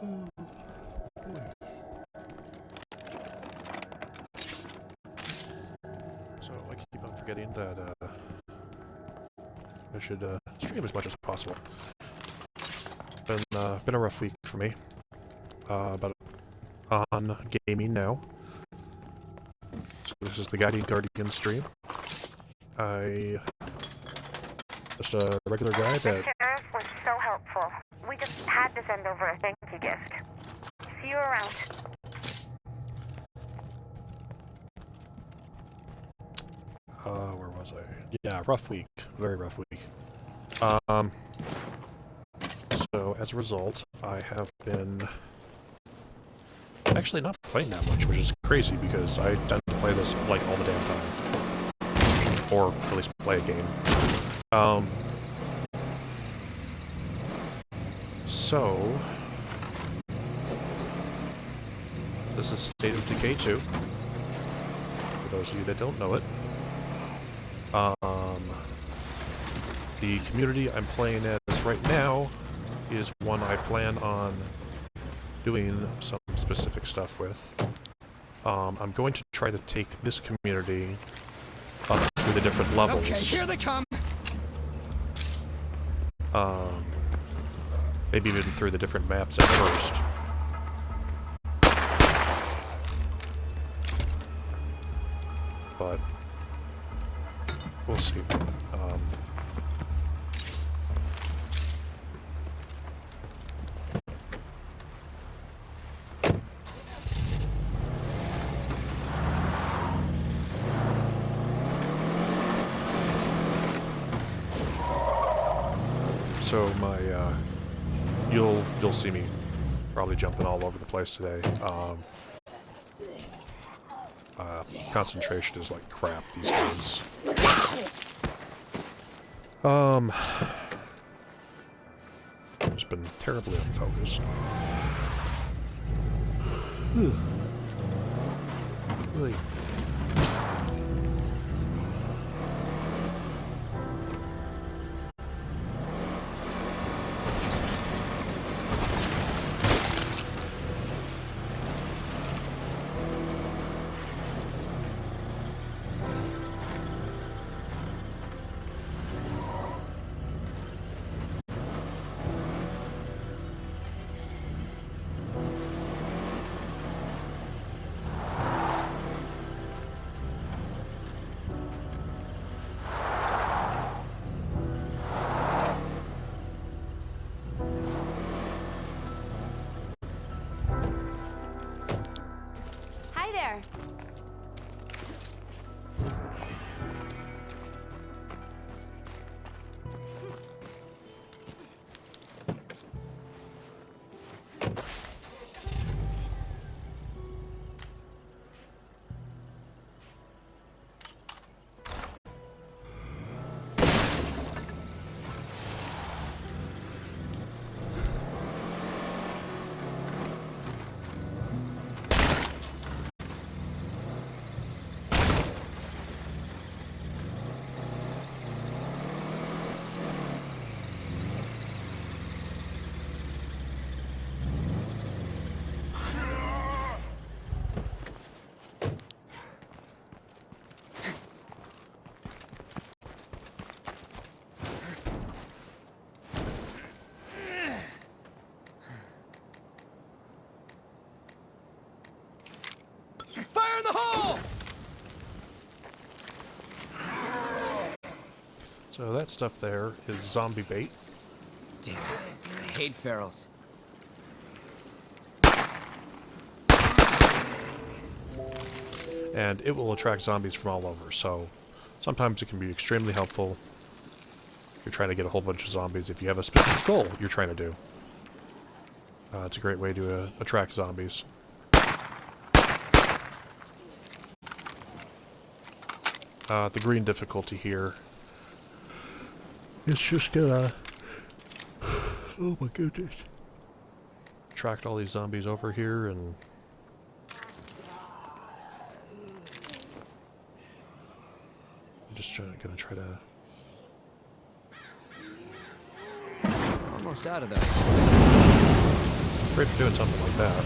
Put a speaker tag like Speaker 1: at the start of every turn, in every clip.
Speaker 1: So I keep on forgetting that I should stream as much as possible. Been a rough week for me, but on gaming now. So this is the Guardian stream. I just a regular guy that.
Speaker 2: The sheriff was so helpful. We just had to send over a thank you gift. See you around.
Speaker 1: Where was I? Yeah, rough week. Very rough week. So as a result, I have been actually not playing that much, which is crazy because I tend to play this like all the damn time. Or at least play a game. So this is State of Decay 2. For those of you that don't know it. The community I'm playing as right now is one I plan on doing some specific stuff with. I'm going to try to take this community up through the different levels.
Speaker 3: Okay, here they come.
Speaker 1: Maybe even through the different maps at first. But we'll see. So my, you'll see me probably jumping all over the place today. Concentration is like crap these days. Just been terribly unfocused. Really.
Speaker 3: Fire in the hole!
Speaker 1: So that stuff there is zombie bait.
Speaker 3: Damn it. I hate ferals.
Speaker 1: And it will attract zombies from all over, so sometimes it can be extremely helpful if you're trying to get a whole bunch of zombies, if you have a specific goal you're trying to do. It's a great way to attract zombies. The green difficulty here. It's just gonna... Oh my goodness. Attract all these zombies over here and... I'm just gonna try to...
Speaker 3: Almost out of there.
Speaker 1: Great for doing something like that.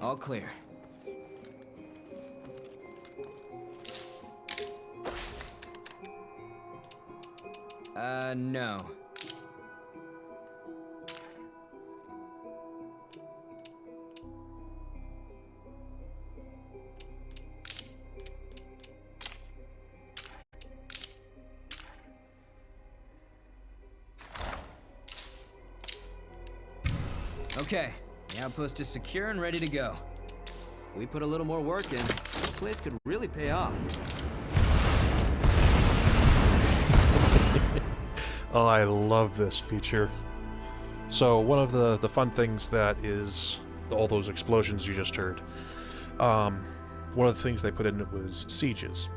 Speaker 3: All clear. No. Okay, the outpost is secure and ready to go. If we put a little more work in, this place could really pay off.
Speaker 1: Oh, I love this feature. So one of the fun things that is all those explosions you just heard. One of the things they put in it was sieges.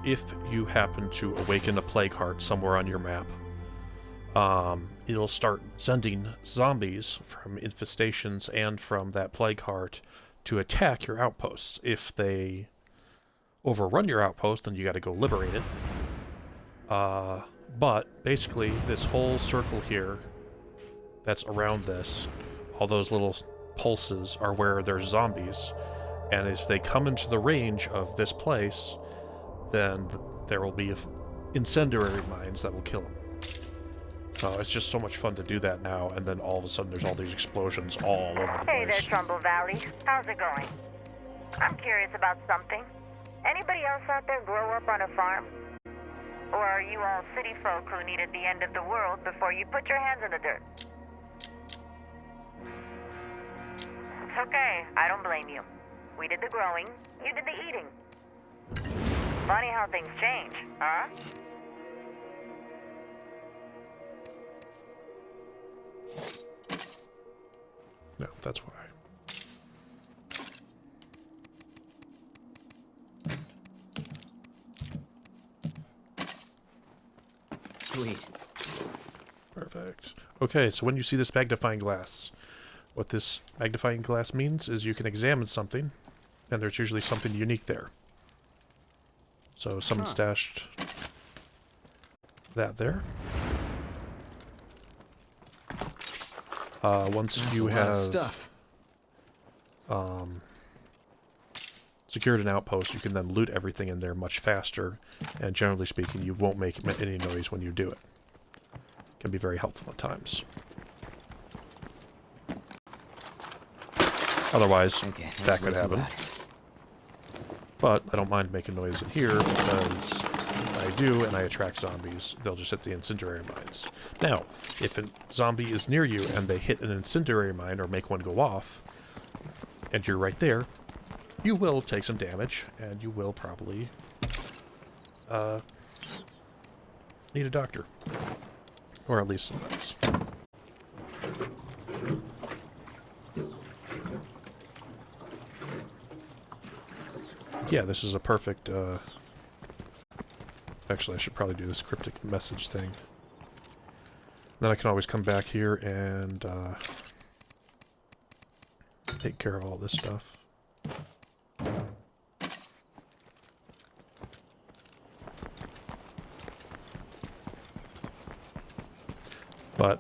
Speaker 1: If you happen to awaken a plague heart somewhere on your map, it'll start sending zombies from infestations and from that plague heart to attack your outposts. If they overrun your outpost, then you got to go liberate it. But basically, this whole circle here that's around this, all those little pulses are where there's zombies, and if they come into the range of this place, then there will be incendiary mines that will kill them. So it's just so much fun to do that now, and then all of a sudden there's all these explosions all over the place.
Speaker 2: Hey there, Trumbull Valley. How's it going? I'm curious about something. Anybody else out there grow up on a farm? Or are you all city folk who needed the end of the world before you put your hands in the dirt? It's okay. I don't blame you. We did the growing, you did the eating. Funny how things change, huh?
Speaker 1: No, that's why.
Speaker 3: Sweet.
Speaker 1: Perfect. Okay, so when you see this magnifying glass, what this magnifying glass means is you can examine something, and there's usually something unique there. So someone stashed that there. Once
Speaker 3: That's
Speaker 1: you
Speaker 3: a lot of
Speaker 1: have
Speaker 3: stuff.
Speaker 1: secured an outpost, you can then loot everything in there much faster, and generally speaking, you won't make any noise when you do it. Can be very helpful at times. Otherwise,
Speaker 3: Okay,
Speaker 1: that could happen. But I don't mind making noise in here because I do, and I attract zombies. They'll just hit the incendiary mines. Now, if a zombie is near you and they hit an incendiary mine or make one go off, and you're right there, you will take some damage, and you will probably need a doctor. Or at least some meds. Yeah, this is a perfect, actually, I should probably do this cryptic message thing. Then I can always come back here and, take care of all this stuff. But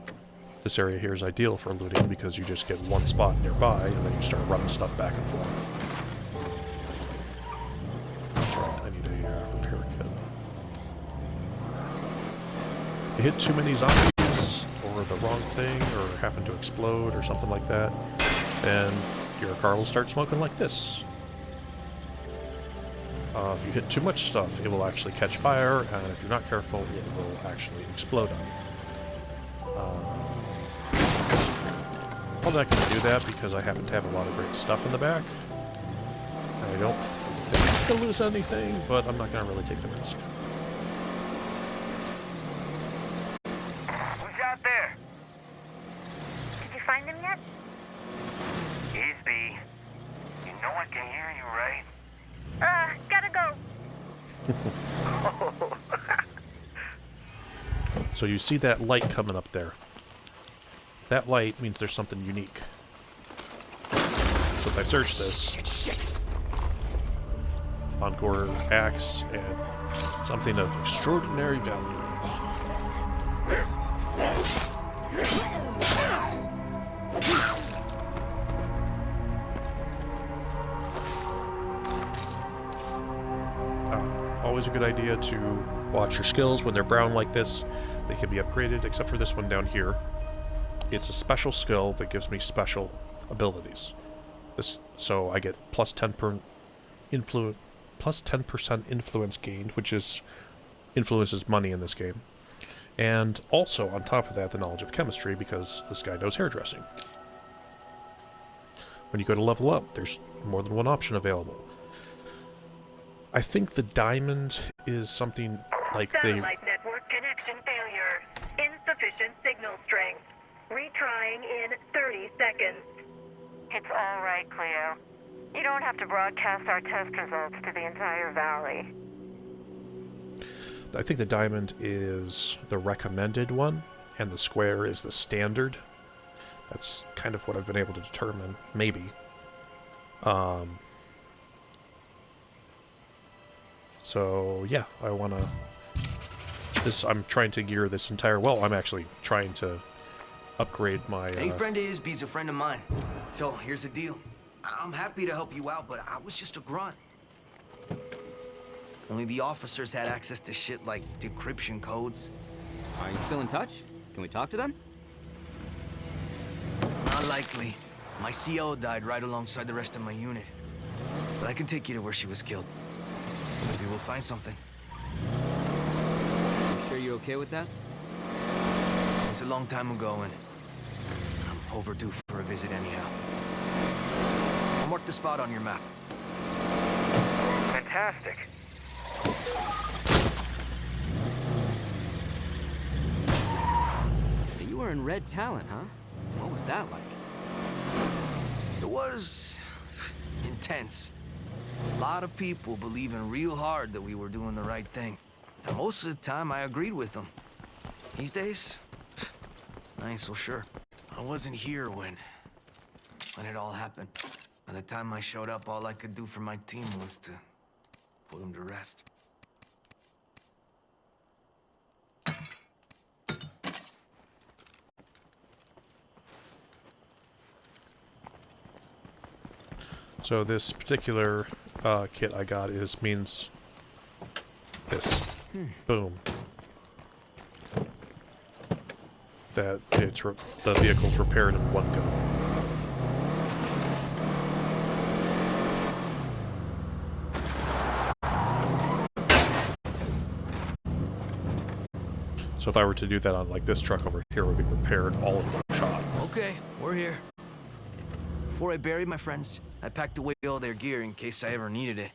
Speaker 1: this area here is ideal for looting because you just get one spot nearby and then you start running stuff back and forth. That's right, I need a repair kit. You hit too many zombies, or the wrong thing, or happen to explode, or something like that, then your car will start smoking like this. If you hit too much stuff, it will actually catch fire, and if you're not careful, it will actually explode on you. Probably not going to do that because I happen to have a lot of great stuff in the back. I don't think I'll lose anything, but I'm not going to really take the risk.
Speaker 4: Who's out there?
Speaker 2: Did you find him yet?
Speaker 4: He's B. You know I can hear you, right?
Speaker 2: Gotta go.
Speaker 1: So you see that light coming up there. That light means there's something unique. So if I search this, Encore axe and something of extraordinary value. Always a good idea to watch your skills when they're brown like this. They can be upgraded, except for this one down here. It's a special skill that gives me special abilities. So I get plus 10% influence gained, which influences money in this game. And also, on top of that, the knowledge of chemistry, because this guy knows hairdressing. When you go to level up, there's more than one option available. I think the diamond is something like
Speaker 2: Satellite network connection failure. Insufficient signal strength. Retrying in 30 seconds. It's all right, Cleo. You don't have to broadcast our test results to the entire valley.
Speaker 1: I think the diamond is the recommended one, and the square is the standard. That's kind of what I've been able to determine, maybe. So yeah, I'm trying to gear this entire, I'm actually trying to upgrade my,
Speaker 5: Hey, friend of his, B's a friend of mine. So, here's the deal. I'm happy to help you out, but I was just a grunt. Only the officers had access to shit like decryption codes.
Speaker 3: Are you still in touch? Can we talk to them?
Speaker 5: Not likely. My CO died right alongside the rest of my unit. But I can take you to where she was killed. Maybe we'll find something.
Speaker 3: You sure you're okay with that?
Speaker 5: It's a long time ago, and I'm overdue for a visit anyhow. I'll mark the spot on your map.
Speaker 4: Fantastic.
Speaker 3: So you were in Red Talon, huh? What was that like?
Speaker 5: It was intense. A lot of people believing real hard that we were doing the right thing. And most of the time, I agreed with them. These days, I ain't so sure. I wasn't here when it all happened. By the time I showed up, all I could do for my team was to put them to rest.
Speaker 1: So this particular kit I got means this. Boom. That the vehicle's repaired in one go. So if I were to do that on like this truck over here, it would be repaired all in one shot.
Speaker 5: Okay, we're here. Before I buried my friends, I packed away all their gear in case I ever needed it.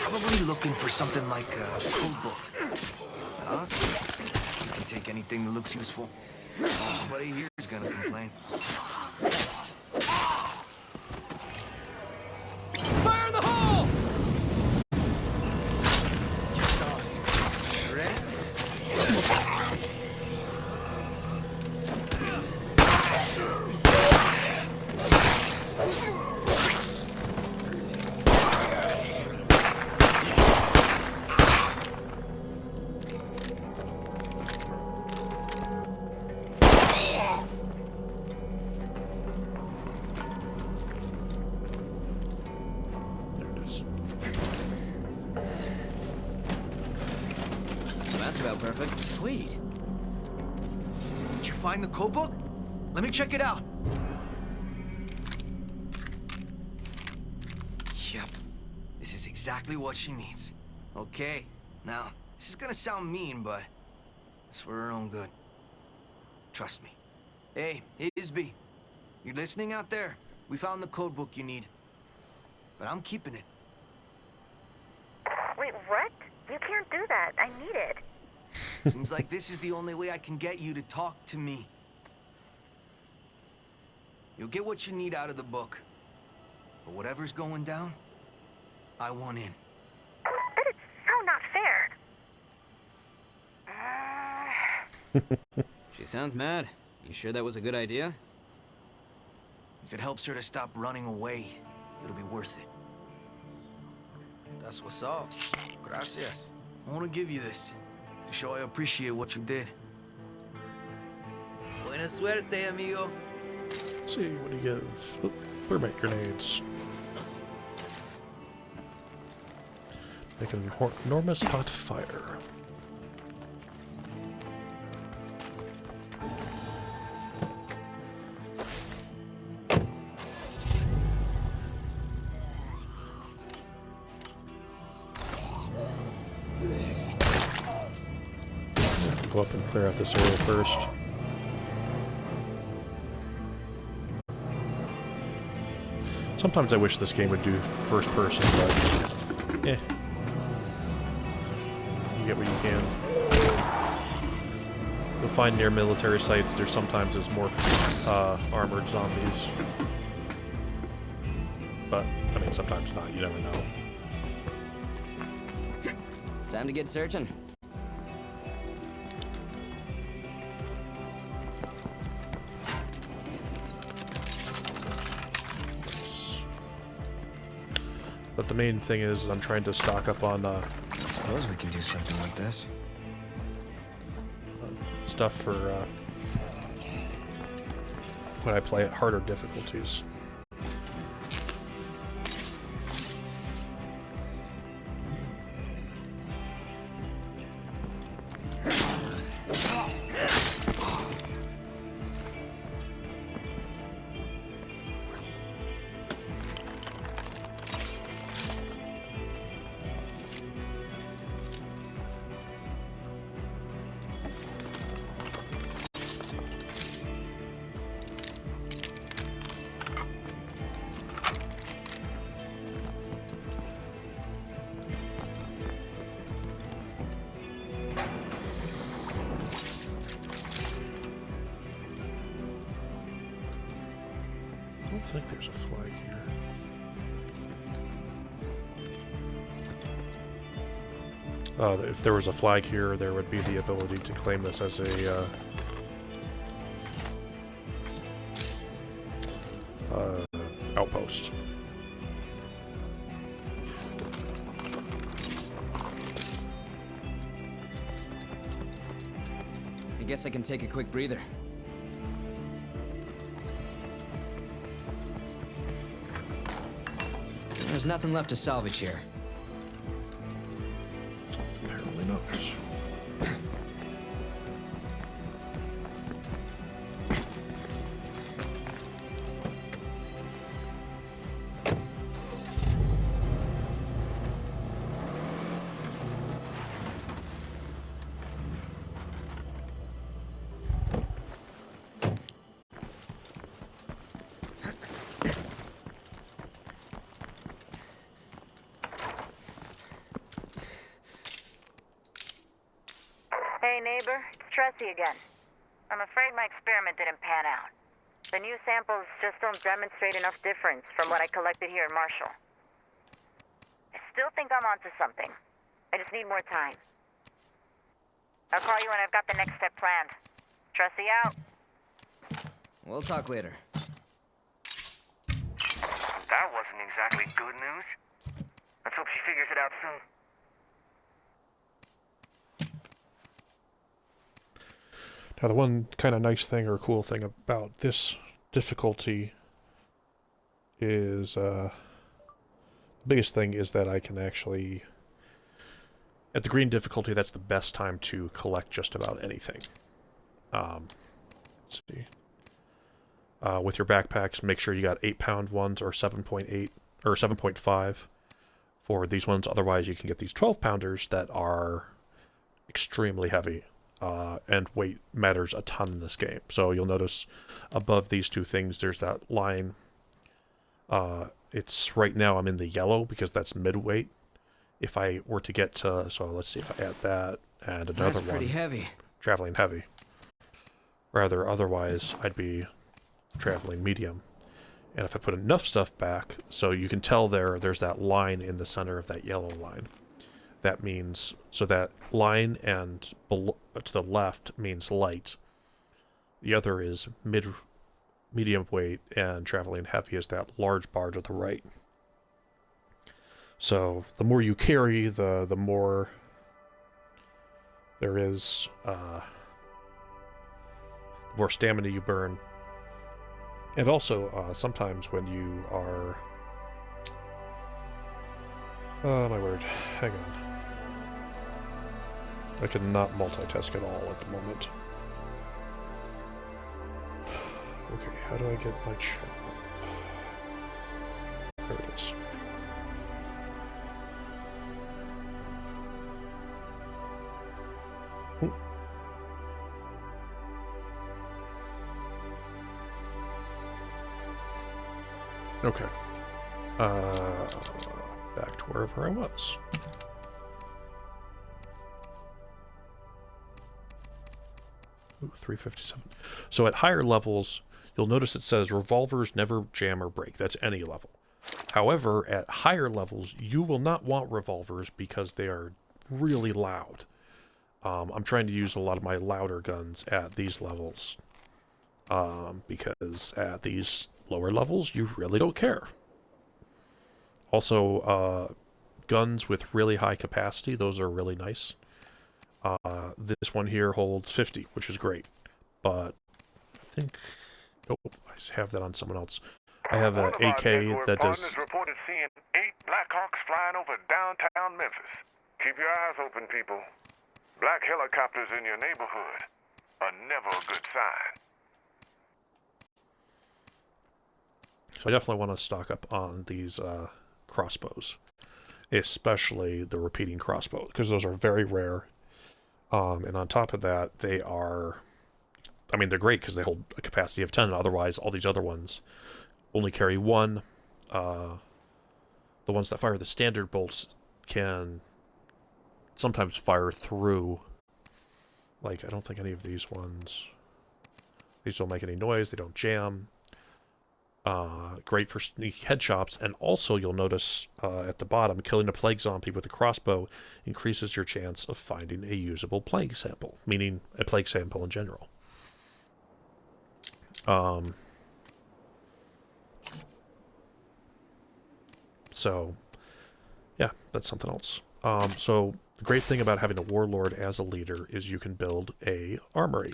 Speaker 5: Probably looking for something like a code book. But honestly, I can take anything that looks useful. Nobody here is gonna complain.
Speaker 3: Fire in the hole!
Speaker 5: Just us. Ready?
Speaker 1: There it is.
Speaker 3: That's about perfect. Sweet.
Speaker 5: Did you find the code book? Let me check it out. Yep. This is exactly what she needs. Okay. Now, this is gonna sound mean, but it's for her own good. Trust me. Hey, Isby. You listening out there? We found the code book you need. But I'm keeping it.
Speaker 2: Wait, what? You can't do that. I need it.
Speaker 5: Seems like this is the only way I can get you to talk to me. You'll get what you need out of the book. But whatever's going down, I want in.
Speaker 2: But it's so not fair.
Speaker 3: She sounds mad. You sure that was a good idea?
Speaker 5: If it helps her to stop running away, it'll be worth it. That's what's up. Gracias. I want to give you this, to show I appreciate what you did. Buena suerte, amigo.
Speaker 1: Let's see, what do you give? Oh, thermite grenades. Make an enormous hot fire. Go up and clear out this area first. Sometimes I wish this game would do first person, but eh. You get what you can. You'll find near military sites there sometimes is more armored zombies. But, I mean, sometimes not, you never know.
Speaker 3: Time to get searching.
Speaker 1: But the main thing is I'm trying to stock up on
Speaker 3: I suppose we can do something like this.
Speaker 1: stuff for when I play at harder difficulties. I don't think there's a flag here. If there was a flag here, there would be the ability to claim this as a outpost.
Speaker 3: I guess I can take a quick breather. There's nothing left to salvage here.
Speaker 1: Apparently not.
Speaker 2: Hey, neighbor. It's Tressie again. I'm afraid my experiment didn't pan out. The new samples just don't demonstrate enough difference from what I collected here in Marshall. I still think I'm onto something. I just need more time. I'll call you when I've got the next step planned. Tressie out.
Speaker 3: We'll talk later.
Speaker 4: That wasn't exactly good news. Let's hope she figures it out soon.
Speaker 1: Now, the one kind of nice thing or cool thing about this difficulty is, the biggest thing is that I can actually, at the green difficulty, that's the best time to collect just about anything. Let's see. With your backpacks, make sure you got 8-pound ones or 7.8 or 7.5 for these ones. Otherwise, you can get these 12-pounders that are extremely heavy. and weight matters a ton in this game. So you'll notice above these two things, there's that line. It's right now I'm in the yellow because that's mid-weight. If I were to get to, so let's see if I add that and another
Speaker 3: That's pretty
Speaker 1: one,
Speaker 3: heavy.
Speaker 1: traveling heavy. Rather, otherwise I'd be traveling medium. And if I put enough stuff back, so you can tell there's that line in the center of that yellow line. That means, so that line and below, to the left means light. The other is medium weight, and traveling heavy is that large bar to the right. So the more you carry, the more there is, the more stamina you burn. And also, sometimes when you are... Oh, my word. Hang on. I cannot multitask at all at the moment. Okay, how do I get my chat? There it is. Ooh. Okay. Back to wherever I was. Ooh, 357. So at higher levels, you'll notice it says revolvers never jam or break. That's any level. However, at higher levels, you will not want revolvers because they are really loud. I'm trying to use a lot of my louder guns at these levels. Because at these lower levels, you really don't care. Also, guns with really high capacity, those are really nice. This one here holds 50, which is great. But I think... Oh, I have that on someone else. I have an AK that does...
Speaker 4: reported seeing 8 Blackhawks flying over downtown Memphis. Keep your eyes open, people. Black helicopters in your neighborhood are never a good sign.
Speaker 1: So I definitely want to stock up on these crossbows. Especially the repeating crossbow, because those are very rare. And on top of that, they are... I mean, they're great because they hold a capacity of 10. Otherwise, all these other ones only carry 1. The ones that fire the standard bolts can sometimes fire through. Like, I don't think any of these ones... These don't make any noise. They don't jam. Great for sneaky headshots. And also, you'll notice at the bottom, killing a plague zombie with a crossbow increases your chance of finding a usable plague sample. Meaning, a plague sample in general. So, yeah, that's something else. So, the great thing about having a warlord as a leader is you can build a armory.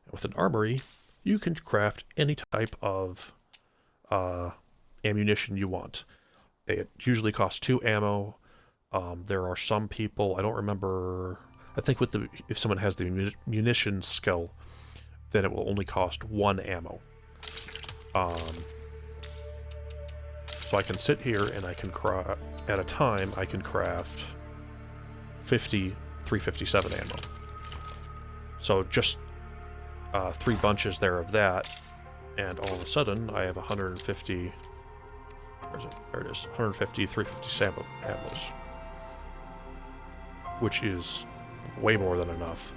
Speaker 1: And with an armory, you can craft any type of ammunition you want. It usually costs 2 ammo. There are some people, I don't remember, I think with if someone has the munitions skill, then it will only cost 1 ammo. So I can sit here and I can at a time I can craft 50 357 ammo. So just 3 bunches there of that, and all of a sudden I have 150. Where is it? There it is. 150 350 ammos, which is way more than enough.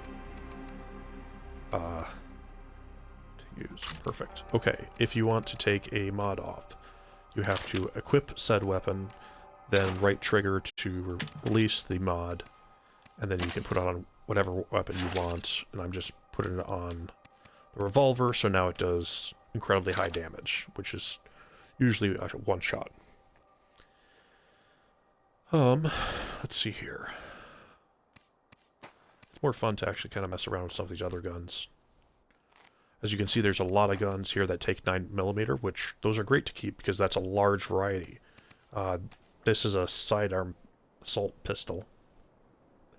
Speaker 1: To use. Perfect. Okay, if you want to take a mod off, you have to equip said weapon, then right trigger to release the mod, and then you can put on whatever weapon you want, and I'm just putting it on the revolver, so now it does incredibly high damage, which is usually a one shot. Let's see here. It's more fun to actually kind of mess around with some of these other guns. As you can see, there's a lot of guns here that take 9mm, which those are great to keep because that's a large variety. This is a sidearm assault pistol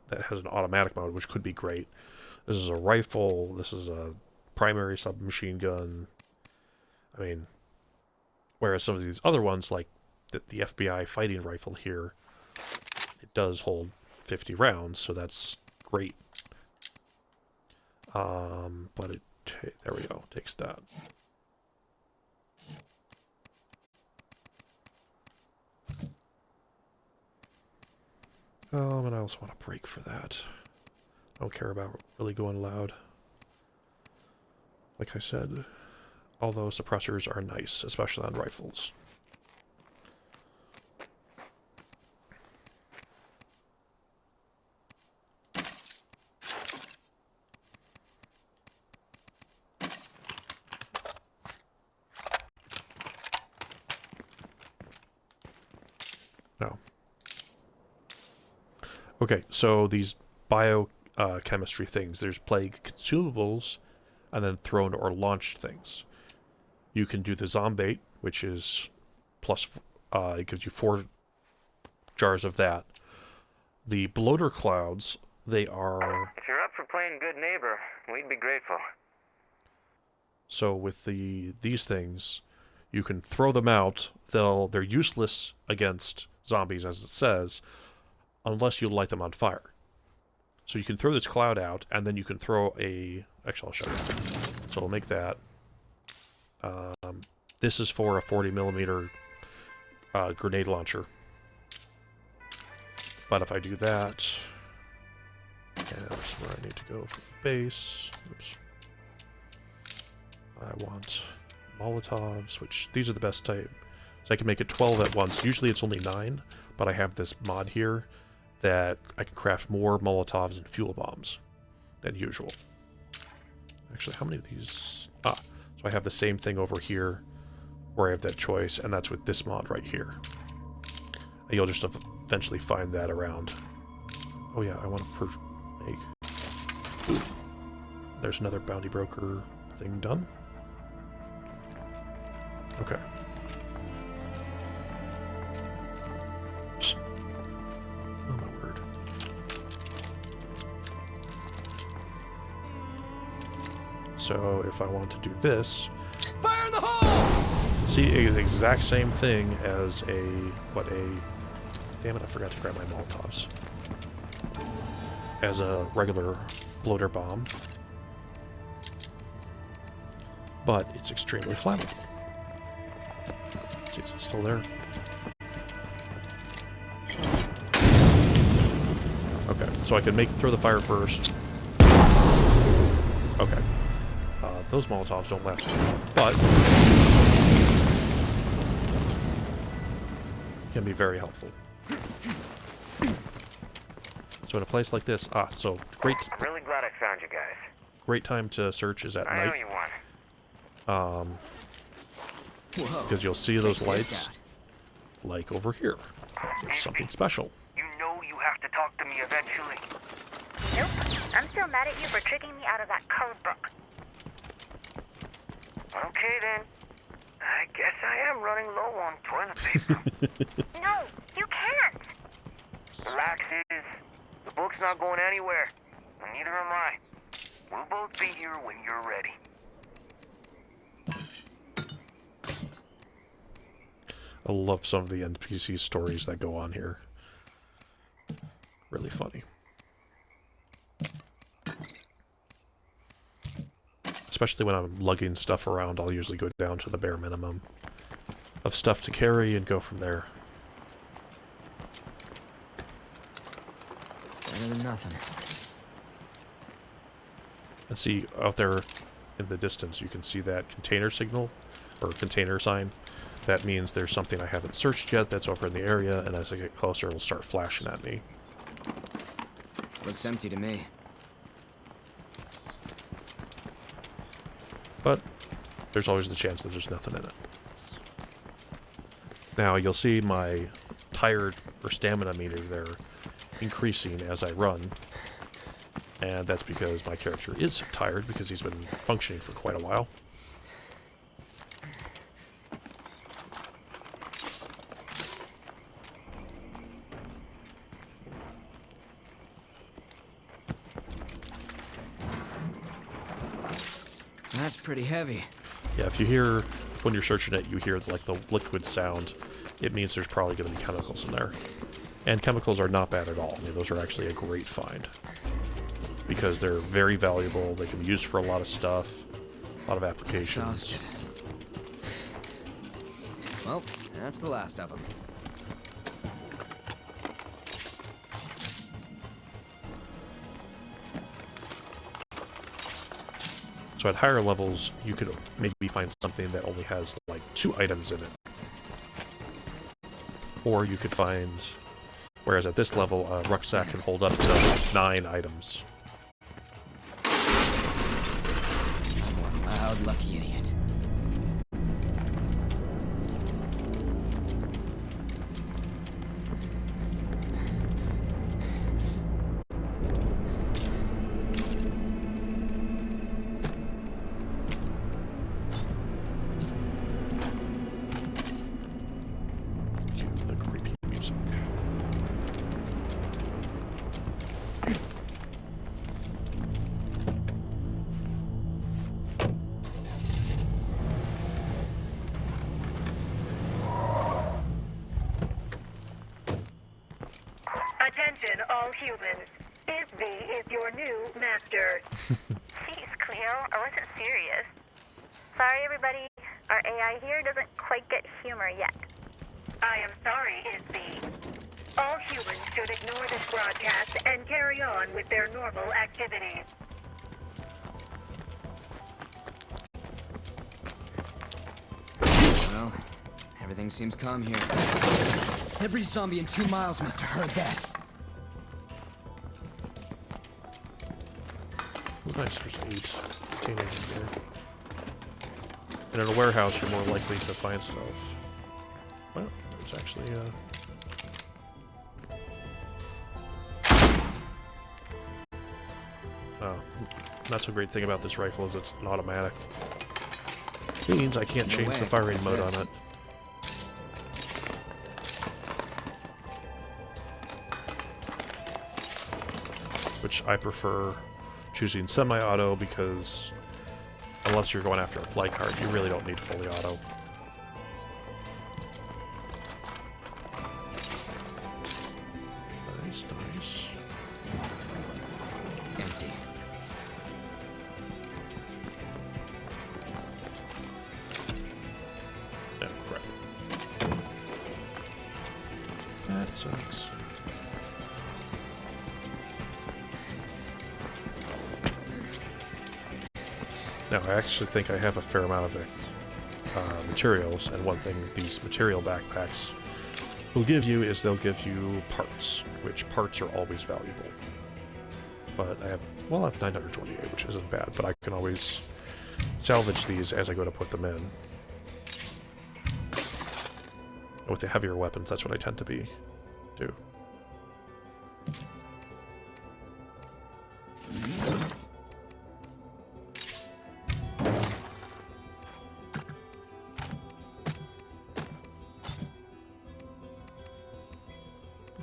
Speaker 1: that has an automatic mode, which could be great. This is a rifle. This is a primary submachine gun. I mean, whereas some of these other ones, like the FBI fighting rifle here, it does hold 50 rounds, so that's great. But there we go, takes that. And I also want a break for that. I don't care about really going loud. Like I said, although suppressors are nice, especially on rifles. No. Okay, so these biochemistry things, there's plague consumables, and then thrown or launched things. You can do the zombate, which is plus, it gives you 4 jars of that. The bloater clouds, they are...
Speaker 6: If you're up for playing good neighbor, we'd be grateful.
Speaker 1: So with these things, you can throw them out. They're useless against zombies, as it says, unless you light them on fire. So you can throw this cloud out, and then you can throw a... Actually, I'll show you. So we'll make that. This is for a 40 millimeter grenade launcher. But if I do that, and that's where I need to go for the base. Oops. I want Molotovs, which these are the best type. So I can make it 12 at once. Usually it's only 9, but I have this mod here that I can craft more Molotovs and fuel bombs than usual. Actually, how many of these? So I have the same thing over here where I have that choice, and that's with this mod right here. And you'll just eventually find that around. Oh yeah, I want to make... Ooh. There's another bounty broker thing done. Okay. Oops. Oh my word. So if I want to do this...
Speaker 3: Fire in the hole!
Speaker 1: See, the exact same thing as a... Damn it, I forgot to grab my Molotovs. As a regular bloater bomb. But it's extremely flammable. Let's see, is it still there? Okay, so I can throw the fire first. Okay. Those Molotovs don't last long, but can be very helpful. So in a place like this, so great.
Speaker 6: Really glad I found you guys.
Speaker 1: Great time to search is at
Speaker 6: I know
Speaker 1: night.
Speaker 6: you won.
Speaker 1: Because you'll see those lights, like over here. There's something special.
Speaker 6: You know you have to talk to me eventually.
Speaker 2: Nope. I'm still mad at you for tricking me out of that code book.
Speaker 6: Okay then. I guess I am running low on toilet paper.
Speaker 2: No, you can't.
Speaker 6: Relax, Iz. The book's not going anywhere. And neither am I. We'll both be here when you're ready.
Speaker 1: I love some of the NPC stories that go on here. Really funny. Especially when I'm lugging stuff around, I'll usually go down to the bare minimum of stuff to carry and go from there.
Speaker 3: Better than nothing.
Speaker 1: And see, out there in the distance, you can see that container signal, or container sign. That means there's something I haven't searched yet that's over in the area, and as I get closer, it'll start flashing at me.
Speaker 3: Looks empty to me.
Speaker 1: But there's always the chance that there's nothing in it. Now, you'll see my tired or stamina meter there increasing as I run. And that's because my character is tired because he's been functioning for quite a while.
Speaker 3: That's pretty heavy.
Speaker 1: Yeah, if you hear, when you're searching it, you hear like the liquid sound, it means there's probably going to be chemicals in there. And chemicals are not bad at all. I mean, those are actually a great find. because they're very valuable. They can be used for a lot of stuff, a lot of applications.
Speaker 3: Exhausted. Well, that's the last of them.
Speaker 1: So at higher levels, you could maybe find something that only has like 2 items in it. Or you could find, whereas at this level, a rucksack can hold up to 9 items.
Speaker 3: One loud, lucky idiot.
Speaker 1: Cue the creepy music.
Speaker 7: Attention, all humans. Isby is your new master.
Speaker 2: Jeez, Cleo, I wasn't serious. Sorry, everybody. Our AI here doesn't quite get humor yet.
Speaker 7: I am sorry, Isby. All humans should ignore this broadcast and carry on with their normal activities.
Speaker 3: Well, everything seems calm here. Every zombie in 2 miles must have heard that.
Speaker 1: Oh, nice, there's 8 teenagers there. And in a warehouse, you're more likely to find stuff. Well, there's actually, Oh, not so great thing about this rifle is it's an automatic. Means I can't change the firing mode on it. Which I prefer choosing semi-auto because unless you're going after a play card, you really don't need fully auto. Nice, nice.
Speaker 3: Empty.
Speaker 1: Oh, crap. That sucks. Now, I actually think I have a fair amount of materials, and one thing these material backpacks will give you is they'll give you parts, which parts are always valuable. But I have 928, which isn't bad, but I can always salvage these as I go to put them in. And with the heavier weapons, that's what I tend to do.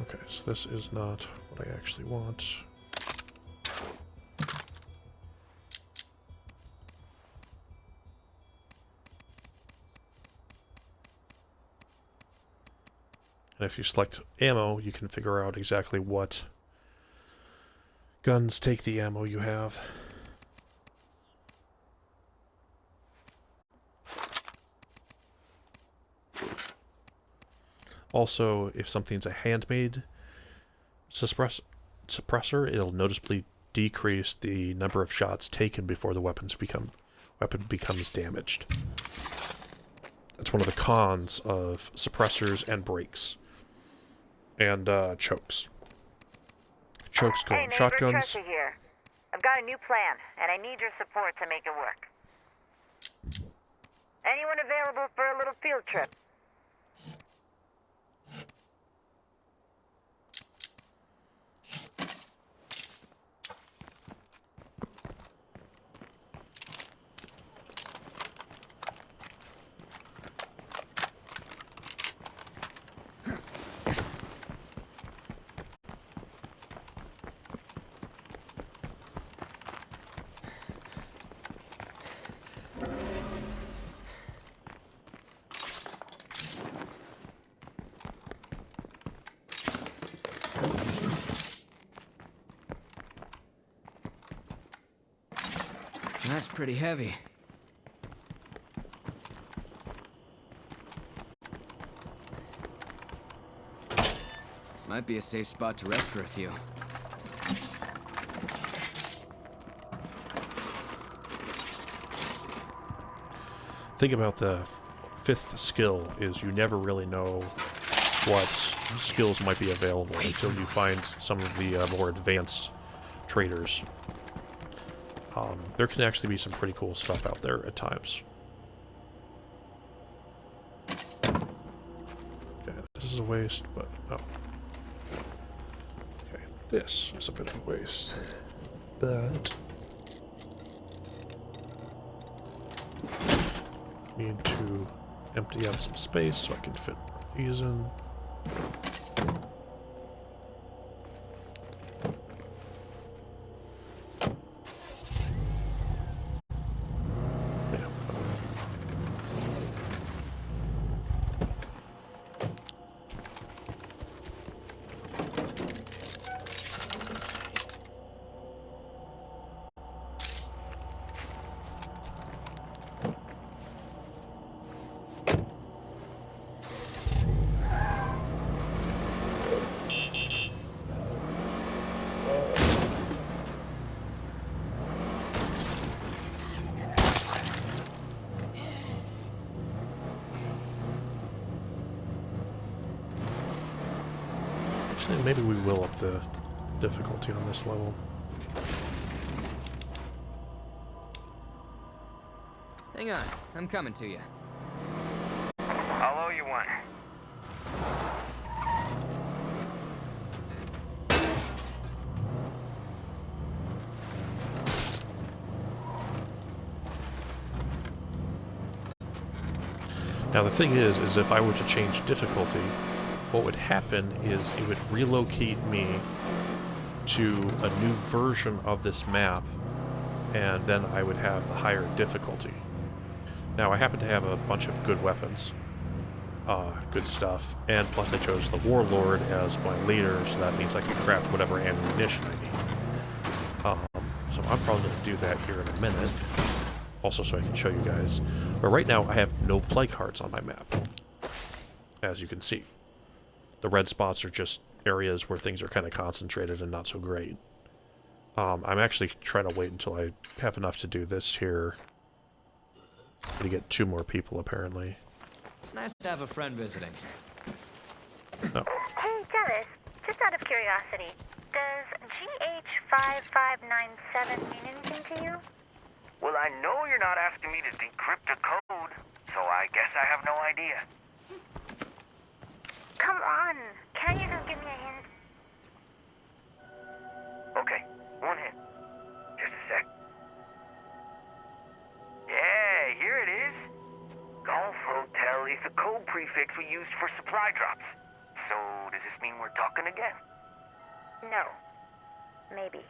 Speaker 1: Okay, so this is not what I actually want. And if you select ammo, you can figure out exactly what guns take the ammo you have. Also, if something's a handmade suppressor, it'll noticeably decrease the number of shots taken before the weapon becomes damaged. That's one of the cons of suppressors and brakes. And chokes. Chokes go on shotguns.
Speaker 2: Tressa here. I've got a new plan, and I need your support to make it work. Anyone available for a little field trip?
Speaker 3: That's pretty heavy. Might be a safe spot to rest for a few.
Speaker 1: Thing about the 5th skill is you never really know what skills might be available until you find some of the more advanced traders. There can actually be some pretty cool stuff out there at times. Okay, this is a waste, but oh. Okay, this is a bit of a waste. But need to empty out some space so I can fit these in. Actually, maybe we will up the difficulty on this level.
Speaker 3: Hang on, I'm coming to you.
Speaker 6: I'll owe you one.
Speaker 1: Now the thing is if I were to change difficulty, what would happen is it would relocate me to a new version of this map, and then I would have the higher difficulty. Now I happen to have a bunch of good weapons, good stuff, and plus I chose the Warlord as my leader, so that means I can craft whatever ammunition I need. So I'm probably going to do that here in a minute, also so I can show you guys. But right now I have no plague hearts on my map, as you can see. The red spots are just areas where things are kind of concentrated and not so great. I'm actually trying to wait until I have enough to do this here. To get 2 more people, apparently.
Speaker 3: It's nice to have a friend visiting.
Speaker 1: No.
Speaker 2: Hey, Dennis, just out of curiosity, does GH5597 mean anything to you?
Speaker 6: Well, I know you're not asking me to decrypt a code, so I guess I have no idea.
Speaker 2: Come on, can't you just give me a hint?
Speaker 6: Okay, one hint. Just a sec. Yeah, here it is. Golf Hotel is the code prefix we used for supply drops. So, does this mean we're talking again?
Speaker 2: No. Maybe.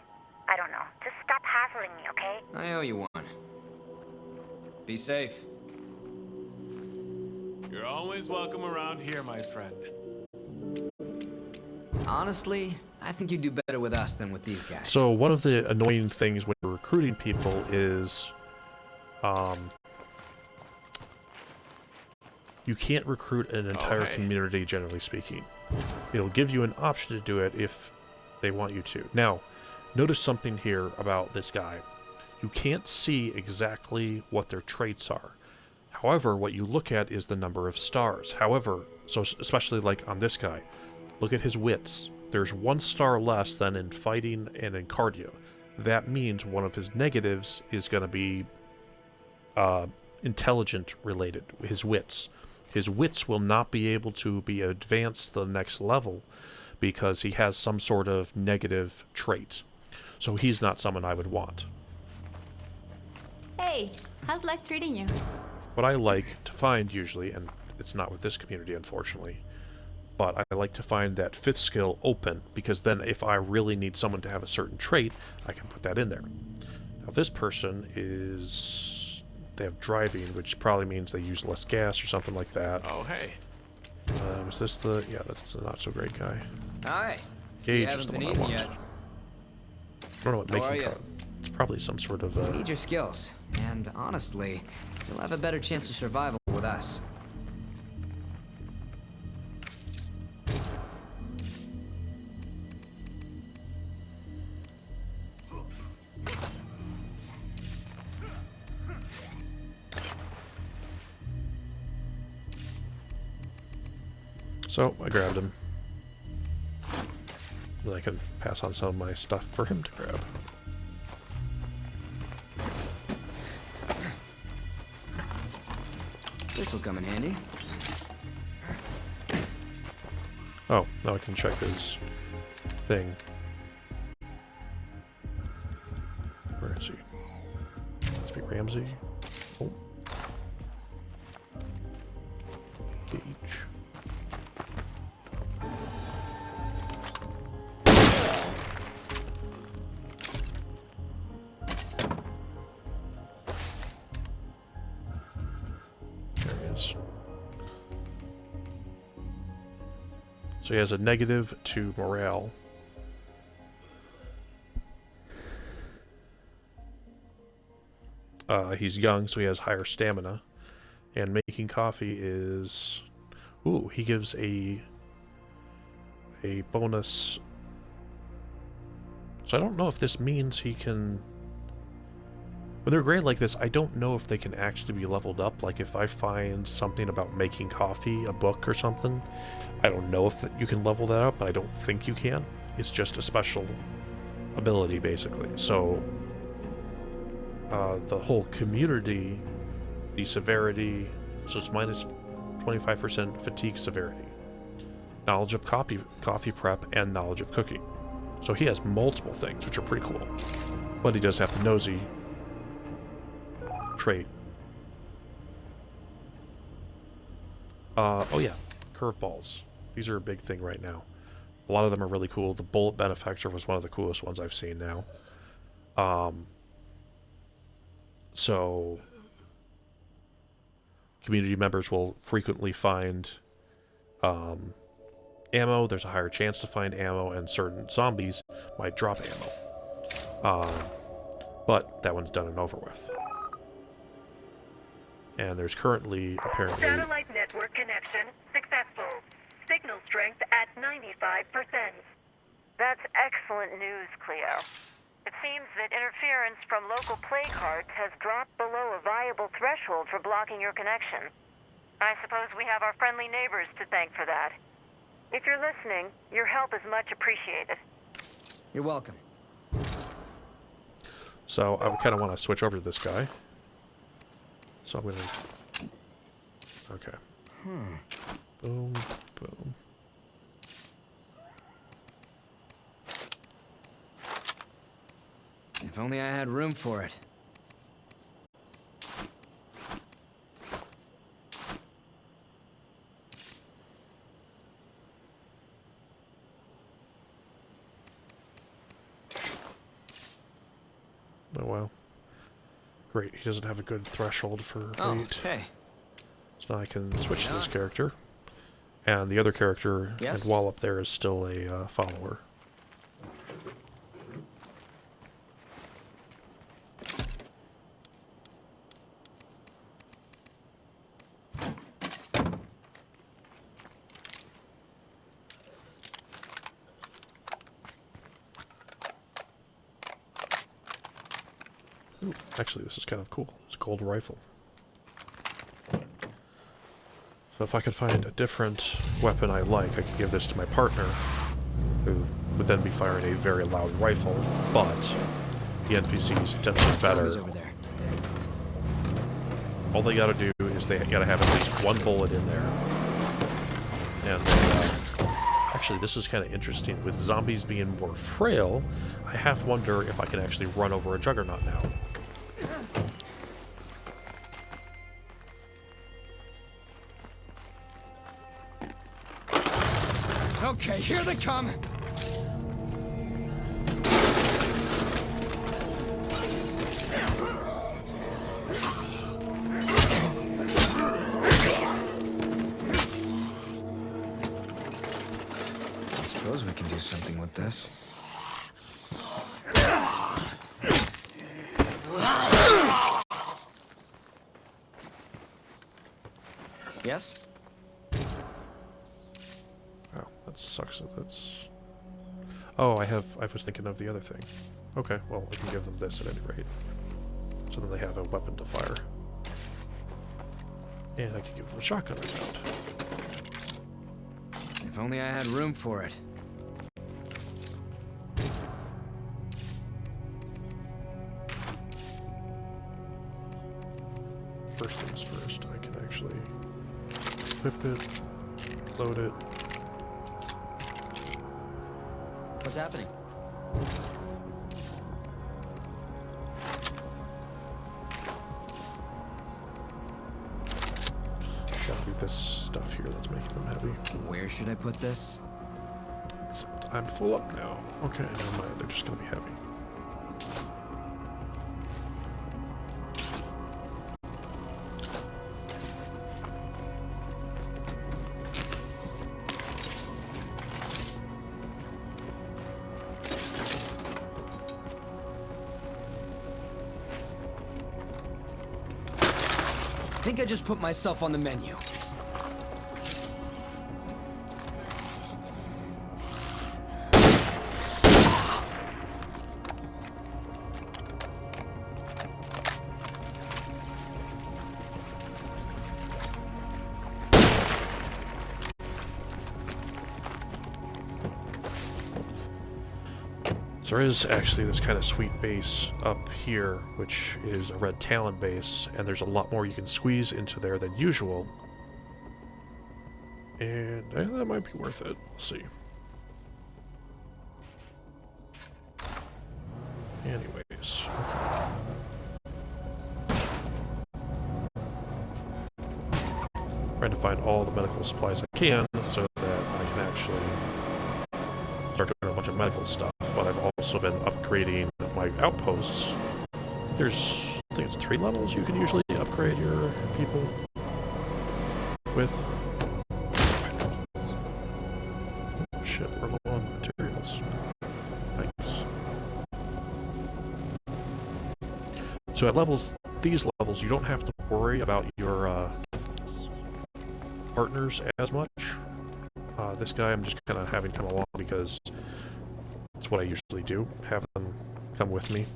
Speaker 2: I don't know. Just stop hassling me, okay?
Speaker 3: I owe you one. Be safe.
Speaker 8: You're always welcome around here, my friend.
Speaker 3: Honestly, I think you do better with us than with these guys.
Speaker 1: So one of the annoying things when you're recruiting people is, you can't recruit an entire community, generally speaking. It'll give you an option to do it if they want you to. Now, notice something here about this guy. You can't see exactly what their traits are. However, what you look at is the number of stars. However, so especially like on this guy, look at his wits. There's 1 star less than in fighting and in cardio. That means one of his negatives is going to be intelligent related, his wits. His wits will not be able to be advanced to the next level because he has some sort of negative trait. So he's not someone I would want.
Speaker 9: Hey, how's life treating you?
Speaker 1: What I like to find usually, and it's not with this community unfortunately, but I like to find that 5th skill open, because then if I really need someone to have a certain trait, I can put that in there. Now this person is... they have driving, which probably means they use less gas or something like that.
Speaker 8: Oh, hey.
Speaker 1: Was this the... yeah, that's the not-so-great guy.
Speaker 3: Hi. So you
Speaker 1: Gage is
Speaker 3: haven't
Speaker 1: the
Speaker 3: been
Speaker 1: one I
Speaker 3: eating
Speaker 1: want.
Speaker 3: yet.
Speaker 1: I don't know what
Speaker 3: How are
Speaker 1: making
Speaker 3: you?
Speaker 1: car... It's probably some sort of
Speaker 3: Need your skills, and honestly, you'll have a better chance of survival with us.
Speaker 1: So I grabbed him. Then I can pass on some of my stuff for him to grab.
Speaker 3: This will come in handy.
Speaker 1: Oh, now I can check his thing. Where is he? Must be Ramsey. Oh. Gauge. There he is. So he has a negative to morale. He's young, so he has higher stamina. And making coffee is... Ooh, he gives a bonus. So I don't know if this means he can... When they're great like this, I don't know if they can actually be leveled up. Like if I find something about making coffee, a book or something, I don't know if you can level that up, but I don't think you can. It's just a special ability, basically. So the whole community, the severity, so it's minus 25% fatigue severity, knowledge of coffee prep, and knowledge of cooking. So he has multiple things, which are pretty cool. But he does have the nosy trait. Oh yeah, curveballs. These are a big thing right now. A lot of them are really cool. The bullet benefactor was one of the coolest ones I've seen now. So community members will frequently find ammo. There's a higher chance to find ammo, and certain zombies might drop ammo. But that one's done and over with. And there's currently, apparently...
Speaker 7: Satellite network connection successful. Signal strength at 95%.
Speaker 2: That's excellent news, Cleo. It seems that interference from local plague hearts has dropped below a viable threshold for blocking your connection. I suppose we have our friendly neighbors to thank for that. If you're listening, your help is much appreciated.
Speaker 3: You're welcome.
Speaker 1: So I kind of want to switch over to this guy. So I'm gonna... Okay. Boom, boom.
Speaker 3: If only I had room for it.
Speaker 1: Oh wow. Great, he doesn't have a good threshold for weight.
Speaker 3: Hey.
Speaker 1: So now I can switch to this character. And the other character,
Speaker 3: Yes?
Speaker 1: and while up there, is still a follower. Ooh, actually, this is kind of cool. It's a gold rifle. So if I could find a different weapon I like, I could give this to my partner, who would then be firing a very loud rifle, but the NPCs tend to be better.
Speaker 3: Over there.
Speaker 1: All they gotta do is they gotta have at least one bullet in there. And actually, this is kind of interesting. With zombies being more frail, I half wonder if I can actually run over a juggernaut now.
Speaker 3: Okay, here they come! I suppose we can do something with this. Yes?
Speaker 1: Oh, that sucks. That's... Oh, I was thinking of the other thing. Okay, well, I can give them this at any rate. So then they have a weapon to fire. And I can give them a shotgun round.
Speaker 3: If only I had room for it.
Speaker 1: First things first, I can actually equip it, load it.
Speaker 3: What's happening?
Speaker 1: Gotta be this stuff here that's making them heavy.
Speaker 3: Where should I put this?
Speaker 1: Except I'm full up now. Okay, never mind, they're just gonna be heavy.
Speaker 3: I think I just put myself on the menu.
Speaker 1: So there is actually this kind of sweet base up here, which is a red talon base, and there's a lot more you can squeeze into there than usual. And that might be worth it. We'll see. Anyways, okay. Trying to find all the medical supplies I can so that I can actually start doing a bunch of medical stuff. But I've also been upgrading my outposts. I think it's 3 levels you can usually upgrade your people with. Oh shit, we're low on materials. Nice. So at these levels, you don't have to worry about your partners as much. This guy I'm just kind of having come along because that's what I usually do, have them come with me.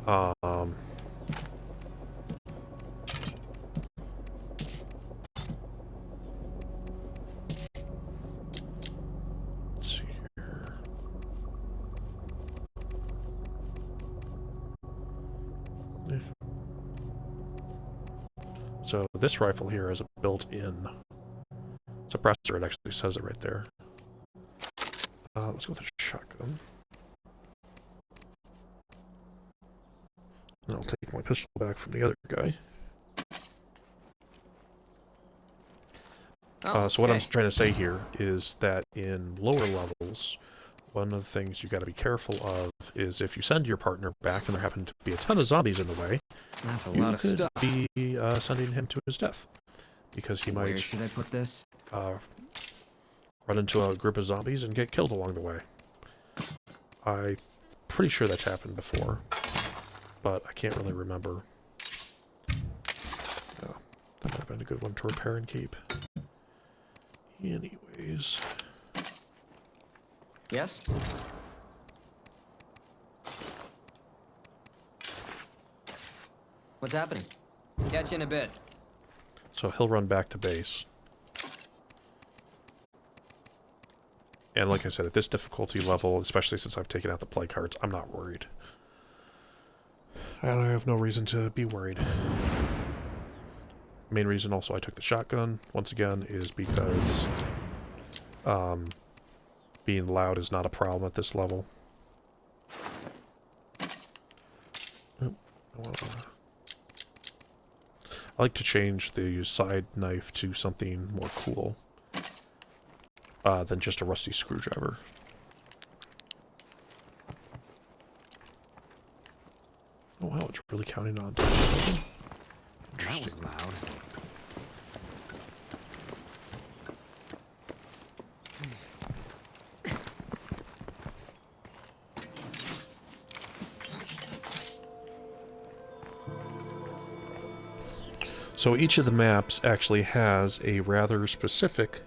Speaker 1: Let's see here. Yeah. So this rifle here is a built-in suppressor. It actually says it right there. Let's go with a shotgun. And I'll take my pistol back from the other guy. So what I'm trying to say here is that in lower levels, one of the things you got to be careful of is if you send your partner back and there happen to be a ton of zombies in the way,
Speaker 3: that's a lot of stuff.
Speaker 1: You could be sending him to his death. Because he might...
Speaker 3: Where should I put this?
Speaker 1: Run into a group of zombies and get killed along the way. I'm pretty sure that's happened before, but I can't really remember. Oh, that might have been a good one to repair and keep. Anyways.
Speaker 3: Yes? What's happening? Catch you in a bit.
Speaker 1: So he'll run back to base. And like I said, at this difficulty level, especially since I've taken out the play cards, I'm not worried. And I have no reason to be worried. Main reason also I took the shotgun, once again, is because being loud is not a problem at this level. I like to change the side knife to something more cool. Than just a rusty screwdriver. Oh wow, it's really counting on. Interesting.
Speaker 3: That was loud.
Speaker 1: So each of the maps actually has a rather specific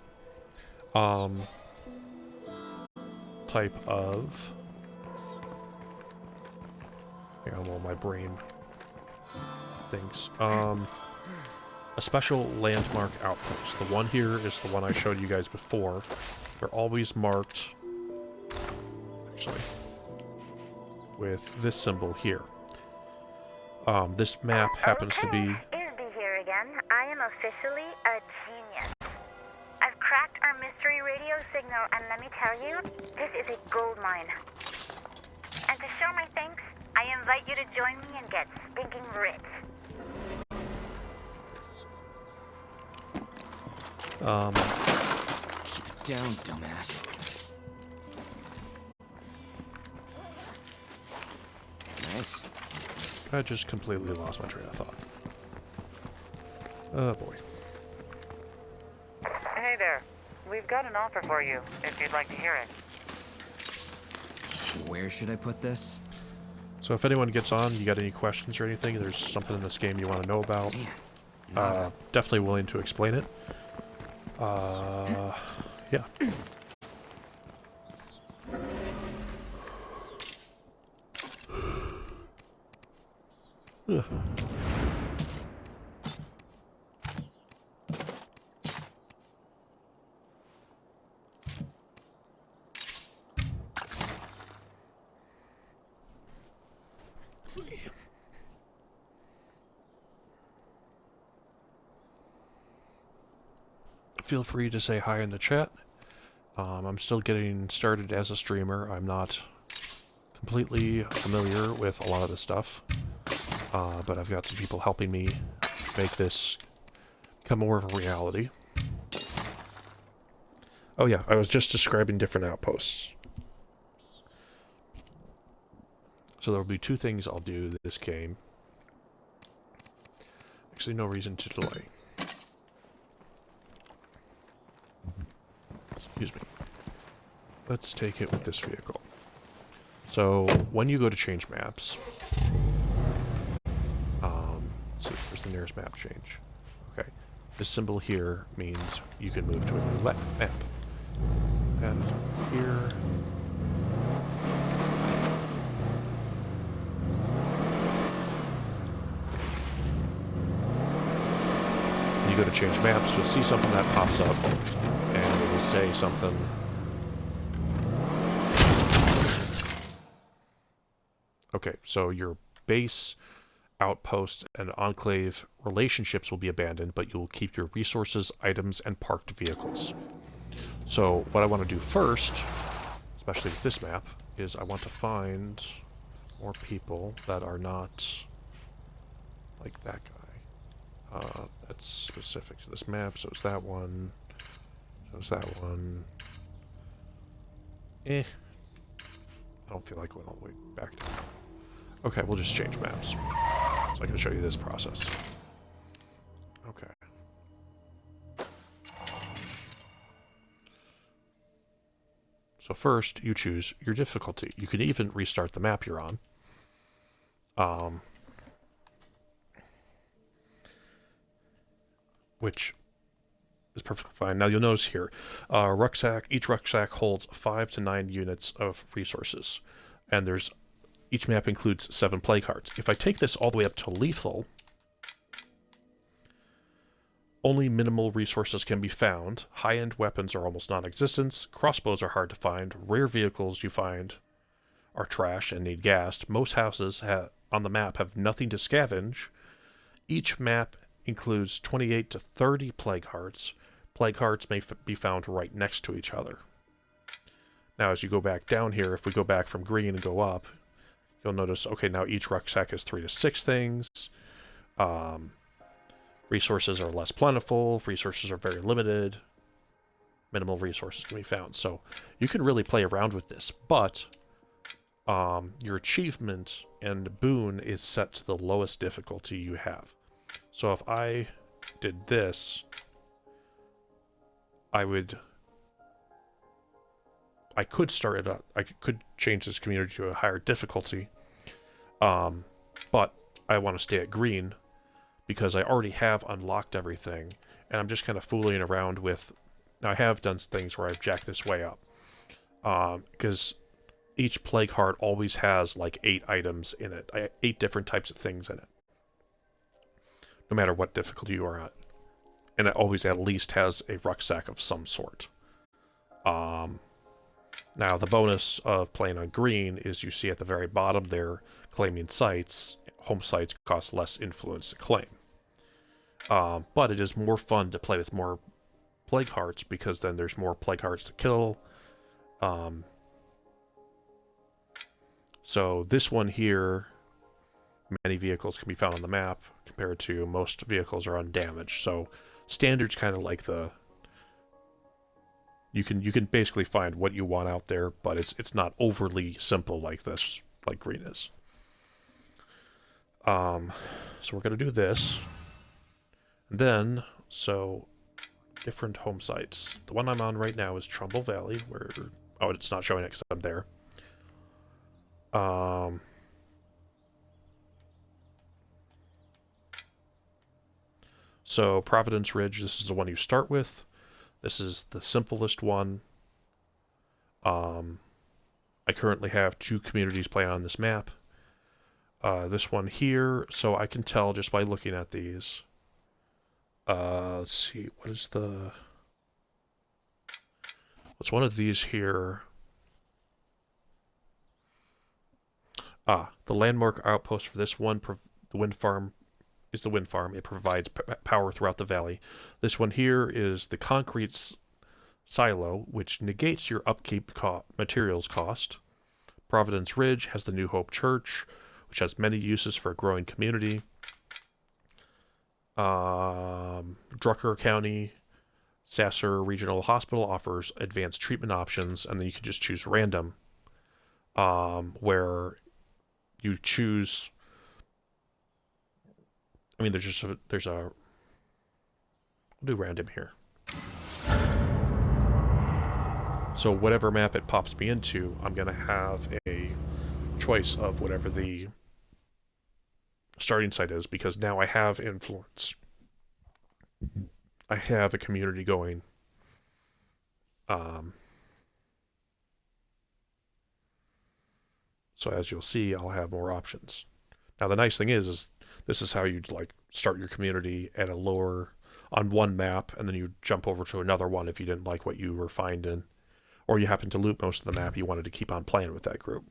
Speaker 1: type of... Hang on while my brain thinks. A special landmark outpost. The one here is the one I showed you guys before. They're always marked, actually, with this symbol here. This map happens to be...
Speaker 2: Izzy here again. I am officially a genius. I've cracked our mystery radio signal, and let me tell you, this is a gold mine. And to show my thanks, I invite you to join me and get stinking rich.
Speaker 3: Keep it down, dumbass. Nice.
Speaker 1: I just completely lost my train of thought. Oh boy.
Speaker 2: Hey there. We've got an offer for you, if you'd like to hear it.
Speaker 3: Where should I put this?
Speaker 1: So if anyone gets on, you got any questions or anything, there's something in this game you want to know about,
Speaker 3: Man,
Speaker 1: definitely willing to explain it. Yeah. Ugh. Feel free to say hi in the chat. I'm still getting started as a streamer. I'm not completely familiar with a lot of this stuff, but I've got some people helping me make this become more of a reality. Oh yeah, I was just describing different outposts. So there will be two things I'll do this game. Actually, no reason to delay. Excuse me. Let's take it with this vehicle. So, when you go to change maps... let's see, where's the nearest map change? Okay. This symbol here means you can move to a new map. And here... When you go to change maps, you'll see something that pops up. And it will say something. Okay, so your base, outpost, and enclave relationships will be abandoned, but you'll keep your resources, items, and parked vehicles. So what I want to do first, especially with this map, is I want to find more people that are not like that guy. That's specific to this map, so it's that one. So it's that one. I don't feel like going all the way back down. Okay, we'll just change maps. So I can show you this process. Okay. So first, you choose your difficulty. You can even restart the map you're on. Which is perfectly fine. Now you'll notice here, each rucksack holds 5 to 9 units of resources, and each map includes 7 play cards. If I take this all the way up to lethal, only minimal resources can be found. High-end weapons are almost non-existent. Crossbows are hard to find. Rare vehicles you find are trash and need gassed. Most houses on the map have nothing to scavenge. Each map includes 28 to 30 play cards. Play cards may be found right next to each other. Now, as you go back down here, if we go back from green and go up, you'll notice, okay, now each rucksack has 3 to 6 things. Resources are less plentiful. Resources are very limited. Minimal resources can be found. So you can really play around with this, but your achievement and boon is set to the lowest difficulty you have. So if I did this, I could start it up. I could change this community to a higher difficulty, but I want to stay at green because I already have unlocked everything, and I'm just kind of fooling around with... Now, I have done things where I've jacked this way up, because each plague heart always has like 8 items in it, 8 different types of things in it, no matter what difficulty you are at. And it always at least has a rucksack of some sort. Now, the bonus of playing on green is you see at the very bottom there, claiming sites. Home sites cost less influence to claim. But it is more fun to play with more plague hearts, because then there's more plague hearts to kill. So this one here, many vehicles can be found on the map, compared to most vehicles are undamaged. So standard's kind of like the... You can basically find what you want out there, but it's not overly simple like this, like green is. So we're gonna do this. And then, so different home sites. The one I'm on right now is Trumbull Valley, where... Oh, it's not showing it because I'm there. So Providence Ridge, this is the one you start with. This is the simplest one. I currently have 2 communities playing on this map. This one here, so I can tell just by looking at these. Let's see, what is the... What's one of these here? The landmark outpost for this one, the wind farm, is the wind farm. It provides power throughout the valley. This one here is the concrete silo, which negates your upkeep materials cost. Providence Ridge has the New Hope Church, which has many uses for a growing community. Drucker County Sasser Regional Hospital offers advanced treatment options, and then you can just choose random, where you choose... I mean, there's a... We'll do random here. So whatever map it pops me into, I'm going to have a choice of whatever the starting site is, because now I have influence. I have a community going. So as you'll see, I'll have more options. Now the nice thing is this is how you'd like start your community at a lower on one map, and then you jump over to another one if you didn't like what you were finding, or you happen to loot most of the map, you wanted to keep on playing with that group.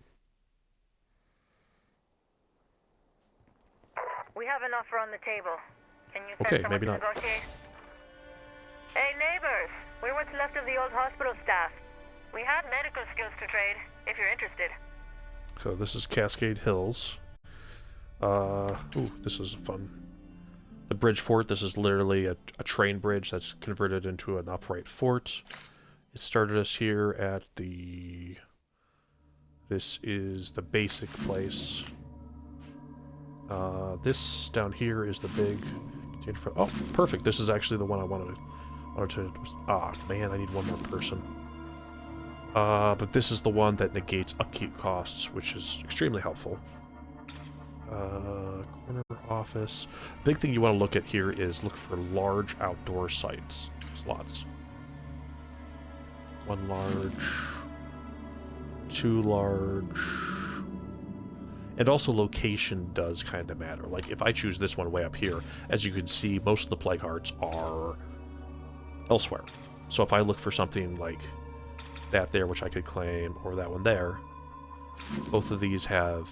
Speaker 2: We have an offer on the table. Can you send
Speaker 1: Okay,
Speaker 2: someone
Speaker 1: maybe
Speaker 2: to
Speaker 1: not.
Speaker 2: negotiate? Hey neighbors, we're what's left of the old hospital staff. We have medical skills to trade, if you're interested.
Speaker 1: So this is Cascade Hills. Ooh, this is fun. The bridge fort, this is literally a train bridge that's converted into an upright fort. It started us here at the... This is the basic place. This down here is the big... Oh, perfect. This is actually the one I wanted to... Ah, man, I need one more person. But this is the one that negates upkeep costs, which is extremely helpful. Corner office. Big thing you want to look at here is look for large outdoor slots. 1 large, 2 large, and also location does kind of matter. Like if I choose this one way up here, as you can see, most of the plague hearts are elsewhere. So if I look for something like that there, which I could claim, or that one there, both of these have...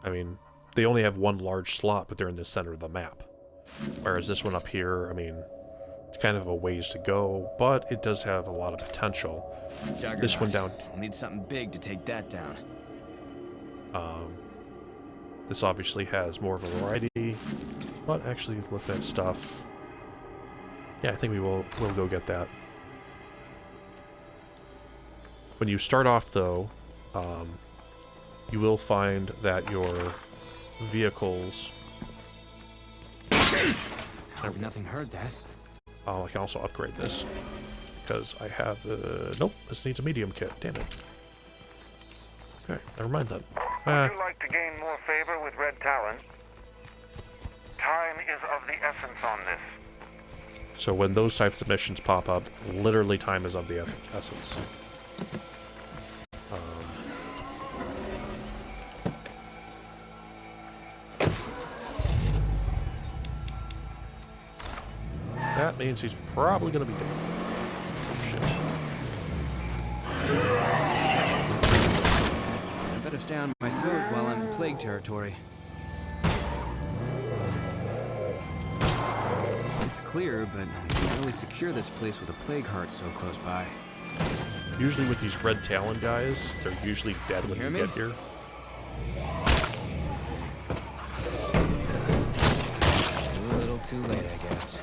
Speaker 1: I mean, they only have 1 large slot, but they're in the center of the map. Whereas this one up here, I mean, it's kind of a ways to go, but it does have a lot of potential.
Speaker 3: Juggernaut.
Speaker 1: This one down...
Speaker 3: We'll need something big to take that down.
Speaker 1: This obviously has more of a variety, but actually look at stuff. Yeah, I think we'll go get that. When you start off, though, you will find that your vehicles...
Speaker 3: I hope nothing heard that.
Speaker 1: I can also upgrade this, because I have the... Nope, this needs a medium kit, damn it. Okay, never mind then.
Speaker 4: Would you like to gain more favor with Red Talon? Time is of the essence on this.
Speaker 1: So when those types of missions pop up, literally time is of the essence. That means he's probably going to be dead. Oh, shit.
Speaker 3: I better stay on my toes while I'm in plague territory. It's clear, but we can't really secure this place with a plague heart so close by.
Speaker 1: Usually with these red talon guys, they're usually dead when
Speaker 3: hear
Speaker 1: you
Speaker 3: me?
Speaker 1: get here.
Speaker 3: A little too late, I guess.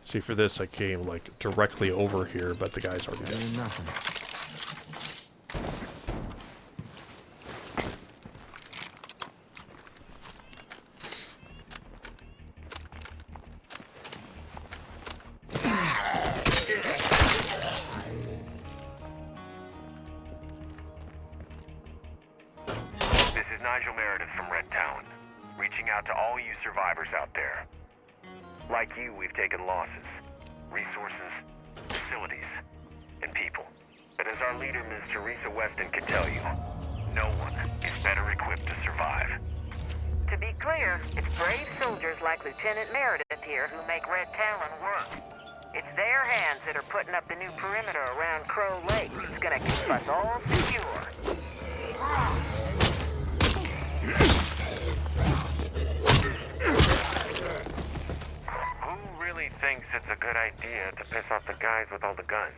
Speaker 1: See, for this, I came, like, directly over here, but the guy's already dead.
Speaker 3: Nothing.
Speaker 4: This is Nigel Meredith from Red Town, reaching out to all you survivors out there. Like you, we've taken losses, resources, facilities, and people. But as our leader, Ms. Teresa Weston, can tell you, no one is better equipped to survive.
Speaker 2: To be clear, it's brave soldiers like Lieutenant Meredith here who make Red Talon work. It's their hands that are putting up the new perimeter around Crow Lake that's gonna keep us all secure.
Speaker 4: Who really thinks it's a good idea to piss off the guys with all the guns?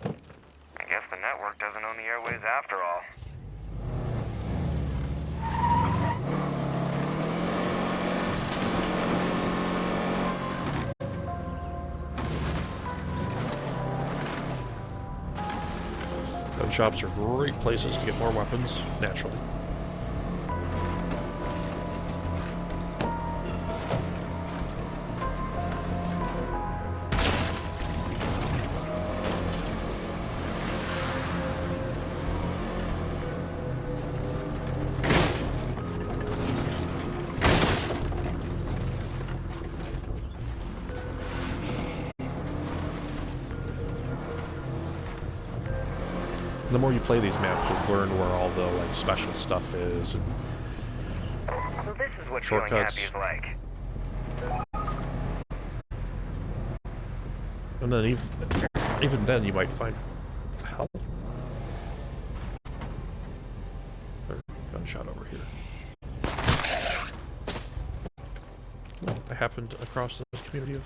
Speaker 4: I guess the network doesn't own the airways after all.
Speaker 1: Gun shops are great places to get more weapons, naturally. The more you play these maps, you'll learn where all the like special stuff is, and
Speaker 6: So this is what
Speaker 1: shortcuts.
Speaker 6: feeling happy is like.
Speaker 1: And then even then you might find hell. There's a gunshot over here. Oh, I happened across this community of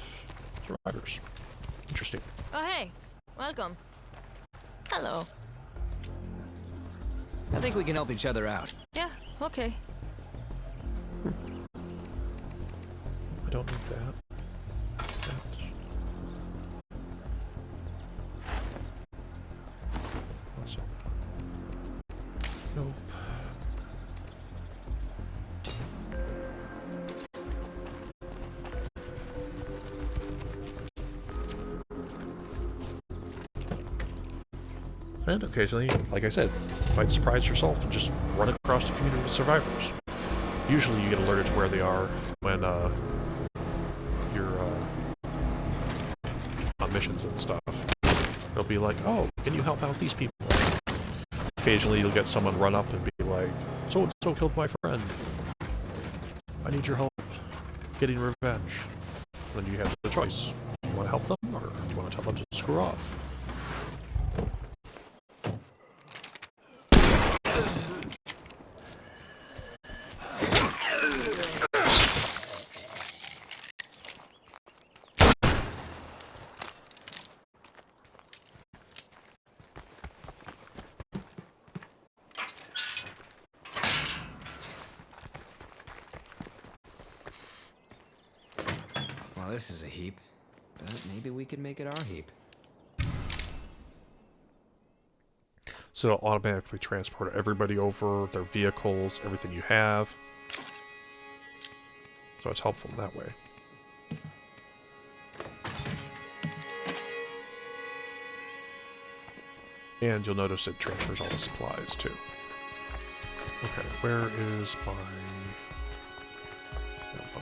Speaker 1: survivors. Interesting.
Speaker 9: Oh, hey. Welcome. Hello.
Speaker 3: I think we can help each other out.
Speaker 9: Yeah, okay.
Speaker 1: I don't need that. Also that. Nope. And occasionally, like I said, you might surprise yourself and just run across the community of survivors. Usually you get alerted to where they are when you're on missions and stuff. They'll be like, oh, can you help out these people? Occasionally you'll get someone run up and be like, so-and-so killed my friend. I need your help getting revenge. Then you have the choice. Do you want to help them, or do you want to tell them to screw off?
Speaker 3: Well, this is a heap. But maybe we could make it our heap.
Speaker 1: So it'll automatically transport everybody over, their vehicles, everything you have. So it's helpful in that way. And you'll notice it transfers all the supplies too. Okay, where is my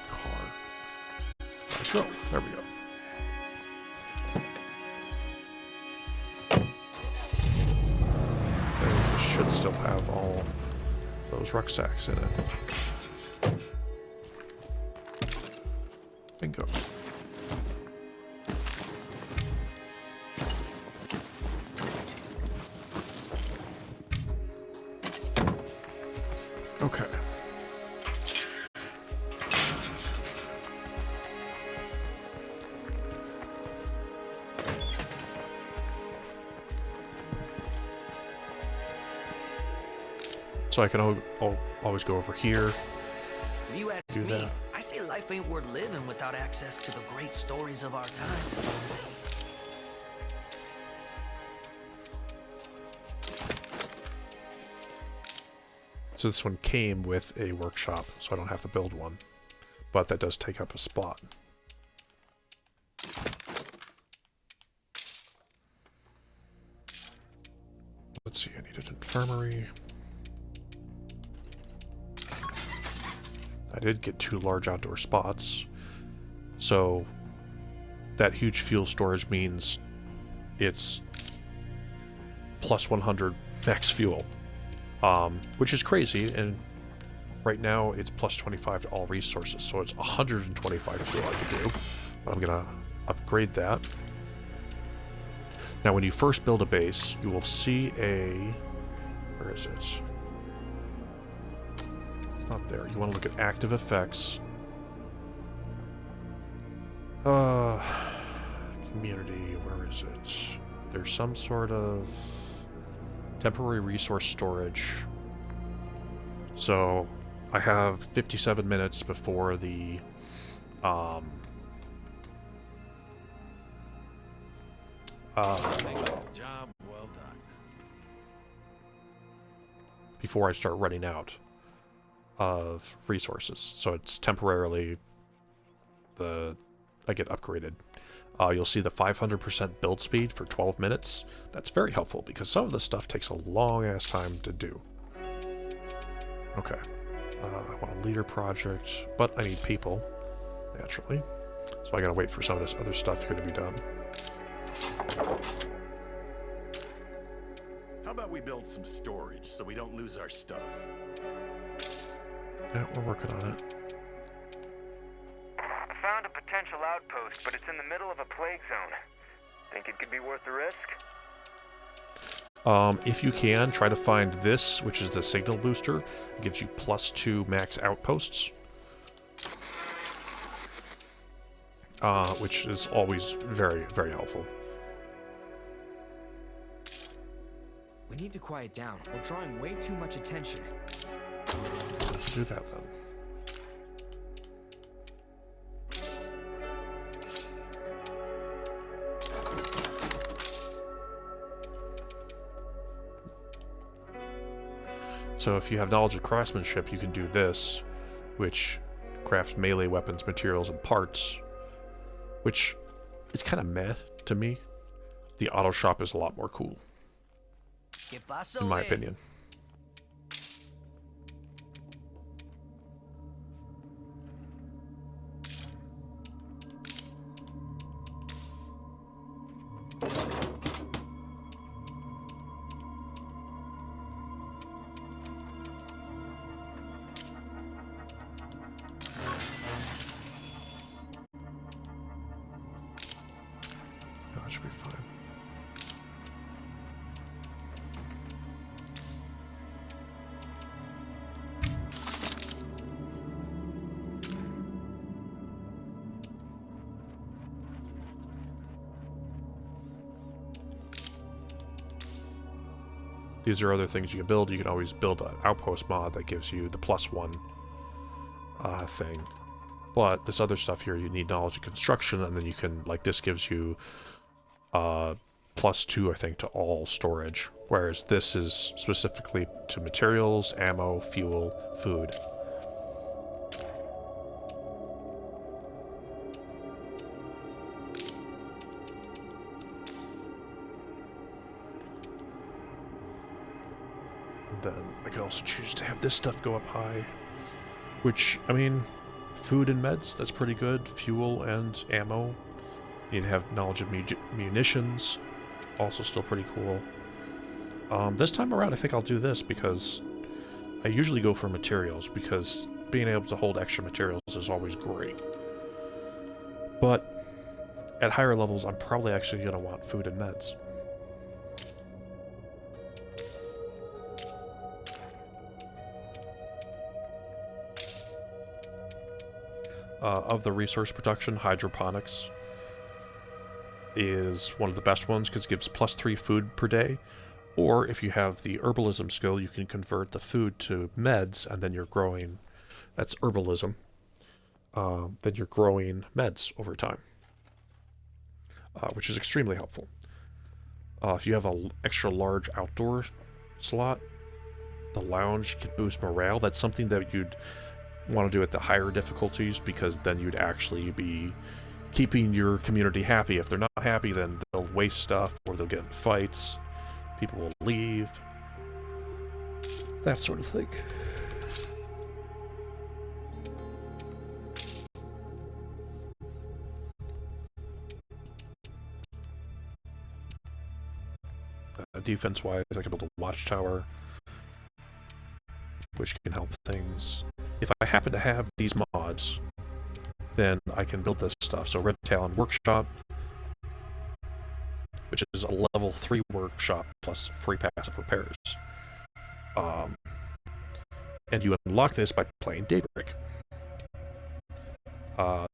Speaker 1: car? I drove. There we go. This should still have all those rucksacks in it. Bingo. Okay. So I can always go over here.
Speaker 5: If you ask
Speaker 1: Do
Speaker 5: me,
Speaker 1: that.
Speaker 5: I say life ain't worth living without access to the great stories of our time.
Speaker 1: So this one came with a workshop, so I don't have to build one. But that does take up a spot. Let's see, I need an infirmary. I did get 2 large outdoor spots. So that huge fuel storage means it's plus 100 max fuel. Which is crazy, and right now it's plus 25 to all resources, so it's 125 fuel I can do. But I'm gonna upgrade that. Now when you first build a base, you will see a... where is it? It's not there. You want to look at active effects. Community, where is it? There's some sort of temporary resource storage. So I have 57 minutes before the
Speaker 8: Job well done.
Speaker 1: before I start running out of resources. So it's temporarily I get upgraded. You'll see the 500% build speed for 12 minutes. That's very helpful because some of this stuff takes a long ass time to do. Okay. I want a leader project, but I need people, naturally. So I gotta wait for some of this other stuff here to be done.
Speaker 10: How about we build some storage so we don't lose our stuff?
Speaker 1: Yeah, we're working on it.
Speaker 6: I found a potential outpost, but it's in the middle of a plague zone. Think it could be worth the risk?
Speaker 1: If you can, try to find this, which is the signal booster. It gives you +2 max outposts. Which is always very, very helpful.
Speaker 3: We need to quiet down. We're drawing way too much attention.
Speaker 1: Let's do that then. So if you have knowledge of craftsmanship, you can do this, which crafts melee weapons, materials, and parts, which is kind of meh to me. The auto shop is a lot more cool, in my opinion. That should be fine. These are other things you can build. You can always build an outpost mod that gives you the +1 thing. But this other stuff here, you need knowledge of construction, and then you can, like, this gives you +2, I think, to all storage. Whereas this is specifically to materials, ammo, fuel, food. And then I could also choose to have this stuff go up high. Which, I mean, food and meds, that's pretty good. Fuel and ammo. You need to have knowledge of munitions. Also still pretty cool. This time around, I think I'll do this because I usually go for materials because being able to hold extra materials is always great. But at higher levels, I'm probably actually going to want food and meds. Of the resource production, hydroponics is one of the best ones because it gives +3 food per day. Or if you have the herbalism skill, you can convert the food to meds, and then you're growing. That's herbalism. Then you're growing meds over time, which is extremely helpful. If you have an extra large outdoor slot, the lounge can boost morale. That's something that you'd want to do at the higher difficulties because then you'd actually be keeping your community happy. If they're not happy, then they'll waste stuff or they'll get in fights. People will leave. That sort of thing. Defense-wise, I can build a watchtower, which can help things. If I happen to have these mods, then I can build this stuff. So Red Talon Workshop, which is a level 3 workshop plus free passive repairs. And you unlock this by playing Daybreak.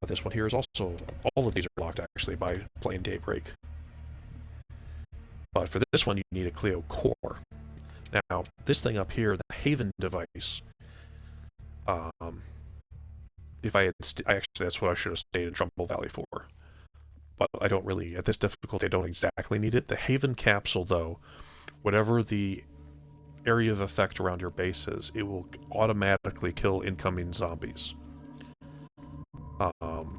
Speaker 1: This one here is also, all of these are locked actually by playing Daybreak. But for this one, you need a Clio core. Now, this thing up here, the Haven device, if I had, actually, that's what I should have stayed in Trumbull Valley for. But I don't really, at this difficulty, I don't exactly need it. The Haven capsule, though, whatever the area of effect around your base is, it will automatically kill incoming zombies.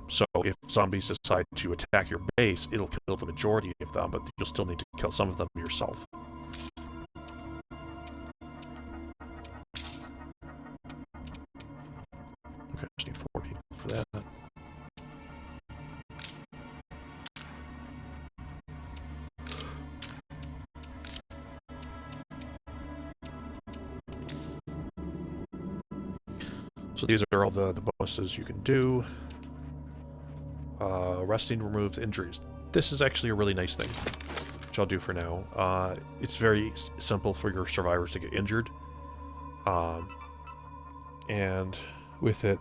Speaker 1: So if zombies decide to attack your base, it'll kill the majority of them, but you'll still need to kill some of them yourself. Okay, I just need 4 people for that. So these are all the bonuses you can do. Resting removes injuries. This is actually a really nice thing, which I'll do for now. It's very simple for your survivors to get injured. And with it,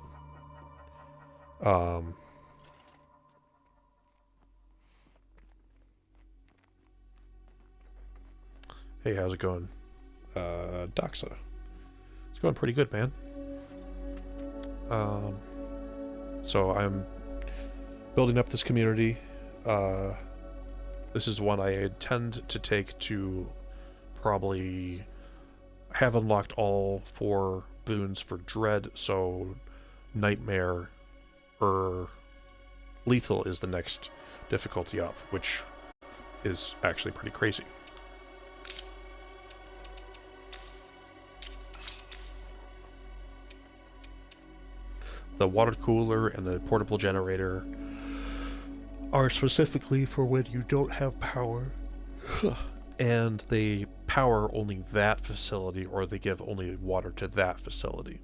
Speaker 1: hey, how's it going? Doxa. It's going pretty good, man. So I'm building up this community. This is one I intend to take to probably have unlocked all 4 boons for Dread, so Nightmare or Lethal is the next difficulty up, which is actually pretty crazy. The water cooler and the portable generator are specifically for when you don't have power. And they power only that facility, or they give only water to that facility.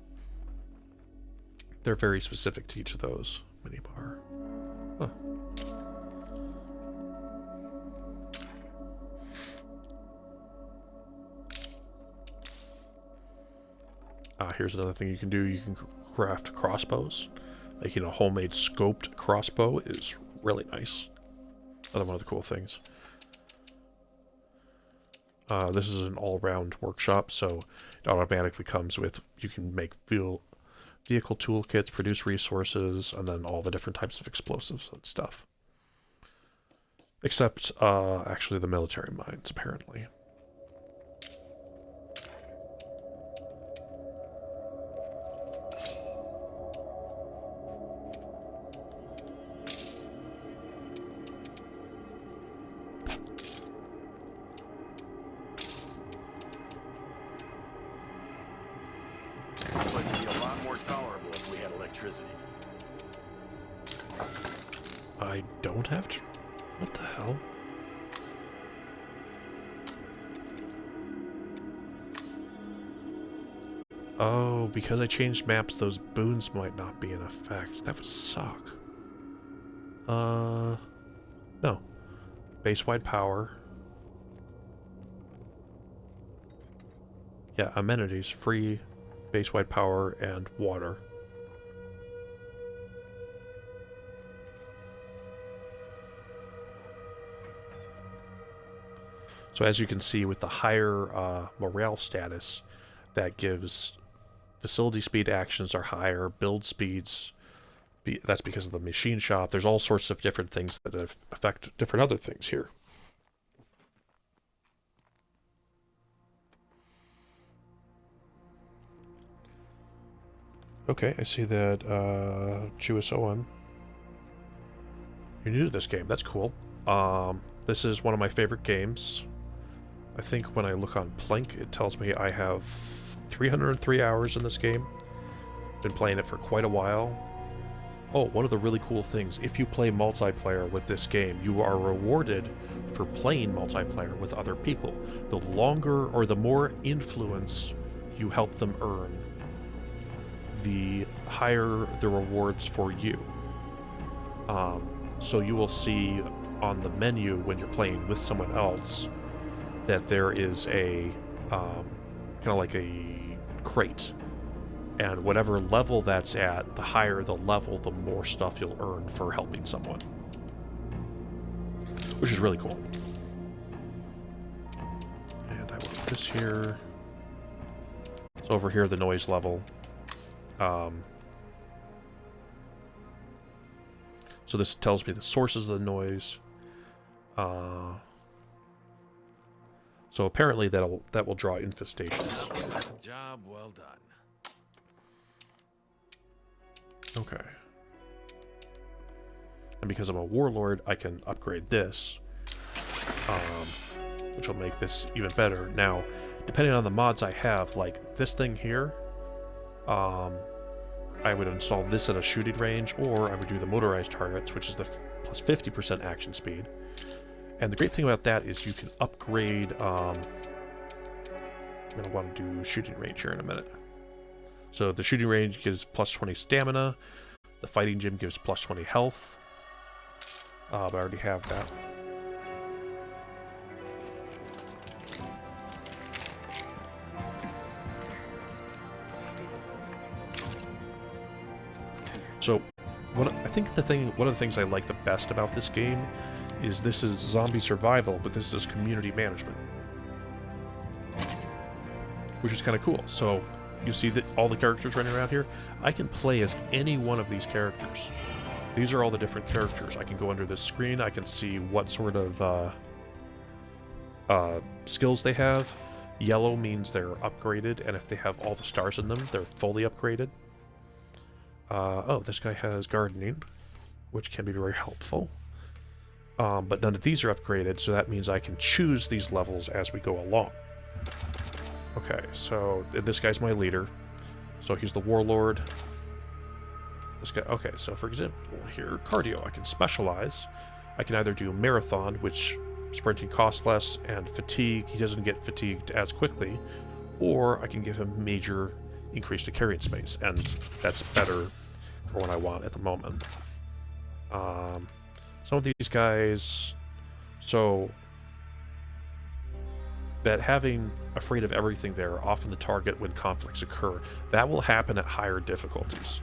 Speaker 1: They're very specific to each of those. Minibar. Huh. Here's another thing you can do. You can craft crossbows. Making a homemade scoped crossbow is really nice. Another one of the cool things. This is an all-round workshop, so it automatically comes with, you can make vehicle toolkits, produce resources, and then all the different types of explosives and stuff. Except, actually the military mines, apparently.
Speaker 10: This place would be a lot more tolerable if we had electricity.
Speaker 1: I don't have to... What the hell? Oh, because I changed maps, those boons might not be in effect. That would suck. No. Base-wide power. Yeah, amenities. Free base-wide power and water. So as you can see, with the higher morale status, that gives facility speed actions are higher, build speeds, that's because of the machine shop. There's all sorts of different things that affect different other things here. Okay, I see that Chewis Owen. You're new to this game, that's cool. This is one of my favorite games. I think when I look on Plink, it tells me I have 303 hours in this game. Been playing it for quite a while. Oh, one of the really cool things, if you play multiplayer with this game, you are rewarded for playing multiplayer with other people. The longer or the more influence you help them earn, the higher the rewards for you. So you will see on the menu when you're playing with someone else that there is a kind of like a crate, and whatever level that's at, the higher the level, the more stuff you'll earn for helping someone, which is really cool. And I will put this here. So over here, the noise level. So this tells me the sources of the noise. So apparently that will draw infestations.
Speaker 8: Job well done.
Speaker 1: Okay. And because I'm a warlord, I can upgrade this, which will make this even better. Now, depending on the mods I have, like this thing here, I would install this at a shooting range, or I would do the motorized targets, which is the plus 50% action speed. And the great thing about that is you can upgrade, I'm going to want to do shooting range here in a minute. So the shooting range gives plus 20 stamina, the fighting gym gives plus 20 health, but I already have that. So, one of the things I like the best about this game is this is zombie survival, but this is community management, which is kind of cool. So, you see that all the characters running around here? I can play as any one of these characters. These are all the different characters. I can go under this screen, I can see what sort of skills they have. Yellow means they're upgraded, and if they have all the stars in them, they're fully upgraded. Oh, this guy has gardening, which can be very helpful. But none of these are upgraded, so that means I can choose these levels as we go along. Okay, so this guy's my leader. So he's the warlord. This guy, okay, so for example, here, cardio. I can specialize. I can either do marathon, which sprinting costs less, and fatigue, he doesn't get fatigued as quickly, or I can give him major increase to carrying space, and that's better for what I want at the moment. Some of these guys, so that having afraid of everything there, often the target when conflicts occur, that will happen at higher difficulties,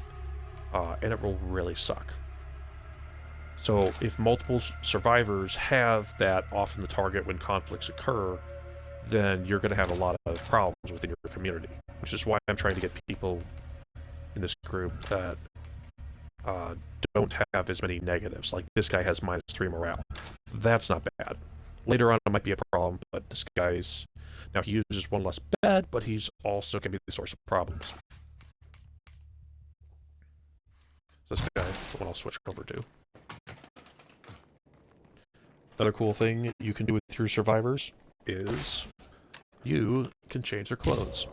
Speaker 1: and it will really suck. So if multiple survivors have that often the target when conflicts occur, then you're going to have a lot of problems within your community, which is why I'm trying to get people in this group that don't have as many negatives. Like this guy has -3 morale. That's not bad. Later on, it might be a problem, but this guy's now he uses one less bed, but he's also can be the source of problems. This guy is the one I'll switch over to. Another cool thing you can do with your survivors is you can change their clothes.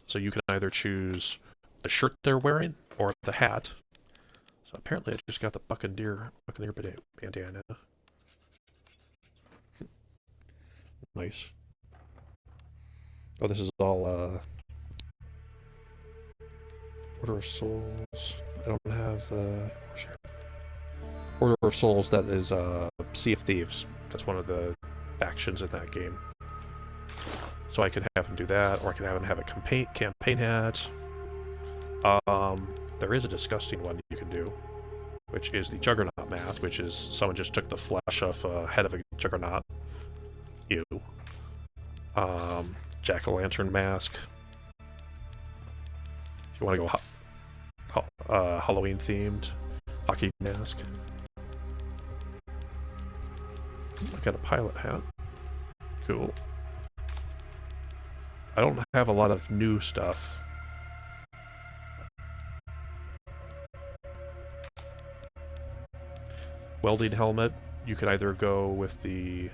Speaker 1: So you can either choose the shirt they're wearing or the hat. So apparently I just got the Buccaneer bandana. Nice. Oh, this is all Order of Souls. I don't have Order of Souls. That is Sea of Thieves. That's one of the factions in that game. So I could have him do that, or I could have him have a campaign hat. There is a disgusting one you can do, which is the Juggernaut mask, which is someone just took the flesh off a head of a Juggernaut. Ew. Jack-o'-lantern mask. If you want to go Halloween themed, hockey mask. I got a pilot hat. Cool. I don't have a lot of new stuff. Welding helmet. You can either go with the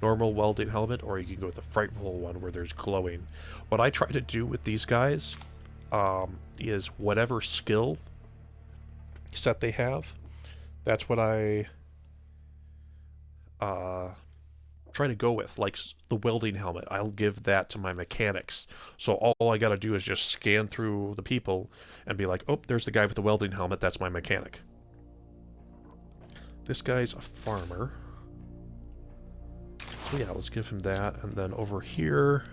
Speaker 1: normal welding helmet, or you can go with the frightful one where there's glowing. What I try to do with these guys is whatever skill set they have, that's what I try to go with. Like the welding helmet, I'll give that to my mechanics. So all I gotta do is just scan through the people and be like, oh, there's the guy with the welding helmet, that's my mechanic. This guy's a farmer. So yeah, let's give him that. And then over here,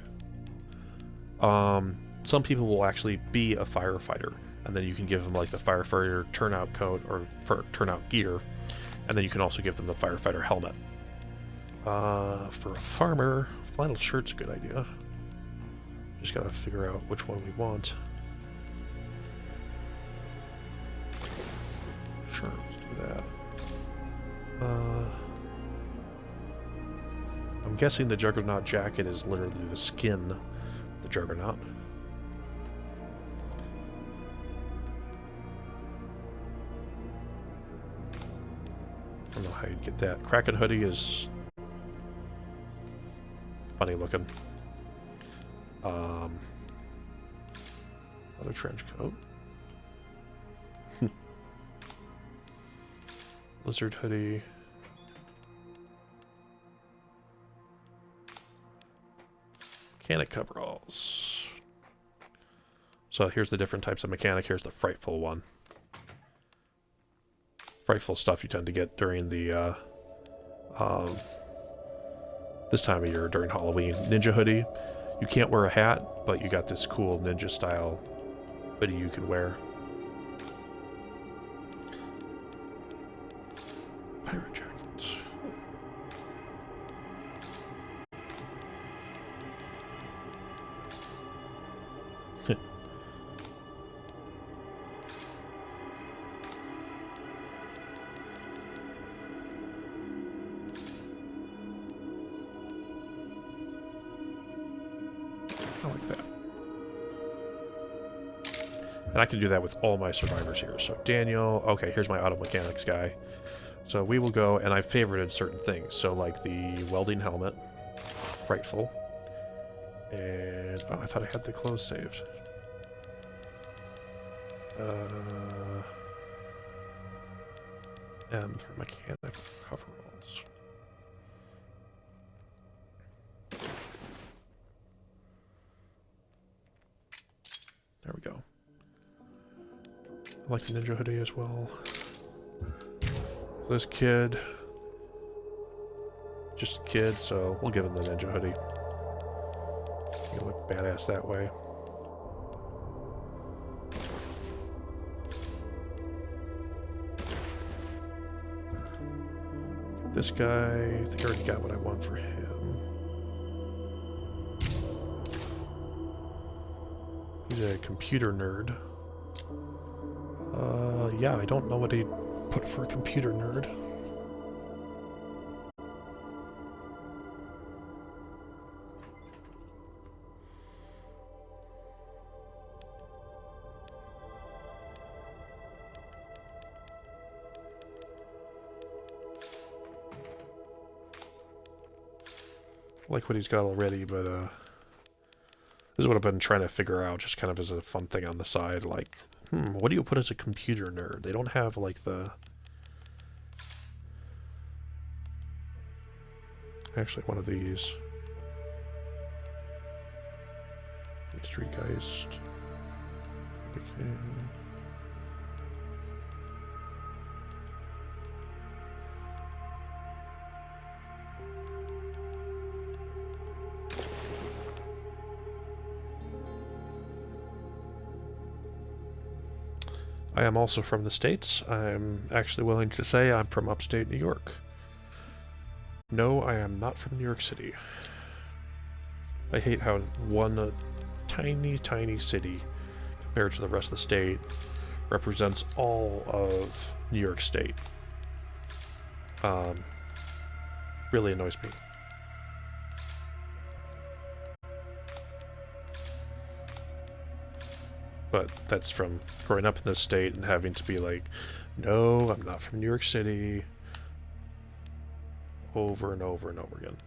Speaker 1: some people will actually be a firefighter, and then you can give them like the firefighter turnout coat or turnout gear, and then you can also give them the firefighter helmet. For a farmer, flannel shirt's a good idea. Just gotta figure out which one we want. Sure, let's do that. I'm guessing the Juggernaut jacket is literally the skin of the Juggernaut. I don't know how you'd get that. Kraken hoodie is funny looking. Other trench coat. Lizard hoodie. Mechanic coveralls. So here's the different types of mechanic. Here's the frightful one. Frightful stuff you tend to get during the this time of year during Halloween. Ninja hoodie. You can't wear a hat, but you got this cool ninja style hoodie you can wear. Pirate jackets. I like that. And I can do that with all my survivors here. So Daniel, okay, here's my auto mechanics guy. So we will go, and I favorited certain things. So like the welding helmet, frightful. And, oh, I thought I had the clothes saved. M for mechanic coveralls. There we go. I like the ninja hoodie as well. This kid, just a kid, so we'll give him the ninja hoodie. He'll look badass that way. This guy, I think I already got what I want for him. He's a computer nerd. Yeah, I don't know what he'd put for a computer nerd. I like what he's got already, but this is what I've been trying to figure out, just kind of as a fun thing on the side. Like, what do you put as a computer nerd? They don't have like the. Actually, one of these. Street Geist. Decay. I am also from the States. I'm actually willing to say I'm from upstate New York. No, I am not from New York City. I hate how one tiny, tiny city, compared to the rest of the state, represents all of New York State. Really annoys me. But that's from growing up in this state and having to be like, no, I'm not from New York City. Over and over and over again.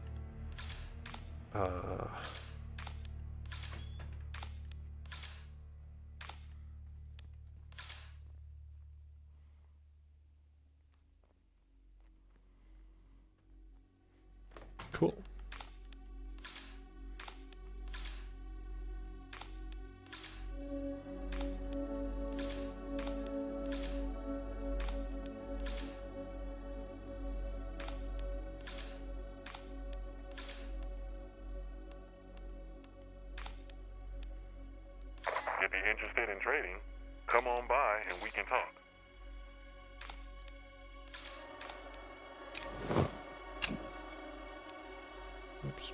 Speaker 1: Cool.
Speaker 11: If you're interested in trading, come on by and we can talk.
Speaker 1: Oops.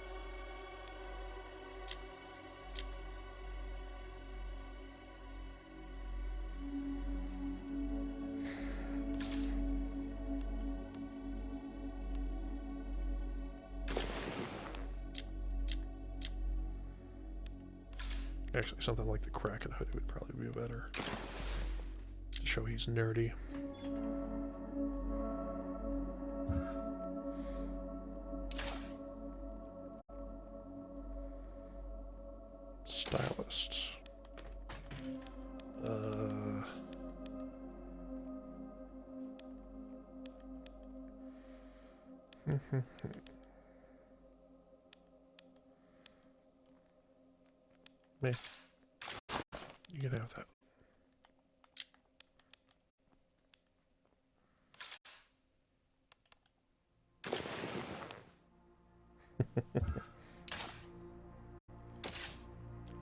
Speaker 1: Actually, something like the Kraken hoodie would probably be better. To show he's nerdy. Stylist. Me. You can have that.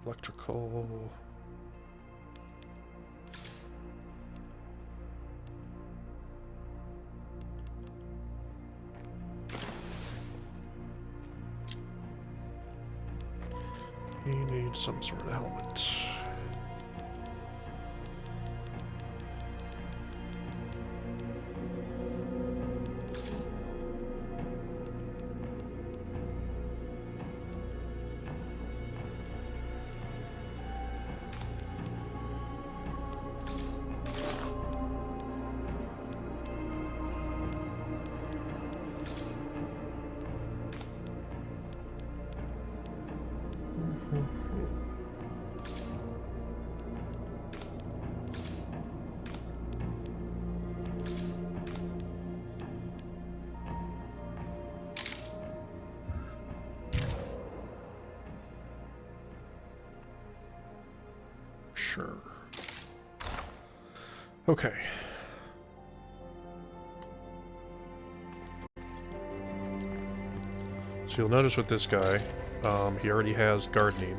Speaker 1: Electrical. He needs some sort of helmet. Sure. Okay. So you'll notice with this guy, he already has gardening.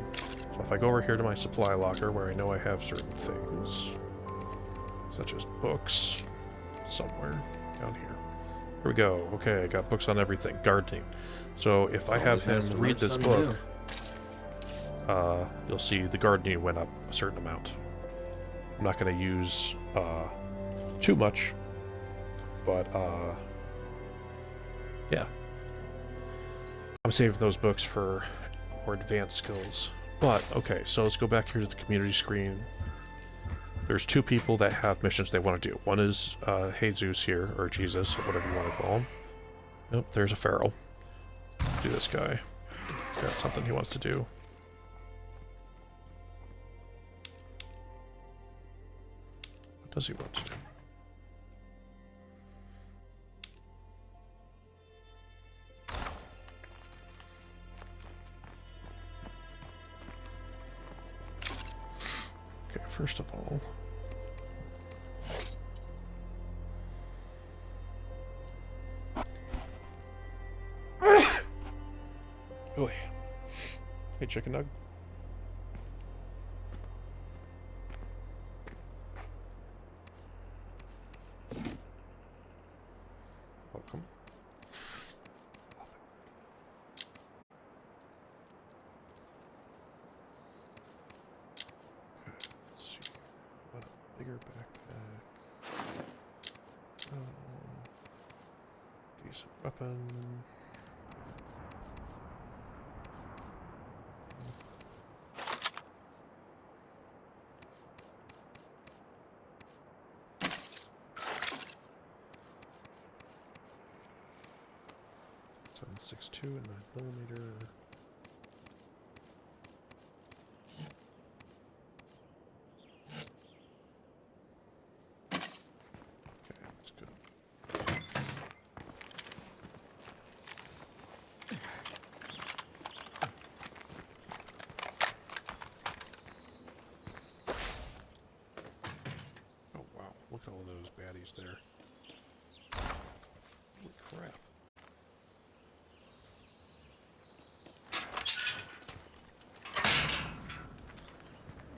Speaker 1: So if I go over here to my supply locker, where I know I have certain things, such as books, somewhere down here. Here we go. Okay, I got books on everything. Gardening. So if I have him read this book, you'll see the gardening went up a certain amount. I'm not going to use too much, but yeah. I'm saving those books for more advanced skills. But, okay, so let's go back here to the community screen. There's two people that have missions they want to do. One is Jesus here, or Jesus, or whatever you want to call him. Nope, there's a Pharaoh. Do this guy. He's got something he wants to do. What does he want to do? Okay, first of all... Oy. Hey, chicken nug. Welcome. Okay, let's see. What a bigger backpack. Decent weapon. .62 and 9mm. Okay, that's good. Oh wow, look at all those baddies there. Holy crap.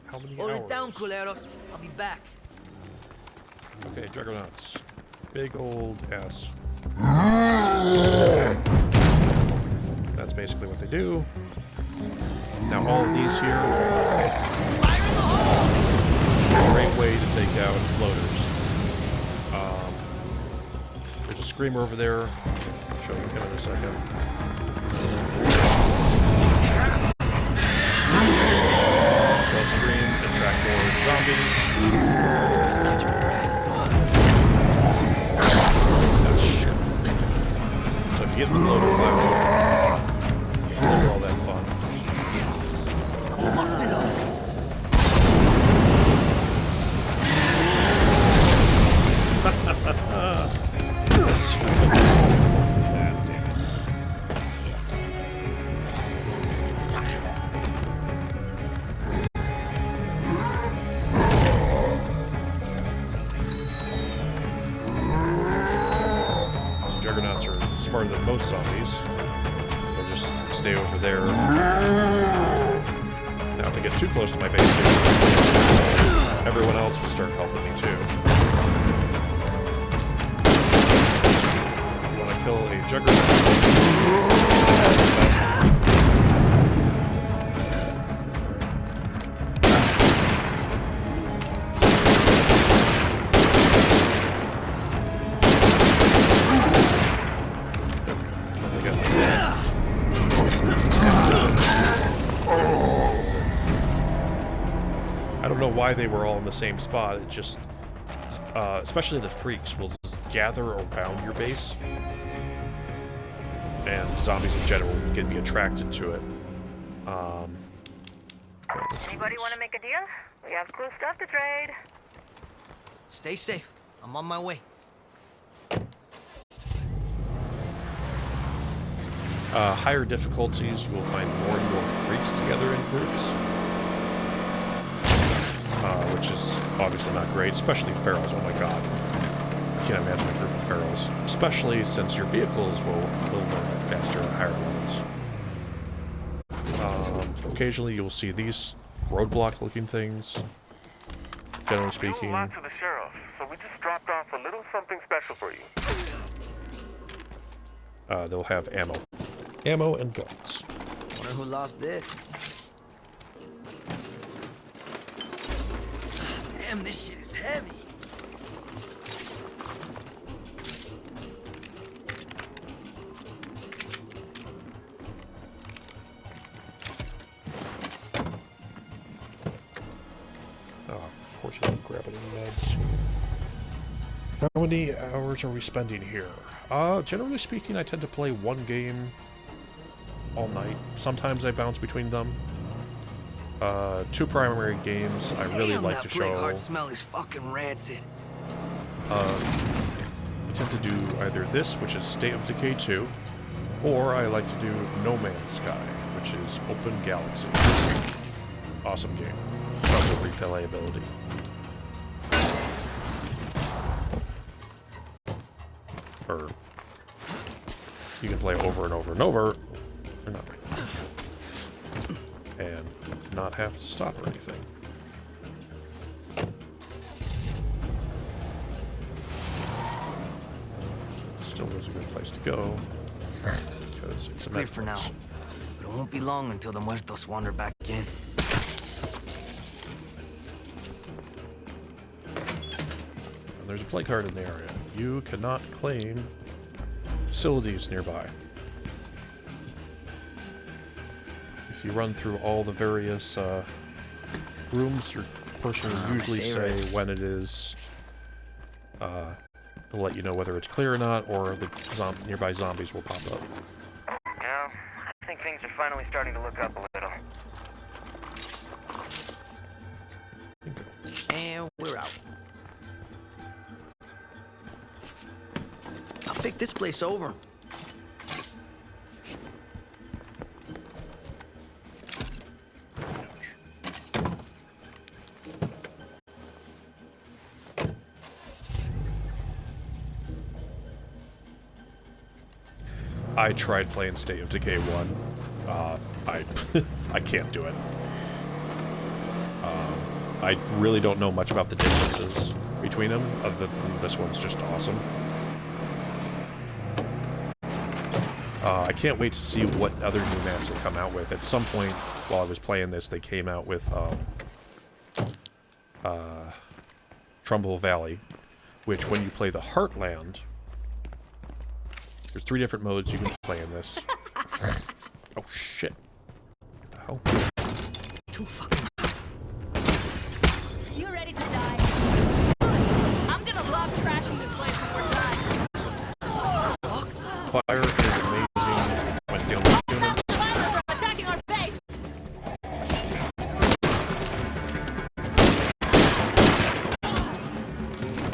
Speaker 1: How many
Speaker 5: Hold
Speaker 1: hours?
Speaker 5: it down, culeros. I'll be back.
Speaker 1: Okay, juggernauts. Big old ass. That's basically what they do. Now all of these here. Great way to take out floaters. There's a screamer over there. I'll show you him in a second. Scream, attract more zombies.
Speaker 5: Catch my breath.
Speaker 1: Oh, shit. So if you get in the bloater level, it's never all that fun.
Speaker 5: Bust it up.
Speaker 1: Juggernauts are smarter than most zombies. They'll just stay over there. Now if they get too close to my base here, everyone else will start helping me too. If you want to kill a Juggernaut, I don't know why they were all in the same spot. It just, especially the freaks, will just gather around your base, and zombies in general can be attracted to it.
Speaker 2: Anybody want to make a deal? We have cool stuff to trade.
Speaker 5: Stay safe. I'm on my way.
Speaker 1: Higher difficulties, you will find more and more freaks together in groups, which is obviously not great, especially ferals. Oh my god. I can't imagine a group of ferals, especially since your vehicles will learn that faster at higher levels. Occasionally you'll see these roadblock-looking things, generally speaking.
Speaker 11: You lots of the sheriff, so we just dropped off a little something special for you.
Speaker 1: They'll have ammo. Ammo and guns.
Speaker 5: Wonder who lost this. Damn, this shit is heavy.
Speaker 1: Oh, of course I didn't grab any meds. How many hours are we spending here? Generally speaking, I tend to play one game all night. Sometimes I bounce between them. Two primary games I really like to show.
Speaker 5: That Blakeheart smell is fucking rancid.
Speaker 1: I tend to do either this, which is State of Decay 2, or I like to do No Man's Sky, which is Open Galaxy. Awesome game. Also replayability. Or you can play over and over and over, or not, and not have to stop or anything. Still is a good place to go because
Speaker 5: It's clear for now, but it won't be long until the muertos wander back in.
Speaker 1: And there's a plague heart in the area. You cannot claim facilities nearby. If you run through all the various rooms, your person will usually say when it is, to let you know whether it's clear or not, or the nearby zombies will pop up.
Speaker 6: Well, I think things are finally starting to look up a little.
Speaker 5: And we're out. I'll pick this place over.
Speaker 1: I tried playing State of Decay 1. I can't do it. I really don't know much about the differences between them, other than this one's just awesome. I can't wait to see what other new maps they come out with. At some point while I was playing this, they came out with Trumbull Valley, which when you play the Heartland, there's 3 different modes you can play in this. Oh shit. What the hell?
Speaker 5: Too fucking.
Speaker 9: You ready to die? I'm gonna love trashing this place before time.
Speaker 1: Fire is amazing when dealing with humans.
Speaker 9: Survivors are attacking our base!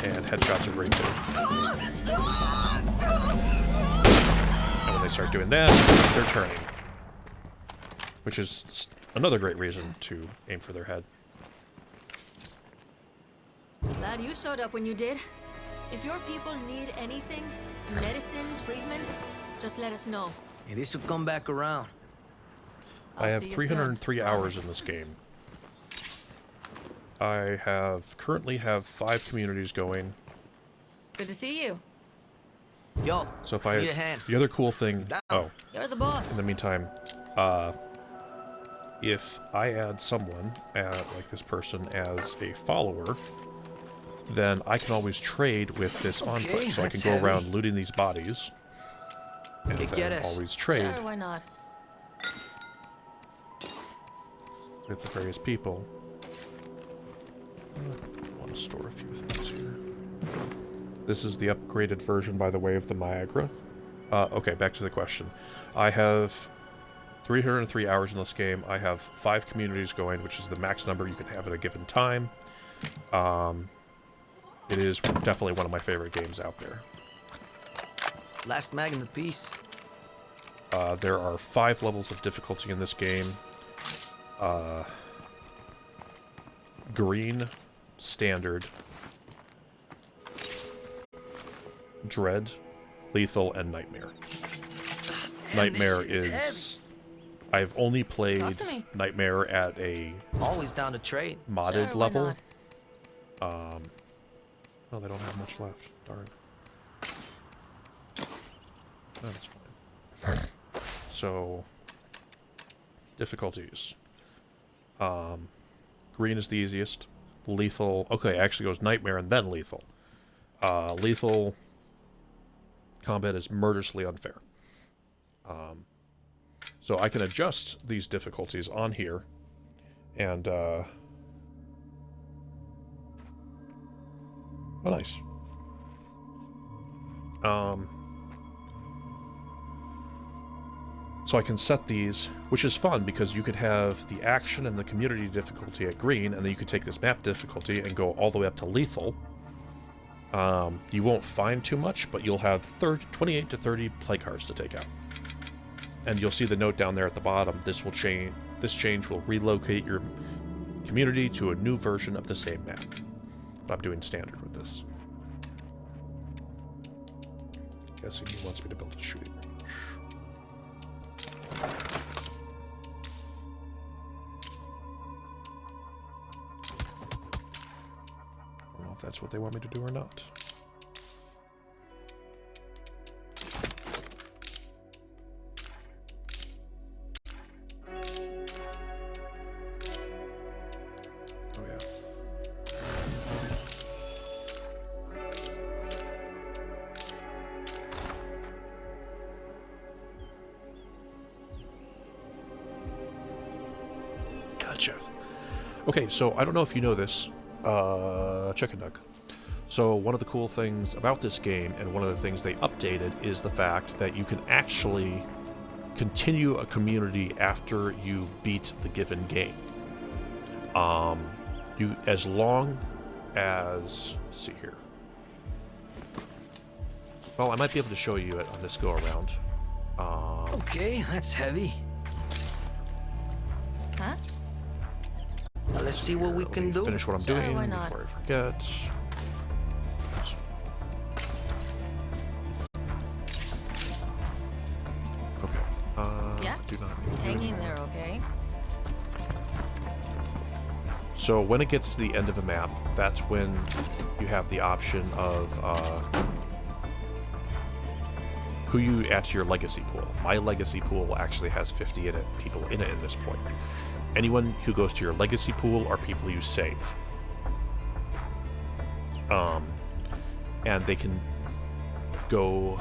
Speaker 1: And headshots are great too. And when they start doing that, they're turning. Which is another great reason to aim for their head.
Speaker 9: Glad you showed up when you did. If your people need anything, medicine, treatment, just let us know.
Speaker 5: Hey, this will come back around.
Speaker 1: I have
Speaker 9: see you
Speaker 1: 303
Speaker 9: soon.
Speaker 1: hours in this game. I currently have 5 communities going.
Speaker 9: Good to see you.
Speaker 5: Yo,
Speaker 1: So if I
Speaker 5: need a hand.
Speaker 1: the other cool thing, oh,
Speaker 9: You're the boss.
Speaker 1: in the meantime, if I add someone, like this person, as a follower, then I can always trade with this enclave. So I can
Speaker 5: that's
Speaker 1: go
Speaker 5: heavy.
Speaker 1: around looting these bodies, and
Speaker 5: ¿Qué
Speaker 1: then
Speaker 5: quieres?
Speaker 1: always trade
Speaker 9: Sure, why not?
Speaker 1: with the various people. I want to store a few things here. This is the upgraded version, by the way, of the Niagara. Okay, back to the question. I have 303 hours in this game. I have 5 communities going, which is the max number you can have at a given time. It is definitely one of my favorite games out there.
Speaker 5: Last mag in the piece.
Speaker 1: There are 5 levels of difficulty in this game. Green, Standard, Dread, Lethal, and Nightmare. Nightmare is... I've only played
Speaker 9: Talk to me.
Speaker 1: Nightmare at a
Speaker 5: Always down to trade.
Speaker 1: modded
Speaker 9: Sure, why
Speaker 1: level.
Speaker 9: not?
Speaker 1: Oh, they don't have much left. Darn. That's fine. So, difficulties. Green is the easiest. lethal. Okay, it actually goes nightmare and then lethal. Lethal combat is murderously unfair. So I can adjust these difficulties on here, and oh, nice. So I can set these, which is fun because you could have the action and the community difficulty at green, and then you could take this map difficulty and go all the way up to lethal. You won't find too much, but you'll have 28 to 30 play cards to take out. And you'll see the note down there at the bottom. This change will relocate your community to a new version of the same map. But I'm doing standard with this. Guessing he wants me to build a shooting range. I don't know if that's what they want me to do or not. Oh yeah. Gotcha. Okay, so I don't know if you know this, Chicken Duck. So one of the cool things about this game, and one of the things they updated, is the fact that you can actually continue a community after you beat the given game. As long as, let's see here. Well, I might be able to show you it on this go around.
Speaker 5: Okay, that's heavy.
Speaker 9: Huh?
Speaker 5: Now let's see what we can do.
Speaker 1: Finish what I'm
Speaker 9: Sure,
Speaker 1: doing
Speaker 9: why not?
Speaker 1: before I forget. Okay.
Speaker 9: Yeah?
Speaker 1: Do not need to do
Speaker 9: Hang
Speaker 1: it.
Speaker 9: in there, okay?
Speaker 1: So when it gets to the end of a map, that's when you have the option of who you add to your legacy pool. My legacy pool actually has 50 people in it at this point. Anyone who goes to your legacy pool are people you save. And they can go...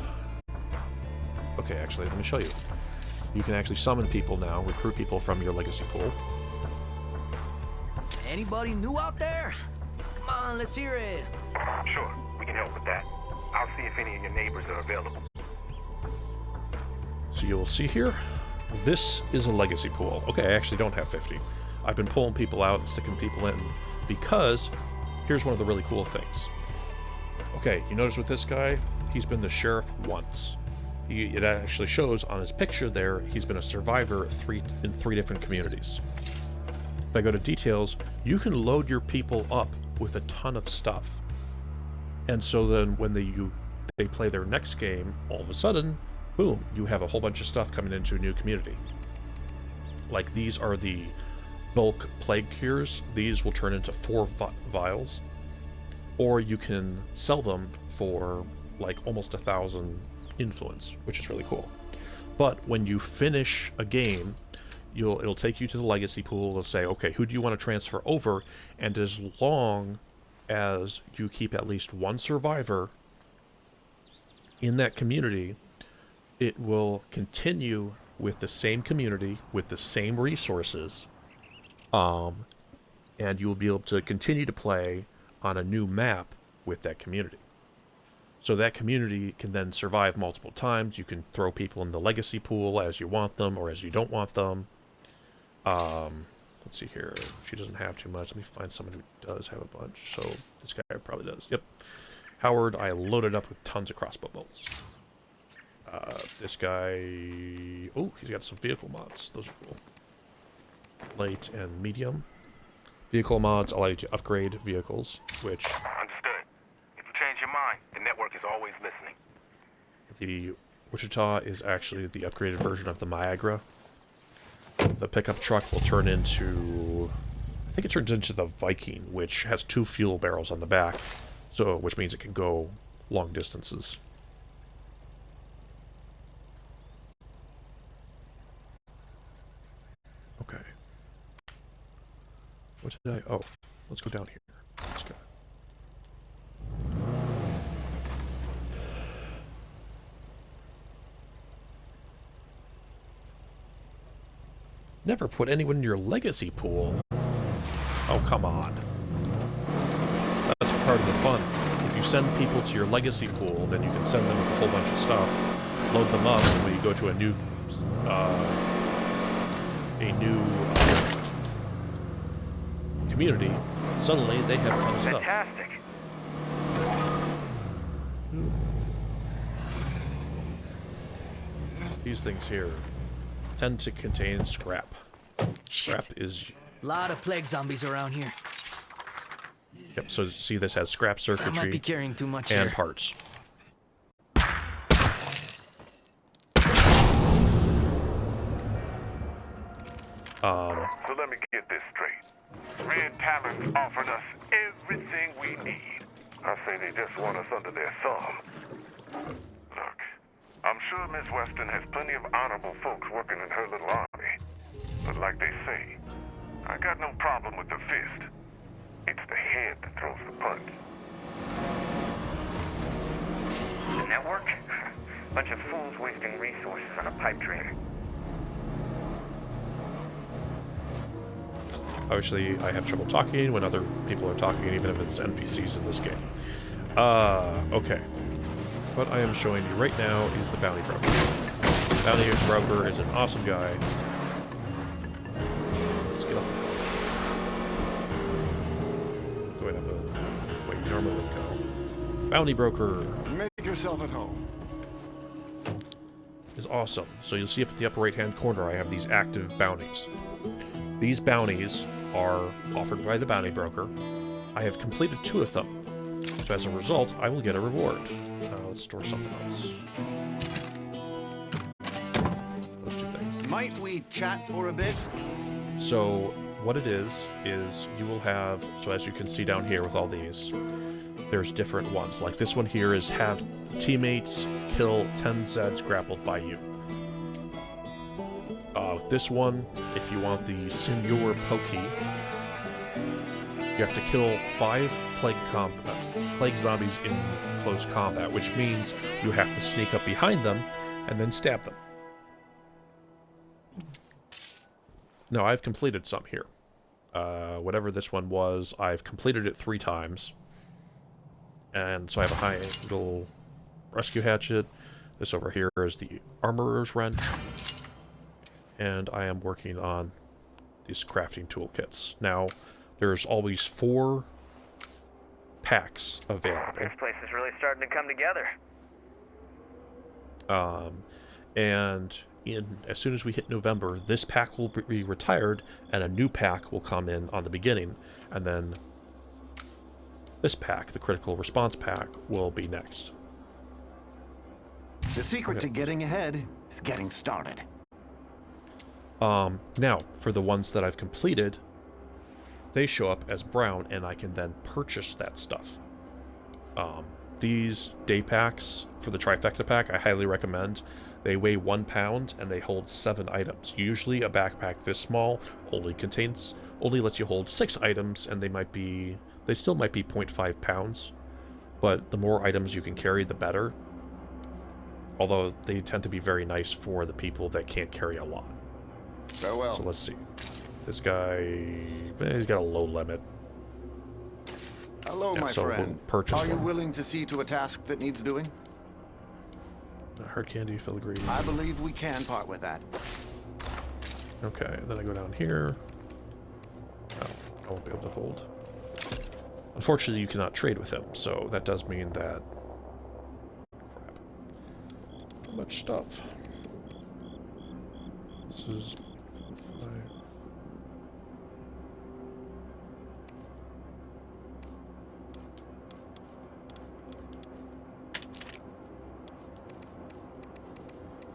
Speaker 1: Okay, actually, let me show you. You can actually summon people now, recruit people from your legacy pool.
Speaker 5: Anybody new out there? Come on, let's hear it.
Speaker 4: Sure, we can help with that. I'll see if any of your neighbors are available.
Speaker 1: So you will see here, this is a legacy pool. Okay, I actually don't have 50. I've been pulling people out and sticking people in because here's one of the really cool things. Okay, you notice with this guy, he's been the sheriff once. It actually shows on his picture there, he's been a survivor in three different communities. If I go to details, you can load your people up with a ton of stuff. And so then when they play their next game, all of a sudden, boom, you have a whole bunch of stuff coming into a new community. Like these are the bulk plague cures. These will turn into 4 vials. Or you can sell them for like almost 1,000 influence, which is really cool. But when you finish a game, it'll take you to the legacy pool. It'll say, okay, who do you want to transfer over? And as long as you keep at least one survivor in that community, it will continue with the same community, with the same resources, and you will be able to continue to play on a new map with that community. So that community can then survive multiple times. You can throw people in the legacy pool as you want them or as you don't want them. Let's see here. She doesn't have too much. Let me find someone who does have a bunch. So this guy probably does. Yep. Howard, I loaded up with tons of crossbow bolts. This guy... Oh, he's got some vehicle mods. Those are cool. Light and medium. Vehicle mods allow you to upgrade vehicles, which...
Speaker 4: Understood. If you change your mind, the network is always listening.
Speaker 1: The Wichita is actually the upgraded version of the Niagara. The pickup truck will turn into... I think it turns into the Viking, which has 2 fuel barrels on the back, which means it can go long distances. Okay. What did I... Oh. Let's go down here. Let's go. Never put anyone in your legacy pool. Oh, come on. That's part of the fun. If you send people to your legacy pool, then you can send them with a whole bunch of stuff, load them up, and when you go to a new community, suddenly they have a ton of stuff.
Speaker 6: Fantastic.
Speaker 1: These things here tend to contain scrap.
Speaker 5: Shit.
Speaker 1: Scrap is...
Speaker 5: Lot of plague zombies around here.
Speaker 1: Yep, so see this has scrap
Speaker 5: I might be
Speaker 1: circuitry
Speaker 5: carrying too much
Speaker 1: and
Speaker 5: here.
Speaker 1: parts.
Speaker 11: So let me get this straight. Red Talon's offered us everything we need. I say they just want us under their thumb. Look, I'm sure Miss Weston has plenty of honorable folks working in her little army. But like they say, I got no problem with the fist. It's the head that throws the punch.
Speaker 6: The network? Bunch of fools wasting resources on a pipe dream.
Speaker 1: Obviously, I have trouble talking when other people are talking, even if it's NPCs in this game. Okay. What I am showing you right now is the Bounty Broker. The Bounty Broker is an awesome guy. Let's get up. Go ahead the way you normally would go. Bounty Broker
Speaker 10: Make yourself at home.
Speaker 1: is awesome. So you'll see up at the upper right-hand corner, I have these active bounties. These bounties are offered by the Bounty Broker. I have completed 2 of them. So as a result, I will get a reward. Let's store something else. Those 2 things.
Speaker 10: Might we chat for a bit?
Speaker 1: So what it is you will have, so as you can see down here with all these, there's different ones. Like this one here is have teammates kill 10 Zeds grappled by you. This one, if you want the Senior Pokey, you have to kill 5 plague zombies in close combat, which means you have to sneak up behind them and then stab them. No, I've completed some here. Whatever this one was, I've completed it 3 times. And so I have a high-angle rescue hatchet. This over here is the Armorer's Wrench. And I am working on these crafting toolkits. Now, there's always 4 packs available.
Speaker 6: This place is really starting to come together.
Speaker 1: And as soon as we hit November, this pack will be retired, and a new pack will come in on the beginning, and then this pack, the Critical Response Pack, will be next.
Speaker 10: The secret to getting ahead is getting started.
Speaker 1: Now, for the ones that I've completed, they show up as brown, and I can then purchase that stuff. These day packs for the Trifecta pack, I highly recommend. They weigh 1 pound, and they hold 7 items. Usually, a backpack this small only lets you hold 6 items, and they still might be 0.5 pounds. But the more items you can carry, the better. Although, they tend to be very nice for the people that can't carry a lot.
Speaker 10: Farewell.
Speaker 1: So let's see. This guy, he's got a low limit.
Speaker 10: Hello, my
Speaker 1: so
Speaker 10: friend.
Speaker 1: we'll purchase
Speaker 10: Are you
Speaker 1: one.
Speaker 10: willing to see to a task that needs doing?
Speaker 1: Hard candy, filigree.
Speaker 10: I believe we can part with that.
Speaker 1: Okay, then I go down here. Oh, I won't be able to hold. Unfortunately, you cannot trade with him, so that does mean that... Crap. Much stuff. This is... 5.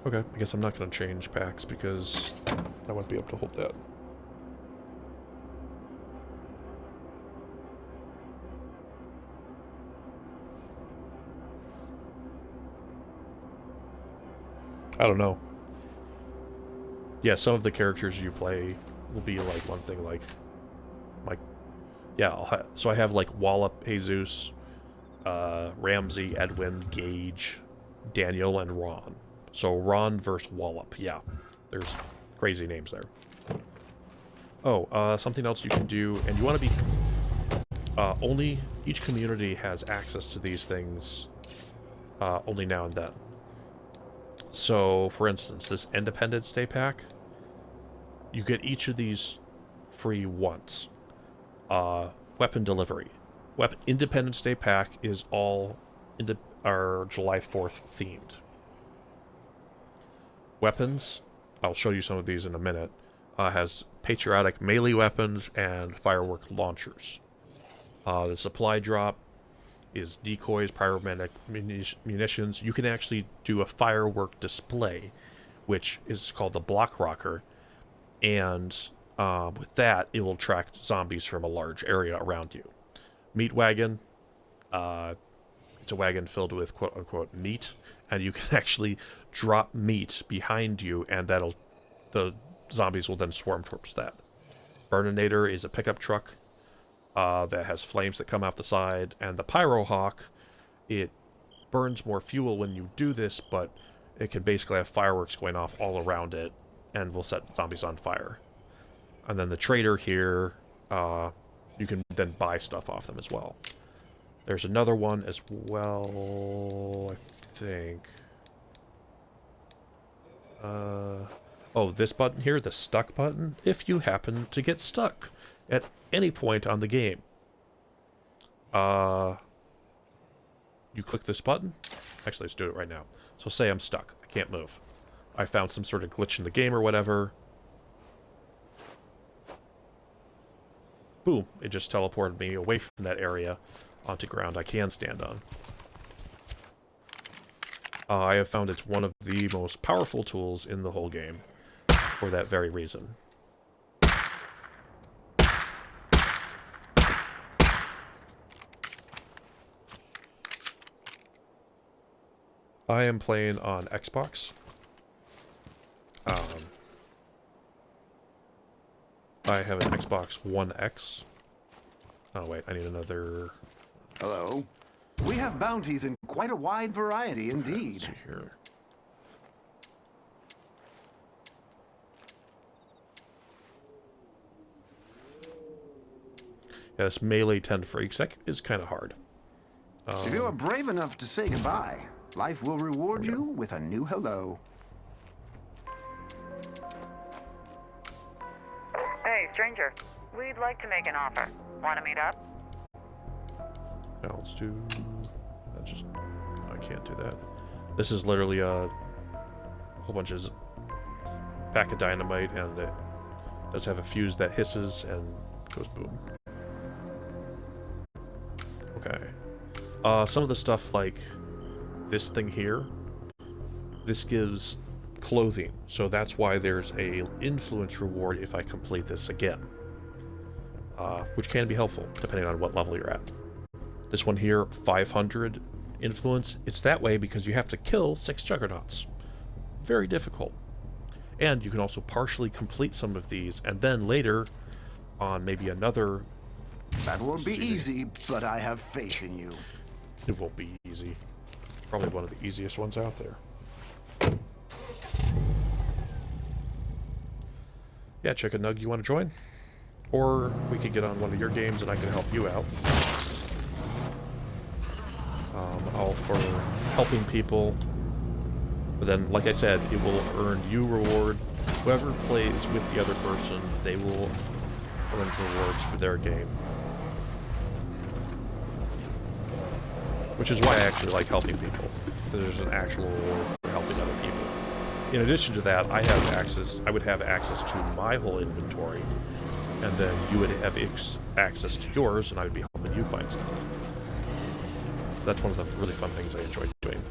Speaker 1: Okay, I guess I'm not going to change packs because I won't be able to hold that. I don't know. Yeah, some of the characters you play will be like one thing, like Yeah, so I have like Wallop, Jesus, Ramsey, Edwin, Gage, Daniel, and Ron. So Ron versus Wallop. Yeah, there's crazy names there. Oh, something else you can do, and you want to be... only each community has access to these things only now and then. So, for instance, this Independence Day pack, you get each of these free once. Weapon delivery. Independence Day pack is all our July 4th themed. Weapons, I'll show you some of these in a minute, has patriotic melee weapons and firework launchers. The supply drop is decoys, pyromanic munitions. You can actually do a firework display, which is called the block rocker, and with that, it will attract zombies from a large area around you. Meat wagon, it's a wagon filled with quote-unquote meat, and you can actually drop meat behind you, and the zombies will then swarm towards that. Burninator is a pickup truck that has flames that come out the side, and the Pyro Hawk, it burns more fuel when you do this, but it can basically have fireworks going off all around it, and will set zombies on fire. And then the trader here, you can then buy stuff off them as well. There's another one as well, I think. Oh, this button here, the stuck button, if you happen to get stuck at any point on the game. You click this button. Actually, let's do it right now. So say I'm stuck. I can't move. I found some sort of glitch in the game or whatever. Boom. It just teleported me away from that area onto ground I can stand on. I have found it's one of the most powerful tools in the whole game for that very reason. I am playing on Xbox. I have an Xbox One X. Oh wait, I need another...
Speaker 10: Hello. We have bounties in quite a wide variety indeed.
Speaker 1: Let's see here. Yeah, this melee 10 freaks, that is kind of hard.
Speaker 10: If you are brave enough to say goodbye, life will reward you with a new hello.
Speaker 2: Hey, stranger. We'd like to make an offer. Want to meet up?
Speaker 1: Now let's do... I can't do that. This is literally a whole bunch of pack of dynamite, and it does have a fuse that hisses and goes boom. Okay. Some of the stuff like this thing here, this gives clothing, so that's why there's a influence reward if I complete this again, which can be helpful depending on what level you're at. This one here, 500 influence, it's that way because you have to kill 6 juggernauts. Very difficult. And you can also partially complete some of these, and then later on maybe another...
Speaker 10: That won't be easy, but I have faith in you.
Speaker 1: It won't be easy. Probably one of the easiest ones out there. Yeah, Chicken Nug, you want to join? Or we could get on one of your games and I can help you out. All for helping people. But then, like I said, it will earn you reward. Whoever plays with the other person, they will earn rewards for their game. Which is why I actually like helping people. Because there's an actual reward for helping other people. In addition to that, I would have access to my whole inventory, and then you would have access to yours, and I would be helping you find stuff. So that's one of the really fun things I enjoy doing.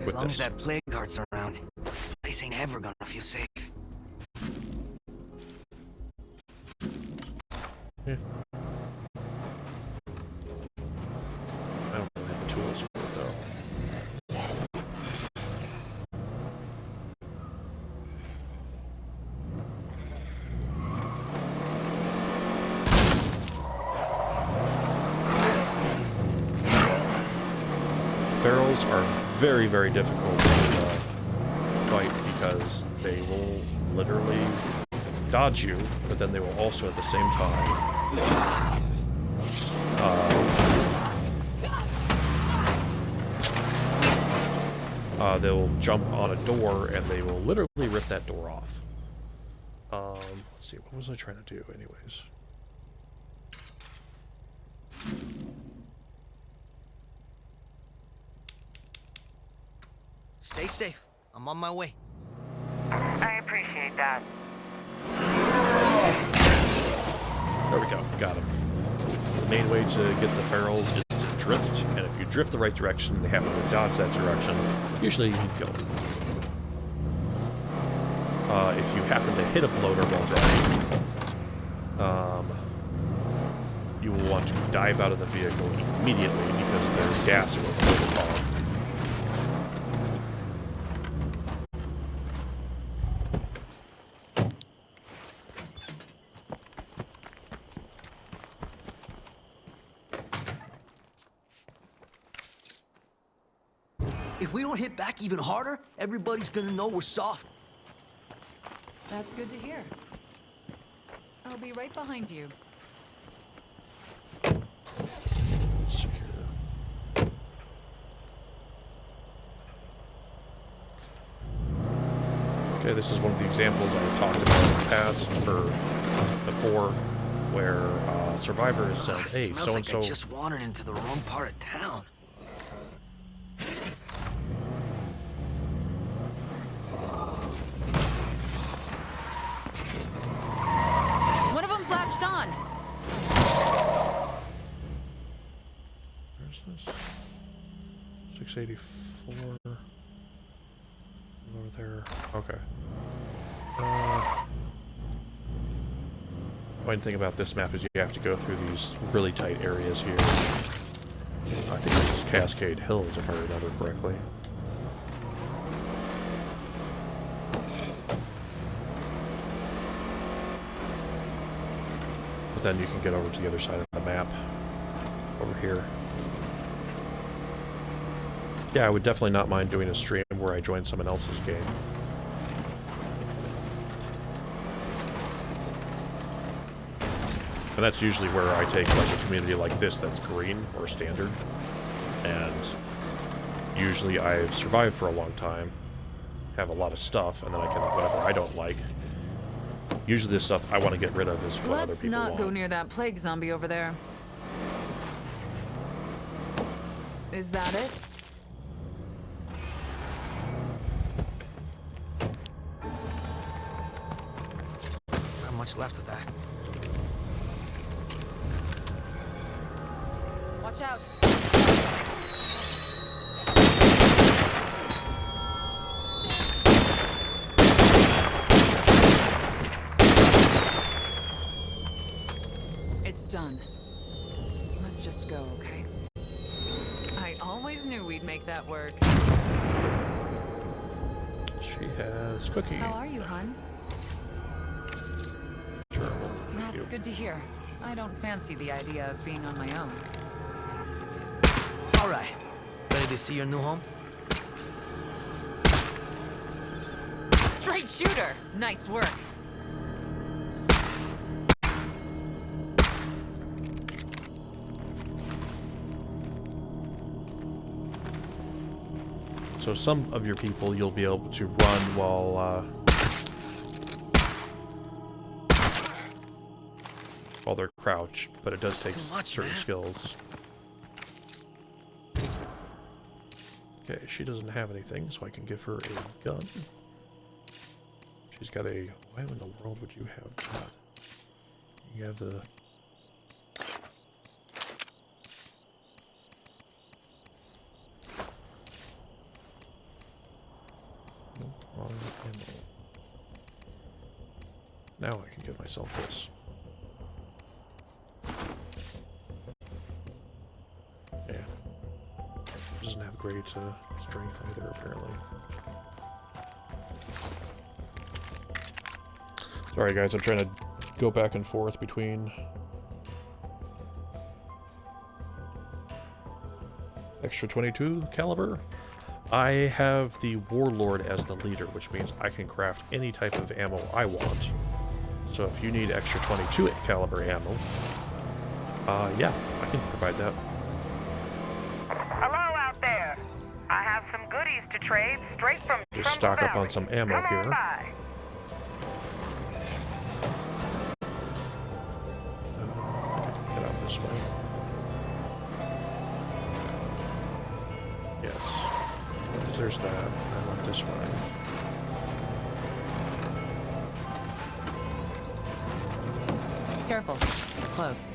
Speaker 5: As long as that plague guard's around, this place ain't ever gonna feel safe.
Speaker 1: Yeah. I don't really have the tools for it, though. ferals are very, very difficult to fight because they will literally dodge you, but then they will also at the same time they'll jump on a door and they will literally rip that door off. Let's see, what was I trying to do anyways?
Speaker 5: Stay safe. I'm on my way.
Speaker 2: I appreciate that.
Speaker 1: There we go, got him. The main way to get the ferals is to drift, and if you drift the right direction, they happen to dodge that direction, usually you kill them. If you happen to hit a bloater while driving, you will want to dive out of the vehicle immediately because their gas will fill the car.
Speaker 5: If we don't hit back even harder, everybody's gonna know we're soft.
Speaker 12: That's good to hear. I'll be right behind you.
Speaker 1: Let's see here. Okay, this is one of the examples I talked about in the past, or before, where survivors said, "Hey,
Speaker 5: smells
Speaker 1: so-and-so..."
Speaker 5: like I just wandered into the wrong part of town.
Speaker 12: One of them's latched on.
Speaker 1: Where's this? 684. Over there. Okay. One thing about this map is you have to go through these really tight areas here. I think this is Cascade Hills, if I remember correctly. But then you can get over to the other side of the map. Over here. Yeah, I would definitely not mind doing a stream where I join someone else's game. And that's usually where I take like a community like this that's green or standard. And usually I've survived for a long time, have a lot of stuff, and then I can, whatever I don't like. Usually the stuff I want to get rid of is what other people want.
Speaker 12: Let's not go near that plague zombie over there. Is that it?
Speaker 5: Not much left of that.
Speaker 12: Watch out. It's done. Let's just go, okay? I always knew we'd make that work.
Speaker 1: She has Cookie.
Speaker 12: How are you, hun?
Speaker 1: Sure.
Speaker 12: That's good to hear. I don't fancy the idea of being on my own.
Speaker 5: All right. Ready to see your new home?
Speaker 12: Straight shooter! Nice work.
Speaker 1: So some of your people you'll be able to run while they're crouched, but it does take certain skills. Okay, she doesn't have anything, so I can give her a gun. She's got a... Why in the world would you have that? You have the... Wrong ammo. Now I can give myself this. Yeah. Doesn't have great strength either, apparently. Sorry guys, I'm trying to go back and forth between... extra 22 caliber. I have the Warlord as the leader, which means I can craft any type of ammo I want. So if you need extra 22 caliber ammo, yeah, I can provide that.
Speaker 2: Hello out there. I have some goodies to trade straight from
Speaker 1: Just stock up on some ammo
Speaker 2: Come on
Speaker 1: here.
Speaker 2: by.
Speaker 1: Get out this way. Yes. There's that. I went this way.
Speaker 12: Careful. Close.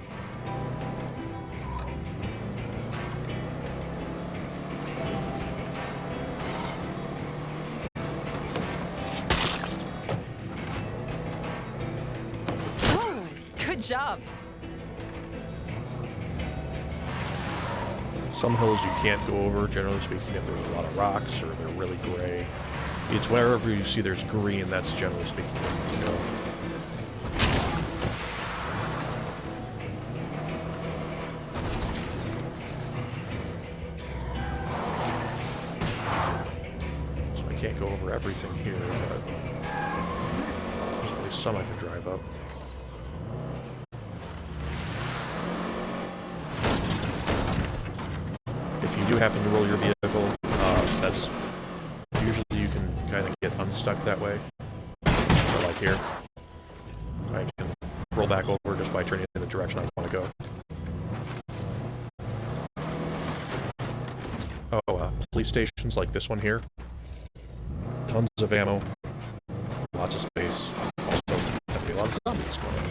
Speaker 12: Whoa, good job.
Speaker 1: Some hills you can't go over, generally speaking, if there's a lot of rocks or they're really gray. It's wherever you see there's green, that's generally speaking where you can go. So I can't go over everything here, but there's at least some I can drive up. If you do happen to roll your vehicle, that's usually you can kind of get unstuck that way. Or like here, I can roll back over just by turning in the direction I want to go. Oh, police stations like this one here. Tons of ammo, lots of space. Also, definitely a lot of zombies going on.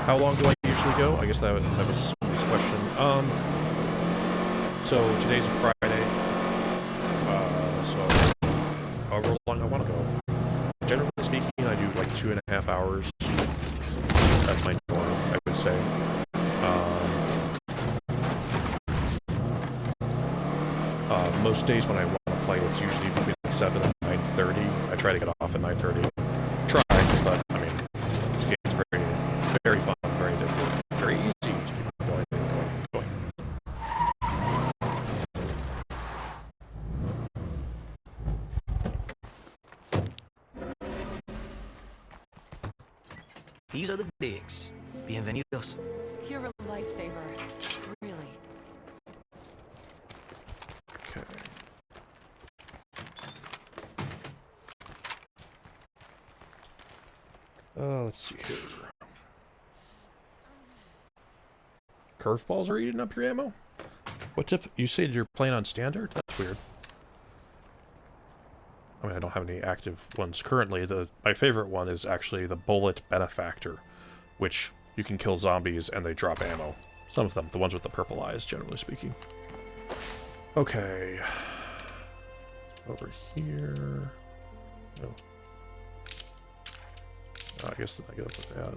Speaker 1: How long do I usually go? I guess that was his question. So today's a Friday. So however long I want to go. Generally speaking, I do like 2.5 hours. That's my norm, I would say. Most days when I want to play, it's usually between 7 and 9:30. I try to get off at 9:30. Try, but I mean, this game's very fun, very addictive, very easy to keep going and going and going.
Speaker 5: These are the digs. Bienvenidos.
Speaker 12: You're a lifesaver. Really.
Speaker 1: Okay. Let's see here. Curveballs are eating up your ammo? What's if you said you're playing on standard? That's weird. I mean, I don't have any active ones currently. My favorite one is actually the Bullet Benefactor, which you can kill zombies and they drop ammo. Some of them, the ones with the purple eyes, generally speaking. Okay. Over here. Oh. I guess I gotta put that.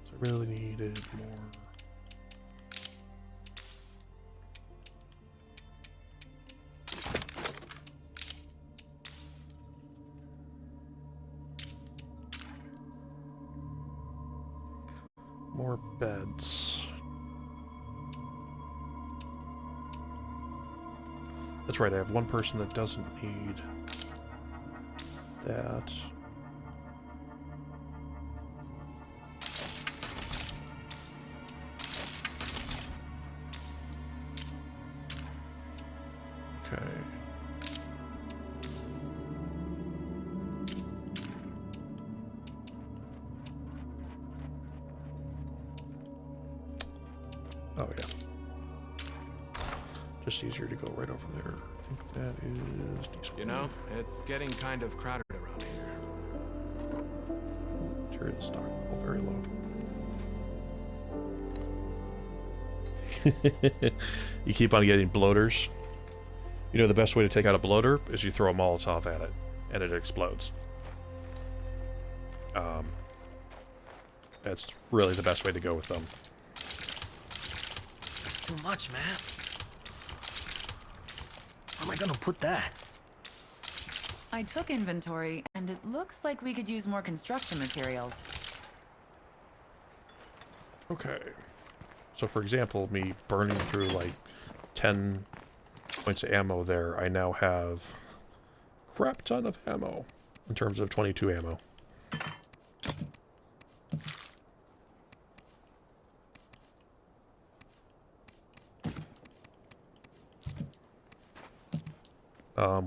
Speaker 1: So I really needed more. More beds. That's right, I have one person that doesn't need that. Okay. Oh yeah. Just easier to go right over there. I think that is decent.
Speaker 8: You know, it's getting kind of crowded around here.
Speaker 1: Material stock very low. You keep on getting bloaters. You know the best way to take out a bloater is you throw a Molotov at it, and it explodes. That's really the best way to go with them.
Speaker 5: It's too much, man. How am I gonna put that?
Speaker 12: I took inventory, and it looks like we could use more construction materials.
Speaker 1: Okay. So for example, me burning through like 10 points of ammo there, I now have a crap ton of ammo in terms of 22 ammo.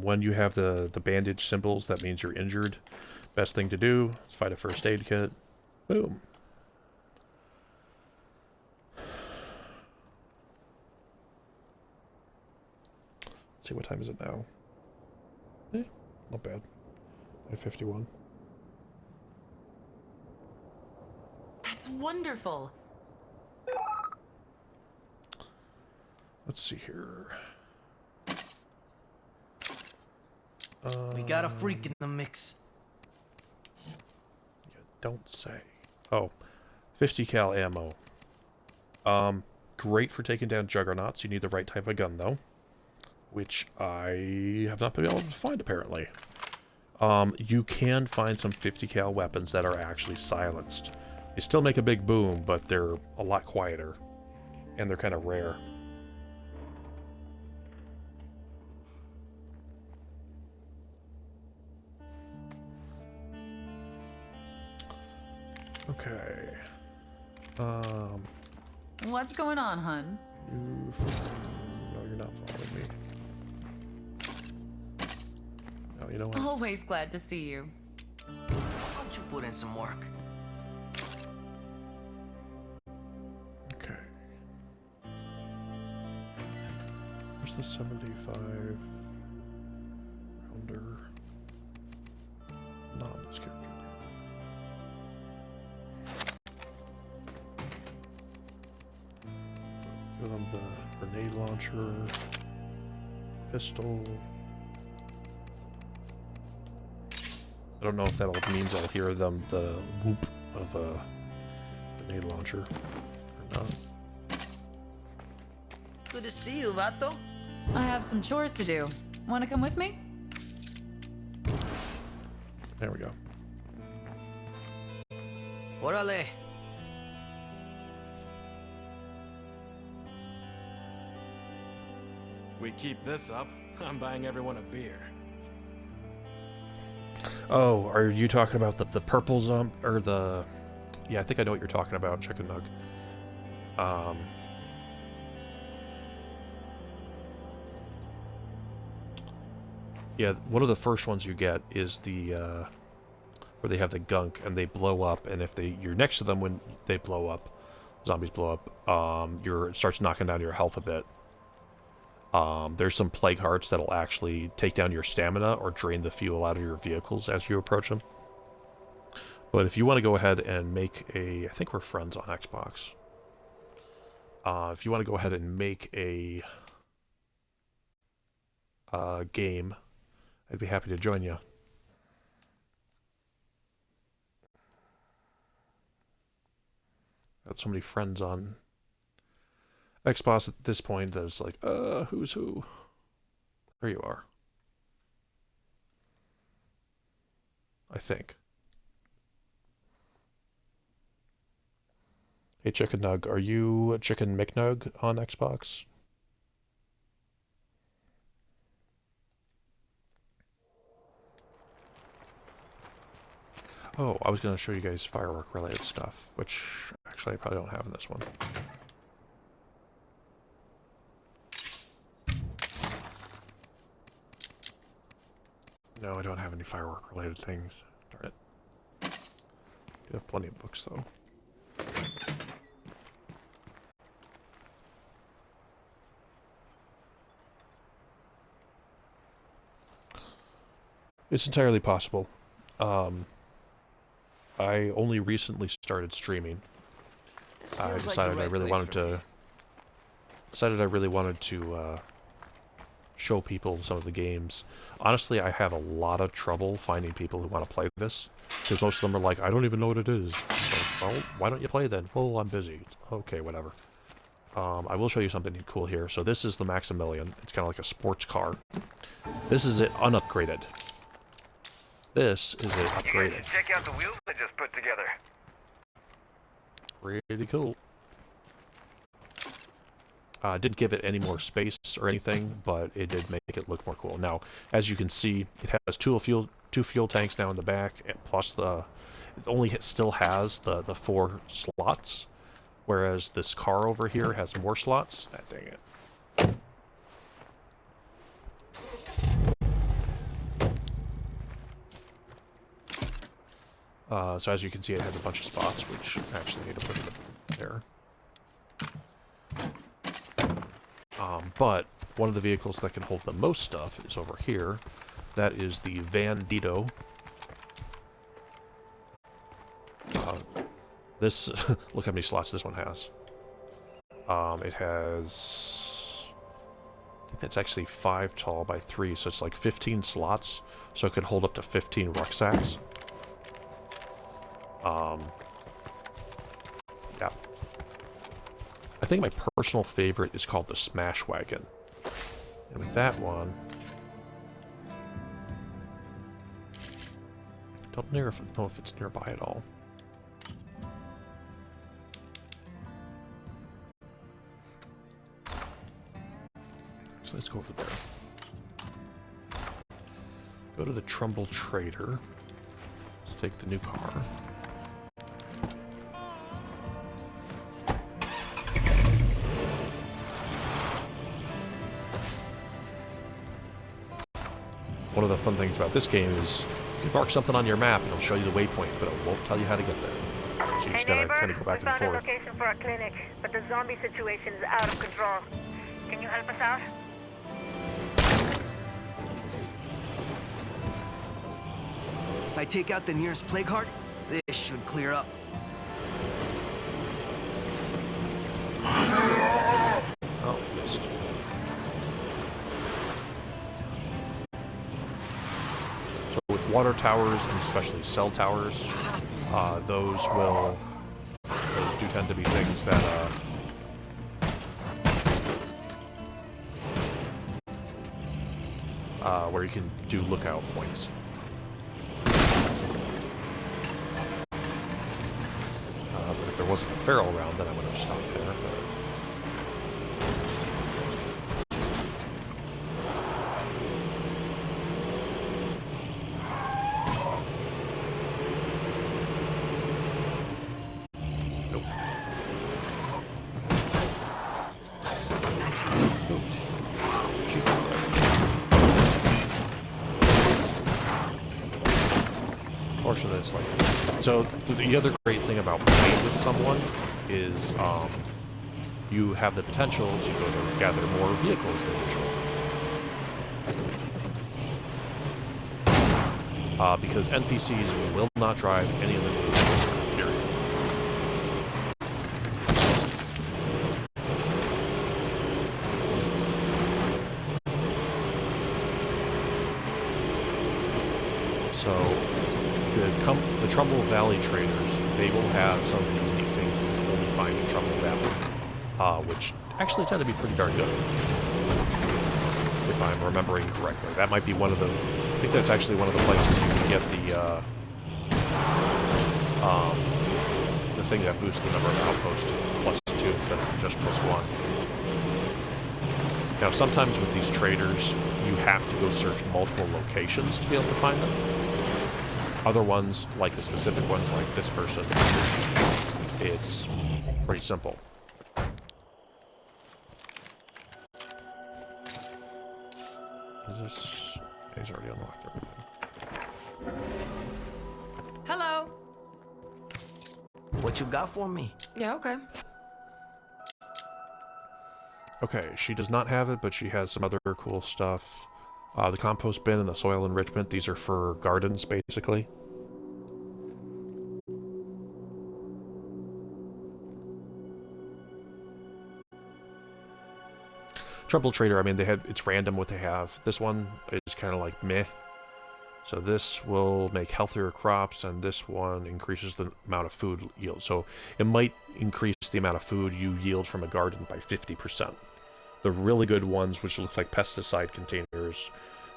Speaker 1: When you have the bandage symbols, that means you're injured. Best thing to do is find a first aid kit. Boom. Let's see, what time is it now? Not bad. 9:51.
Speaker 12: That's wonderful.
Speaker 1: Let's see here.
Speaker 5: We got a freak in the mix.
Speaker 1: You don't say. Oh, 50 cal ammo. Great for taking down juggernauts. You need the right type of gun, though, which I have not been able to find, apparently. You can find some 50 cal weapons that are actually silenced. They still make a big boom, but they're a lot quieter, and they're kind of rare. Okay.
Speaker 12: What's going on, hun?
Speaker 1: No, you're not following me. Oh, you know what?
Speaker 12: Always glad to see you.
Speaker 5: Why don't you put in some work?
Speaker 1: Okay. Where's the 75 rounder? Not on this character. Give them the grenade launcher, pistol. I don't know if that means I'll hear them the whoop of a grenade launcher or not.
Speaker 5: Good to see you, vato.
Speaker 12: I have some chores to do. Want to come with me?
Speaker 1: There we go.
Speaker 5: Órale.
Speaker 8: We keep this up, I'm buying everyone a beer.
Speaker 1: Oh, are you talking about the purple or the... Yeah, I think I know what you're talking about, Chicken Nug. Yeah, one of the first ones you get is the, where they have the gunk and they blow up, and if you're next to them when they blow up, zombies blow up, it starts knocking down your health a bit. There's some plague hearts that'll actually take down your stamina or drain the fuel out of your vehicles as you approach them. But if you want to go ahead and make I think we're friends on Xbox. If you want to go ahead and make a game, I'd be happy to join you. Got so many friends on Xbox at this point that it's like, who's who? There you are. I think. Hey, Chicken Nug, are you Chicken McNug on Xbox? Oh, I was going to show you guys firework-related stuff, which actually I probably don't have in this one. No, I don't have any firework-related things. Darn it. You have plenty of books, though. It's entirely possible. I only recently started streaming. I decided I really wanted to show people some of the games. Honestly, I have a lot of trouble finding people who want to play this, because most of them are like, I don't even know what it is. Like, well, why don't you play then? Well, I'm busy. Okay, whatever. I will show you something cool here. So this is the Maximilian. It's kind of like a sports car. This is it unupgraded. This is it
Speaker 4: You guys
Speaker 1: upgraded.
Speaker 4: should check out the wheels I just put together.
Speaker 1: Pretty cool. Didn't give it any more space or anything, but it did make it look more cool. Now, as you can see, it has two fuel tanks now in the back, and plus it only still has the 4 slots, whereas this car over here has more slots. Ah, dang it. So as you can see, it has a bunch of spots, which I actually need to put it there. But one of the vehicles that can hold the most stuff is over here. That is the Vandito. This, look how many slots this one has. It has, I think that's actually 5 tall by 3, so it's like 15 slots, so it could hold up to 15 rucksacks. Yeah. I think my personal favorite is called the Smash Wagon. And with that one, don't know if it's nearby at all. So let's go over there. Go to the Trumbull Trader. Let's take the new car. One of the fun things about this game is you can mark something on your map and it'll show you the waypoint, but it won't tell you how to get there. So you just gotta kind of go back and
Speaker 2: found a
Speaker 1: forth.
Speaker 2: location for a clinic, but the zombie situation is out of control. Can you help us out?
Speaker 5: If I take out the nearest plague heart, this should clear up.
Speaker 1: Oh, missed. So with water towers, and especially cell towers, those do tend to be things that where you can do lookout points. But if there wasn't a feral around, then I would have stopped there. But unfortunately, it's like so. The other great thing about playing with someone is you have the potential to go to gather more vehicles than usual. Because NPCs will not drive any limited vehicles, period. So the Trumbull Valley traders, they will have some of the unique things you can only find in Trumbull Valley, which actually tend to be pretty darn good, if I'm remembering correctly. That might be one of the, I think that's actually one of the places you can get the thing that boosts the number of outposts to +2 instead of just +1. Now, sometimes with these traders, you have to go search multiple locations to be able to find them. Other ones, like the specific ones like this person, it's pretty simple. Is this... He's already unlocked everything.
Speaker 12: Hello.
Speaker 5: What you got for me?
Speaker 12: Yeah, okay.
Speaker 1: Okay, she does not have it, but she has some other cool stuff. The compost bin and the soil enrichment, these are for gardens, basically. Trumbull Trader, I mean, it's random what they have. This one is kind of like meh. So this will make healthier crops, and this one increases the amount of food yield. So it might increase the amount of food you yield from a garden by 50%. The really good ones, which look like pesticide containers,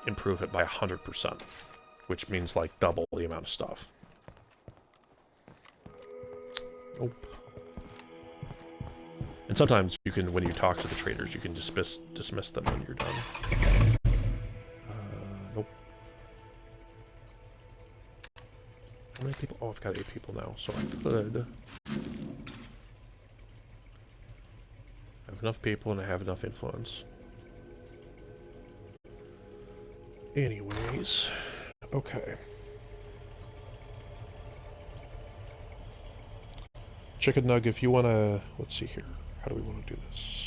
Speaker 1: improve it by 100%, which means like double the amount of stuff. Nope. And sometimes you can, when you talk to the traders, you can dismiss them when you're done. Nope. How many people? Oh, I've got 8 people now, so I could have enough people and I have enough influence. Anyways, okay. Chicken Nug, if you want to, let's see here. How do we want to do this?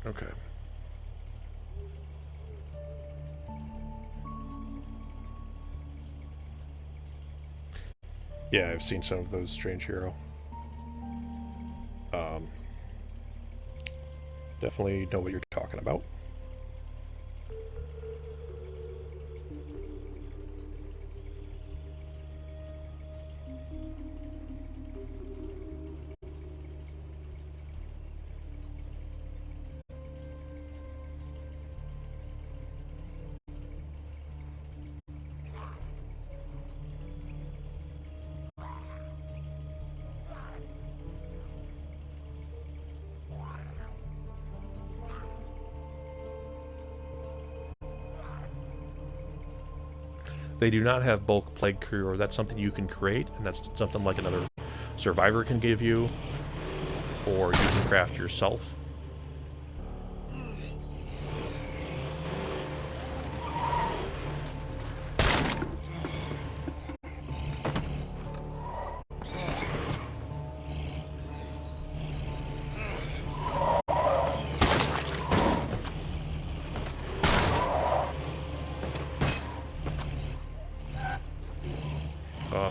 Speaker 1: Okay. Yeah, I've seen some of those Strange Hero. Definitely know what you're talking about. They do not have bulk plague cure. That's something you can create, and that's something like another survivor can give you, or you can craft yourself.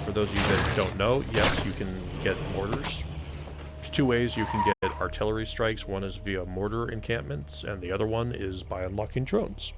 Speaker 1: For those of you that don't know, yes, you can get mortars. There's 2 ways you can get artillery strikes. One is via mortar encampments, and the other one is by unlocking drones.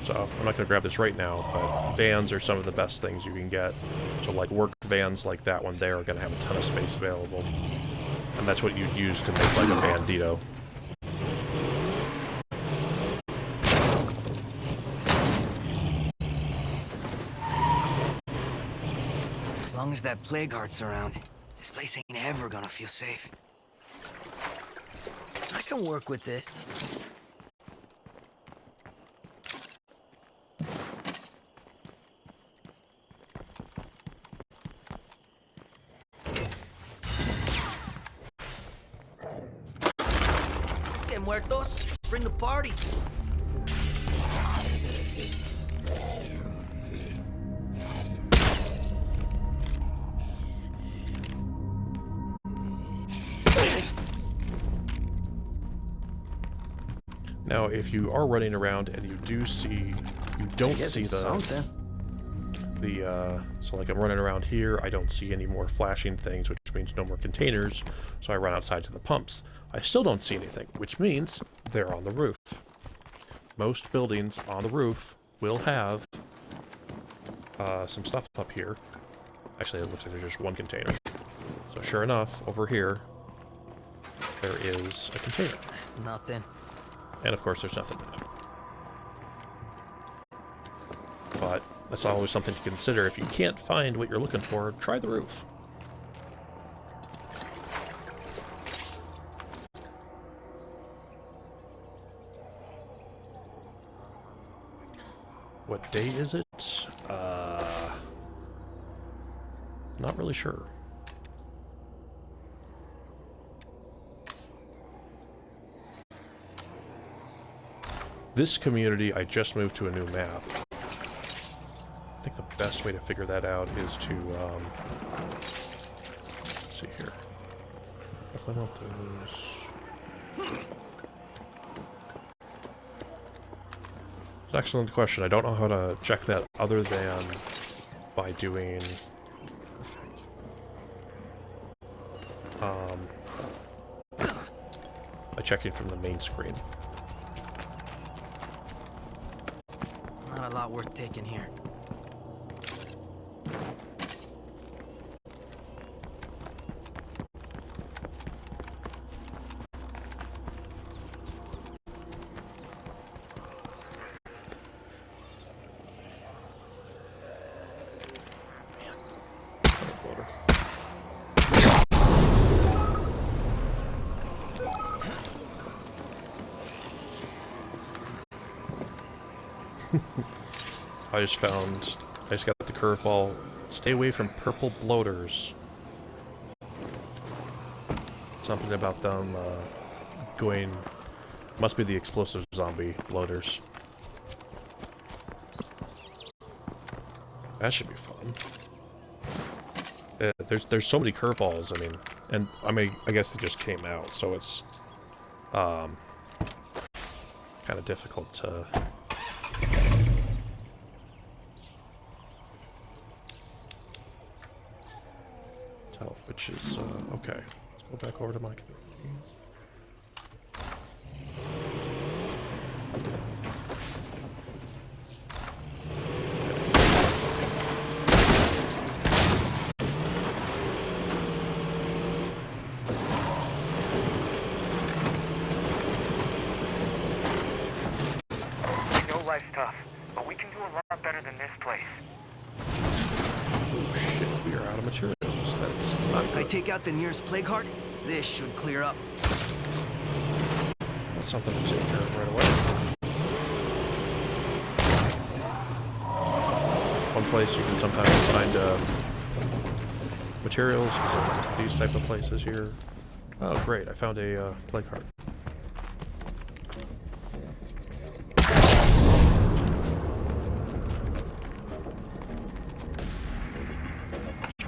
Speaker 1: So I'm not going to grab this right now, but vans are some of the best things you can get. So like work vans like that one there are going to have a ton of space available. And that's what you'd use to make like a bandito.
Speaker 5: As long as that plague heart's around, this place ain't ever gonna feel safe. I can work with this. Muertos, bring the party.
Speaker 1: Now, if you are running around and you don't see the so like I'm running around here, I don't see any more flashing things, which means no more containers, so I run outside to the pumps. I still don't see anything, which means they're on the roof. Most buildings on the roof will have some stuff up here. Actually, it looks like there's just one container. So sure enough, over here, there is a container.
Speaker 5: Nothing.
Speaker 1: And of course, there's nothing in it. But that's always something to consider. If you can't find what you're looking for, try the roof. What day is it? Not really sure. This community, I just moved to a new map. I think the best way to figure that out is to, let's see here. If I want those... It's an excellent question. I don't know how to check that other than by doing... by checking from the main screen.
Speaker 5: Not a lot worth taking here.
Speaker 1: I just got the curveball. Stay away from purple bloaters. Something about them going... Must be the explosive zombie bloaters. That should be fun. There's so many curveballs, I mean, I guess they just came out, so it's kind of difficult to... which is, okay. Let's go back over to my computer.
Speaker 6: I know life's tough, but we can do a lot better than this place.
Speaker 1: Oh shit, we are out of materials. That's not
Speaker 5: If
Speaker 1: good.
Speaker 5: I take out the nearest plague heart, this should clear up.
Speaker 1: That's something to take care of right away. One place you can sometimes find materials is in these type of places here. Oh great, I found a plague heart.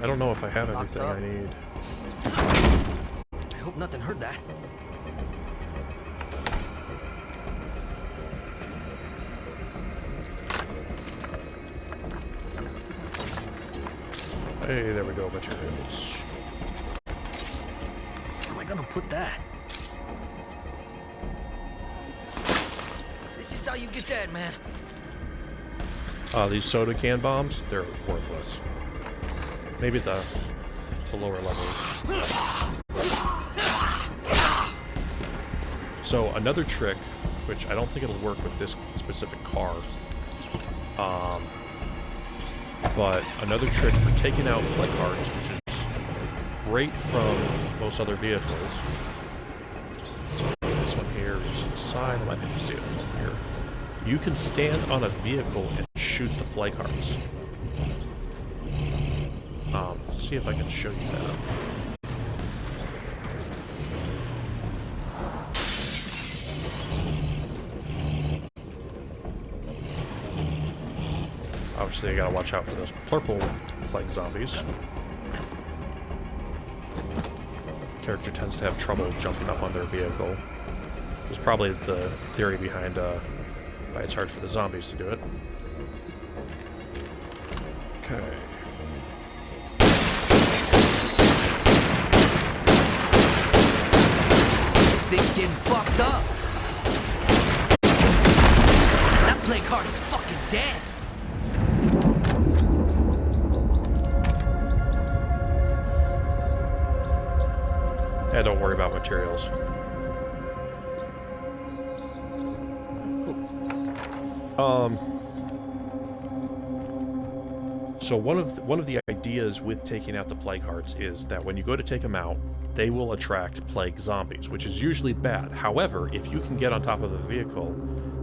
Speaker 1: I don't know if I have everything I need.
Speaker 5: I hope nothing heard that.
Speaker 1: Hey, there we go, materials.
Speaker 5: Where am I gonna put that? This is how you get that, man.
Speaker 1: These soda can bombs, they're worthless. Maybe the lower levels. So another trick, which I don't think it'll work with this specific car, but another trick for taking out plague hearts, which is great from most other vehicles. So this one here is inside. I might be able to see it from over here. You can stand on a vehicle and shoot the plague hearts. Let's see if I can show you that. Obviously, you gotta watch out for those purple plague zombies. Character tends to have trouble jumping up on their vehicle. There's probably the theory behind why it's hard for the zombies to do it. Okay.
Speaker 5: This thing's getting fucked up. That plague heart is fucking dead.
Speaker 1: Yeah, don't worry about materials. Cool. So one of the ideas with taking out the plague hearts is that when you go to take them out, they will attract plague zombies, which is usually bad. However, if you can get on top of a vehicle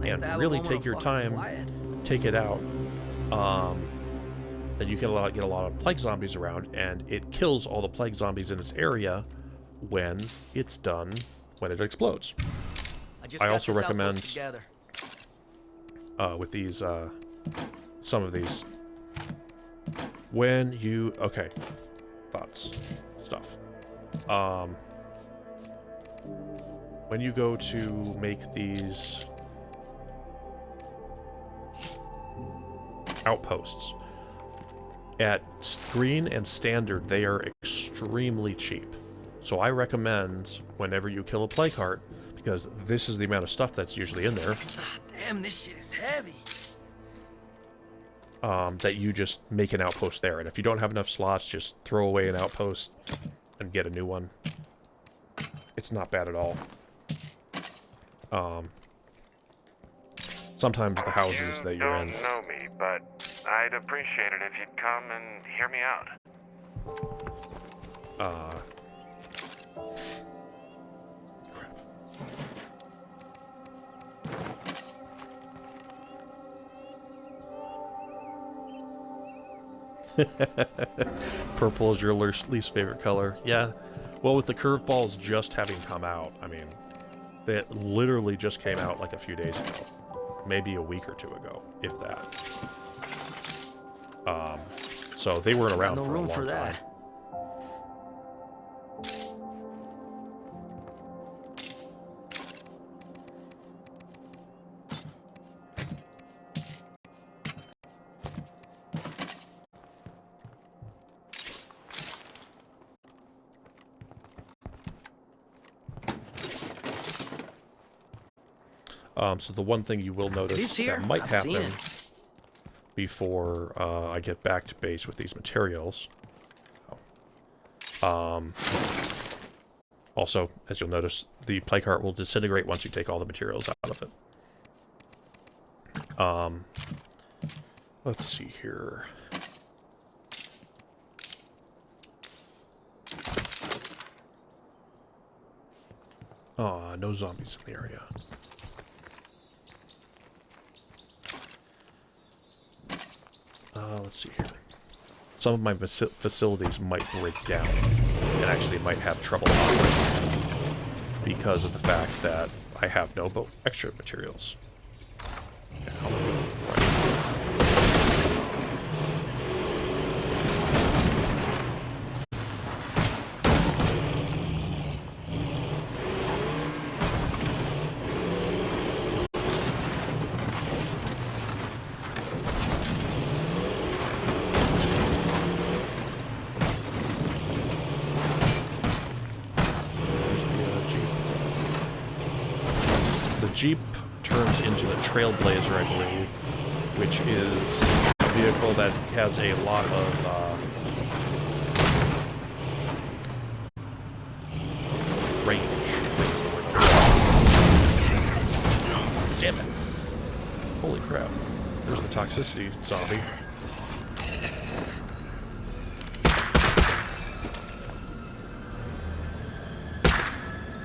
Speaker 1: and really take your time, take it out, then you can get a lot of plague zombies around, and it kills all the plague zombies in its area when it's done, when it explodes. I also recommend with these, some of these, when you, okay, thoughts, stuff. When you go to make these outposts, at green and standard, they are extremely cheap. So I recommend, whenever you kill a plague heart, because this is the amount of stuff that's usually in there.
Speaker 5: Damn, this shit is heavy.
Speaker 1: That you just make an outpost there. And if you don't have enough slots, just throw away an outpost and get a new one. It's not bad at all. Sometimes the houses that you're in...
Speaker 11: You don't know me, but I'd appreciate it if you'd come and hear me out.
Speaker 1: Purple is your least favorite color. Yeah, well, with the curveballs just having come out, I mean, they literally just came out like a few days ago. Maybe a week or two ago, if that. So they weren't around for a long time. So the one thing you will notice that might happen before I get back to base with these materials. Also, as you'll notice, the plague heart will disintegrate once you take all the materials out of it. Let's see here. No zombies in the area. Let's see here. Some of my facilities might break down and actually might have trouble operating because of the fact that I have no extra materials. Jeep turns into the Trailblazer, I believe, which is a vehicle that has a lot of range. Damn it. Holy crap. There's the toxicity zombie.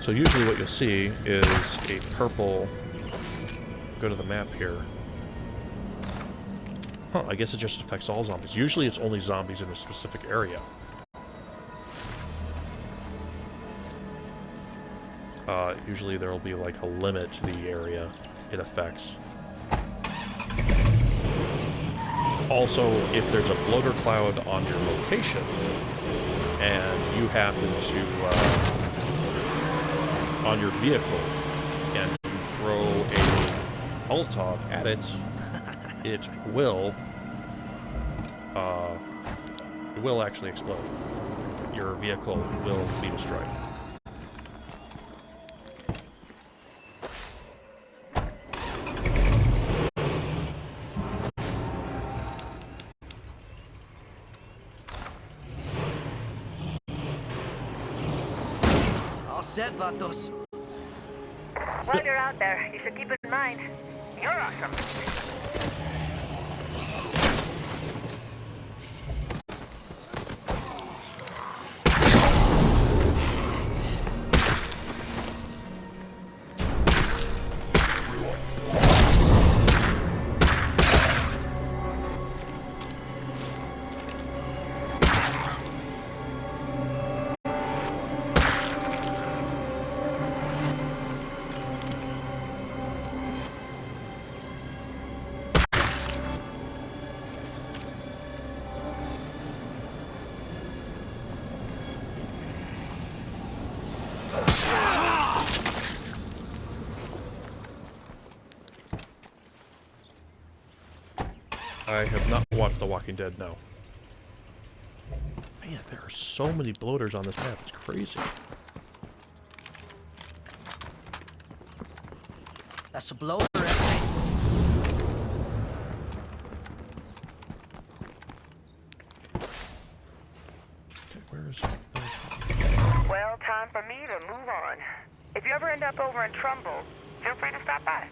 Speaker 1: So usually what you'll see is a purple... Go to the map here. Huh, I guess it just affects all zombies. Usually it's only zombies in a specific area. Usually there will be like a limit to the area it affects. Also, if there's a bloater cloud on your location, and you happen to... on your vehicle, and you throw a Molotov at it, it will actually explode. Your vehicle will be destroyed.
Speaker 5: set, Vatos.
Speaker 2: While you're out there, you should keep in mind, you're awesome.
Speaker 1: I have not watched The Walking Dead, no. Man, there are so many bloaters on this map. It's crazy.
Speaker 5: That's a bloater, S.A.
Speaker 1: Okay, where is it?
Speaker 2: Well, time for me to move on. If you ever end up over in Trumbull, feel free to stop by.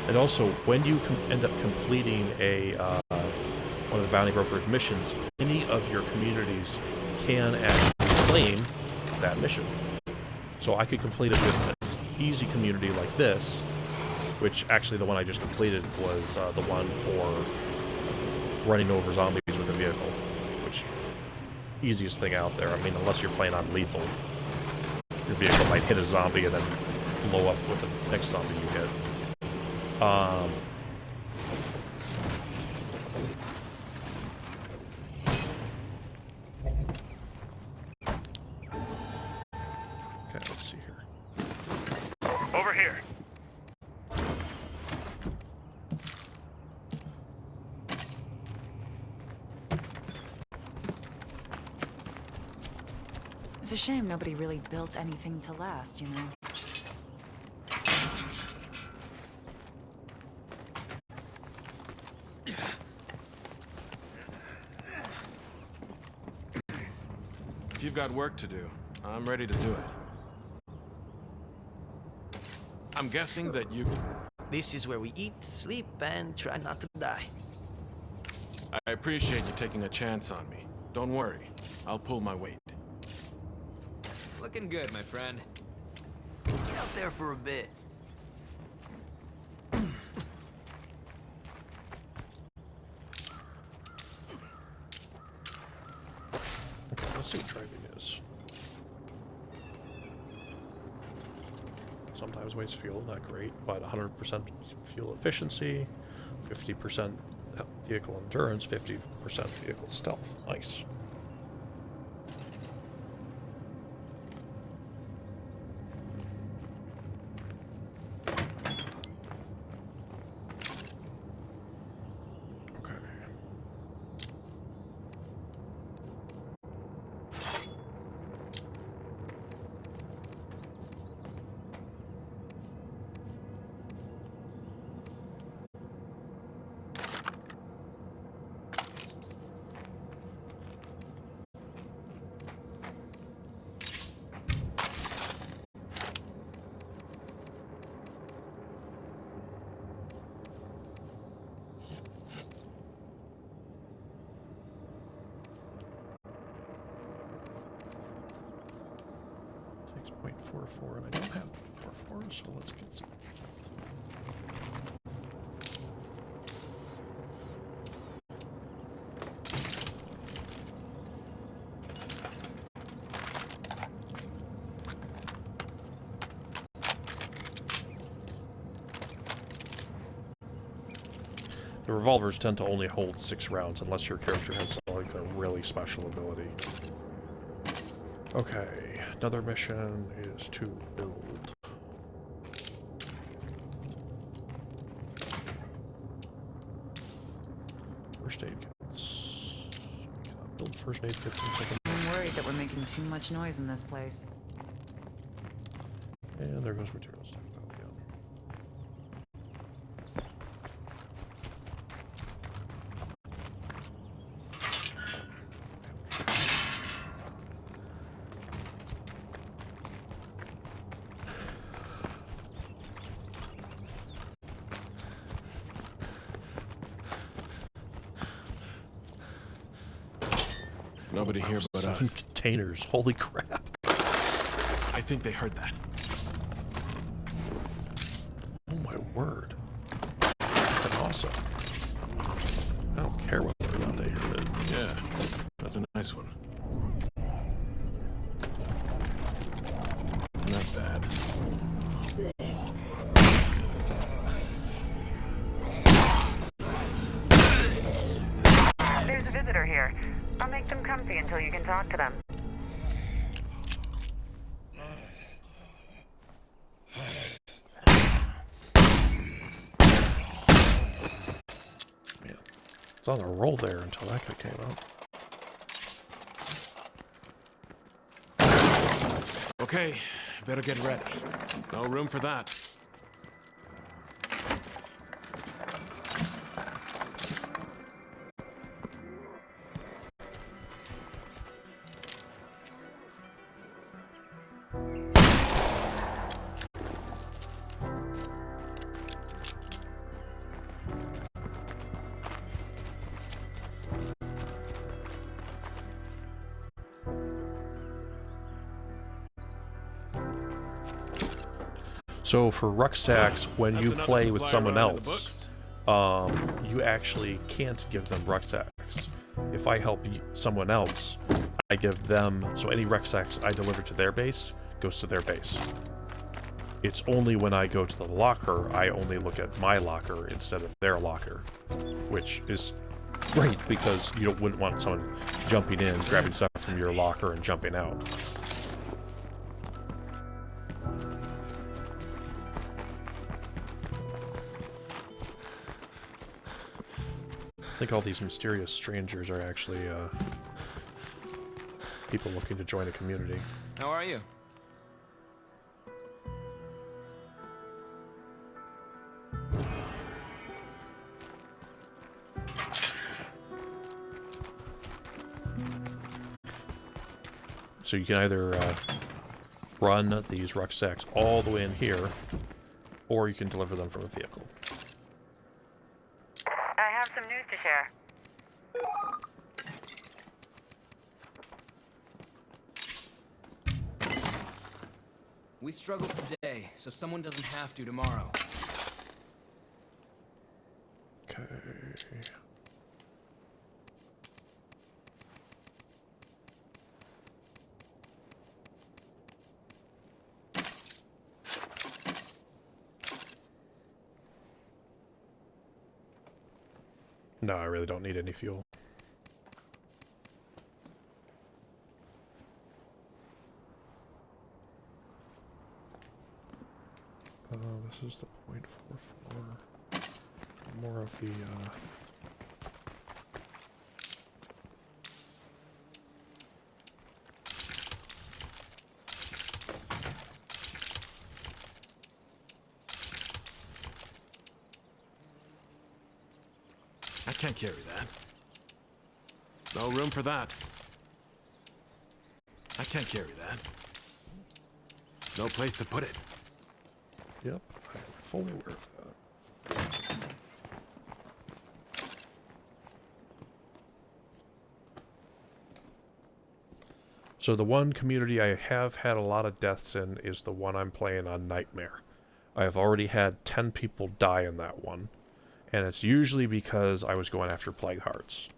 Speaker 1: And also, when you end up completing a one of the Bounty Broker's missions, any of your communities can actually claim that mission. So I could complete it with an easy community like this, which actually the one I just completed was the one for running over zombies with a vehicle, which easiest thing out there. I mean, unless you're playing on lethal, your vehicle might hit a zombie and then blow up with the next zombie you hit. Okay, let's see here.
Speaker 11: Over here.
Speaker 12: It's a shame nobody really built anything to last, you know?
Speaker 8: If you've got work to do, I'm ready to do it. I'm guessing that you...
Speaker 5: This is where we eat, sleep, and try not to die.
Speaker 8: I appreciate you taking a chance on me. Don't worry, I'll pull my weight.
Speaker 3: Looking good, my friend.
Speaker 5: Get out there for a bit.
Speaker 1: Okay, let's see what driving is. Sometimes wastes fuel, not great, but 100% fuel efficiency, 50% vehicle endurance, 50% vehicle stealth. Nice. Takes 0.44, and I don't have 0.44, so let's get some. The revolvers tend to only hold 6 rounds unless your character has like a really special ability. Okay, another mission is to build. First aid kits. We cannot build first aid kits in second.
Speaker 12: I'm worried that we're making too much noise in this place.
Speaker 1: And there goes material stockpile again.
Speaker 8: Nobody here but
Speaker 1: 7
Speaker 8: us.
Speaker 1: containers. Holy crap.
Speaker 8: I think they heard that.
Speaker 1: Oh my word. That's awesome. I don't care whether or not they heard it.
Speaker 8: Yeah, that's a nice one. Not bad.
Speaker 2: There's a visitor here. I'll make them comfy until you can talk to them.
Speaker 1: Man, it's on a roll there until that guy came out.
Speaker 8: Okay, better get ready. No room for that.
Speaker 1: So for rucksacks, when
Speaker 8: That's
Speaker 1: you
Speaker 8: another
Speaker 1: play with
Speaker 8: supply
Speaker 1: someone
Speaker 8: run in the
Speaker 1: else, you actually can't give them rucksacks. If I help someone else, I give them, so any rucksacks I deliver to their base goes to their base. It's only when I go to the locker, I only look at my locker instead of their locker, which is great because you wouldn't want someone jumping in, grabbing stuff from your locker and jumping out. I think all these mysterious strangers are actually people looking to join a community.
Speaker 3: How are you?
Speaker 1: So you can either run these rucksacks all the way in here, or you can deliver them from a vehicle.
Speaker 2: I have some news to share.
Speaker 3: We struggled today, so someone doesn't have to tomorrow.
Speaker 1: Okay. No, I really don't need any fuel. This is the .44. More of the,
Speaker 8: I can't carry that. No room for that. I can't carry that. No place to put it.
Speaker 1: Yep, I'm fully aware of that. So the one community I have had a lot of deaths in is the one I'm playing on Nightmare. I have already had 10 people die in that one, and it's usually because I was going after Plague Hearts.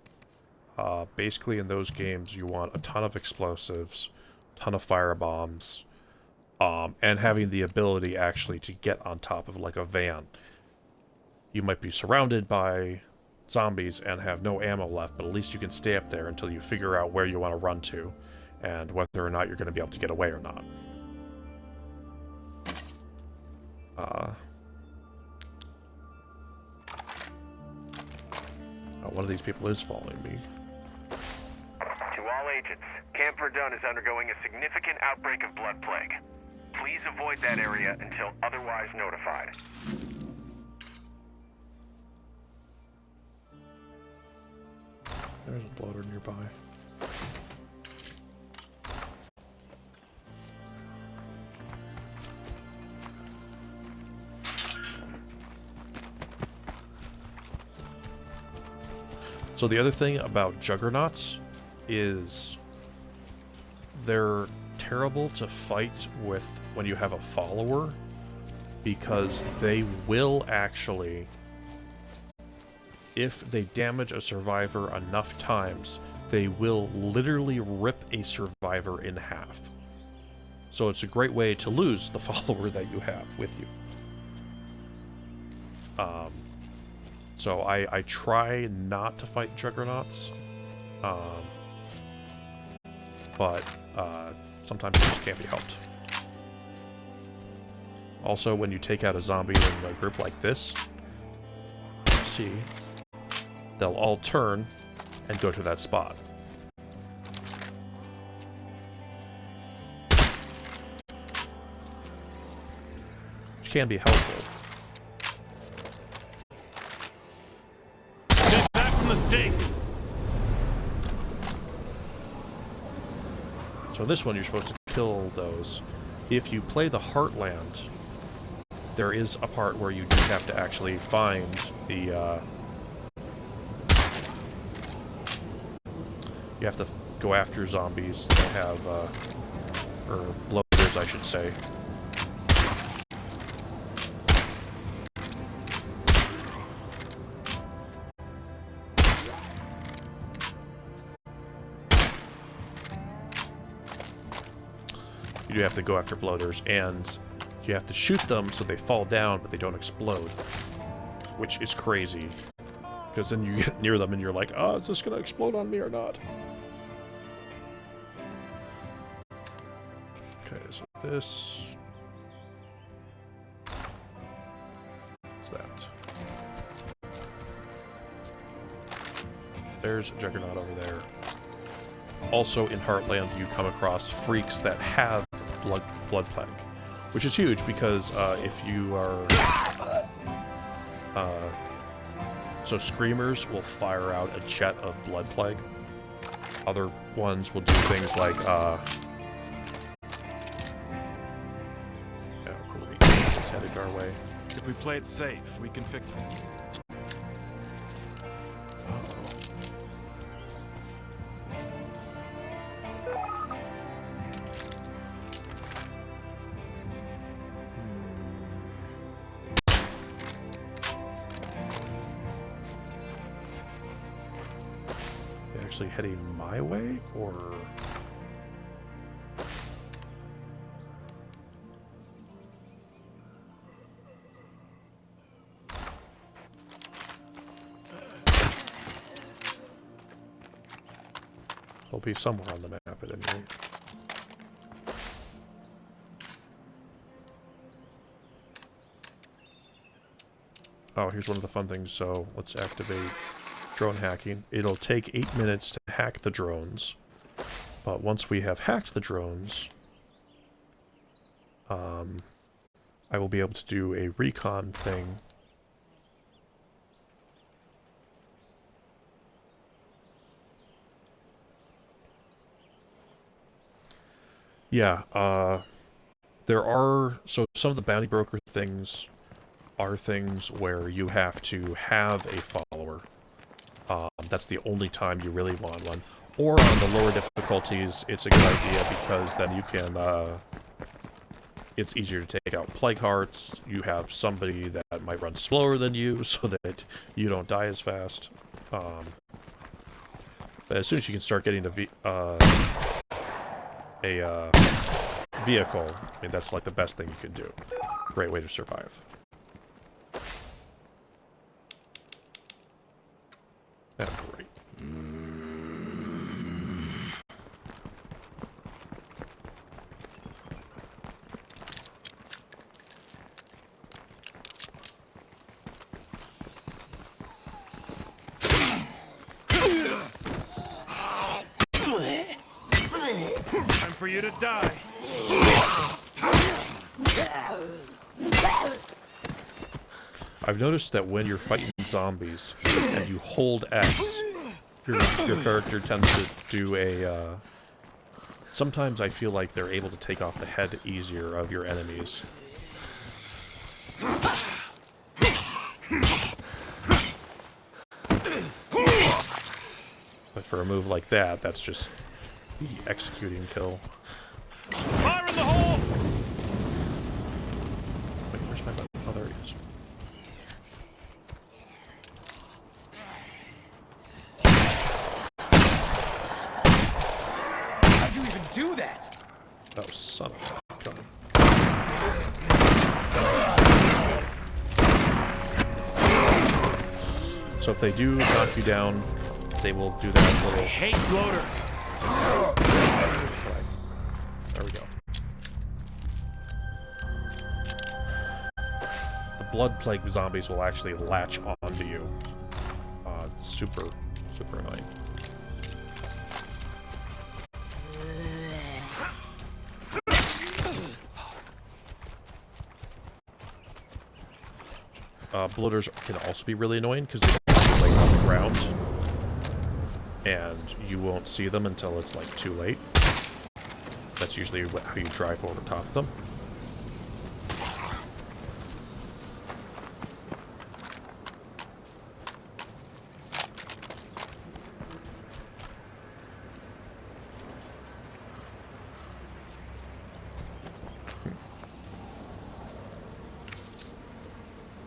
Speaker 1: Basically in those games you want a ton of explosives, a ton of fire bombs, and having the ability actually to get on top of like a van. You might be surrounded by zombies and have no ammo left, but at least you can stay up there until you figure out where you want to run to and whether or not you're going to be able to get away or not. One of these people is following me.
Speaker 4: To all agents, Camp Verdun is undergoing a significant outbreak of blood plague. Please avoid that area until otherwise notified.
Speaker 1: There's a bloater nearby. So the other thing about juggernauts is they're terrible to fight with when you have a follower, because they will actually, if they damage a survivor enough times, they will literally rip a survivor in half. So it's a great way to lose the follower that you have with you. So I try not to fight juggernauts, but sometimes it just can't be helped. Also, when you take out a zombie in a group like this, see, they'll all turn and go to that spot. Which can be helpful.
Speaker 8: Get back from the stake!
Speaker 1: So this one, you're supposed to kill those. If you play the Heartland, there is a part where you do have to actually find the, you have to go after zombies that have, or bloaters, I should say. You do have to go after bloaters, and you have to shoot them so they fall down, but they don't explode. Which is crazy. Because then you get near them and you're like, oh, is this going to explode on me or not? Okay, so this... What's that? There's a Juggernaut over there. Also in Heartland, you come across freaks that have blood plague, which is huge because if you are... so screamers will fire out a jet of blood plague. Other ones will do things like, oh great, it's headed our way.
Speaker 8: If we play it safe, we can fix this.
Speaker 1: Actually heading my way, or... It'll be somewhere on the map at any rate. Oh, here's one of the fun things, so let's activate drone hacking. It'll take 8 minutes to hack the drones, but once we have hacked the drones, I will be able to do a recon thing. Yeah, there are, so some of the bounty broker things are things where you have to have a follower. That's the only time you really want one. Or on the lower difficulties, it's a good idea because then you can, it's easier to take out plague hearts. You have somebody that might run slower than you so that you don't die as fast. But as soon as you can start getting a vehicle, I mean, that's like the best thing you can do. Great way to survive. That's great.
Speaker 8: Time for you to die.
Speaker 1: I've noticed that when you're fighting zombies and you hold X, your character tends to do a, sometimes I feel like they're able to take off the head easier of your enemies. But for a move like that, that's just the executing kill.
Speaker 8: Fire in the hole!
Speaker 1: Wait, where's my button? Oh, there he is.
Speaker 5: How'd you even do that?
Speaker 1: Oh, son of a gun. So if they do knock you down, they will do that little...
Speaker 8: I hate bloaters!
Speaker 1: Right. There we go. The blood plague zombies will actually latch onto you. Super annoying. Bloaters can also be really annoying because they lay on the ground, and you won't see them until it's like too late. That's usually how you drive over top of them.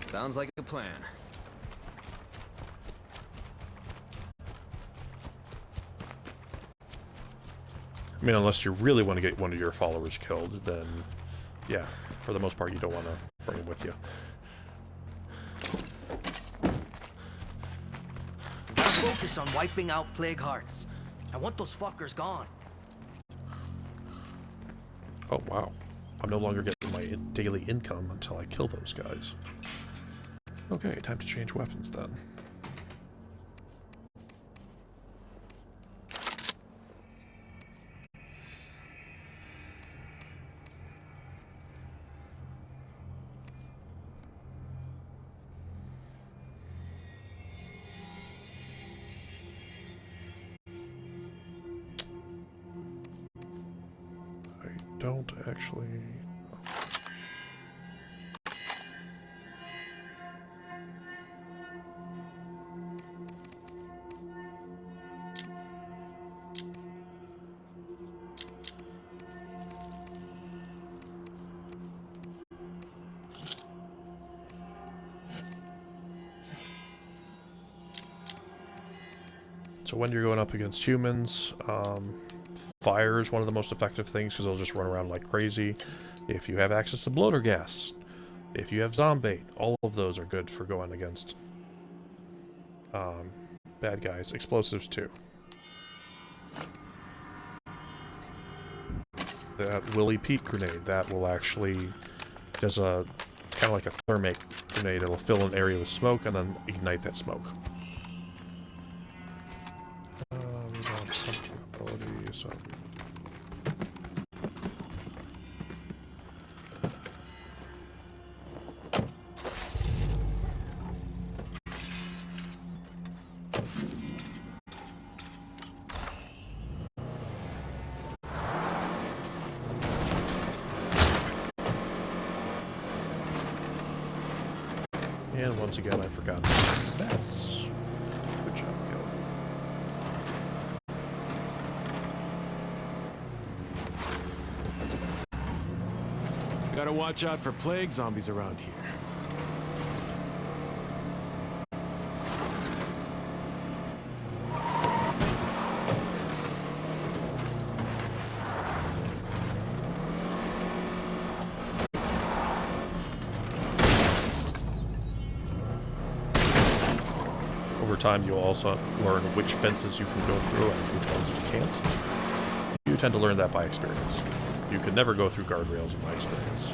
Speaker 3: Sounds like a plan.
Speaker 1: I mean, unless you really want to get one of your followers killed, then, yeah, for the most part, you don't want to bring them with you.
Speaker 5: Gotta focus on wiping out plague hearts. I want those fuckers gone.
Speaker 1: Oh, wow. I'm no longer getting my daily income until I kill those guys. Okay, time to change weapons then. I don't actually... So when you're going up against humans, fire is one of the most effective things because they'll just run around like crazy. If you have access to bloater gas, if you have zombie, all of those are good for going against bad guys. Explosives too. That Willy Pete grenade, that will actually, does a kind of like a thermite grenade. It'll fill an area with smoke and then ignite that smoke. Some capability, so... And once again, I forgot that's... Good job, Kelly.
Speaker 8: Gotta watch out for plague zombies around here.
Speaker 1: Over time, you'll also learn which fences you can go through and which ones you can't. You tend to learn that by experience. You can never go through guardrails in my experience.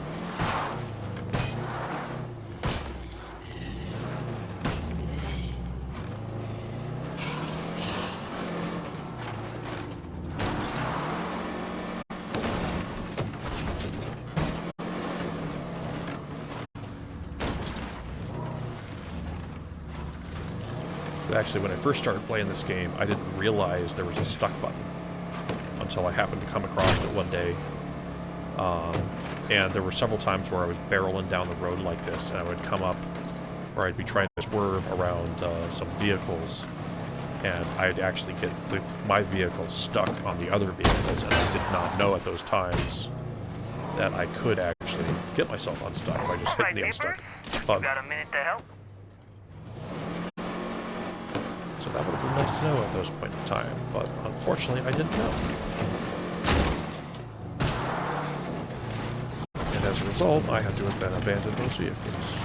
Speaker 1: Actually, when I first started playing this game, I didn't realize there was a stuck button until I happened to come across it one day. And there were several times where I was barreling down the road like this, and I would come up, or I'd be trying to swerve around some vehicles, and I'd actually get my vehicle stuck on the other vehicles, and I did not know at those times that I could actually get myself unstuck by just hitting the unstuck button.
Speaker 6: Got a minute to help?
Speaker 1: So that would have been nice to know at those points in time, but unfortunately I didn't know. And as a result, I had to then abandon those vehicles.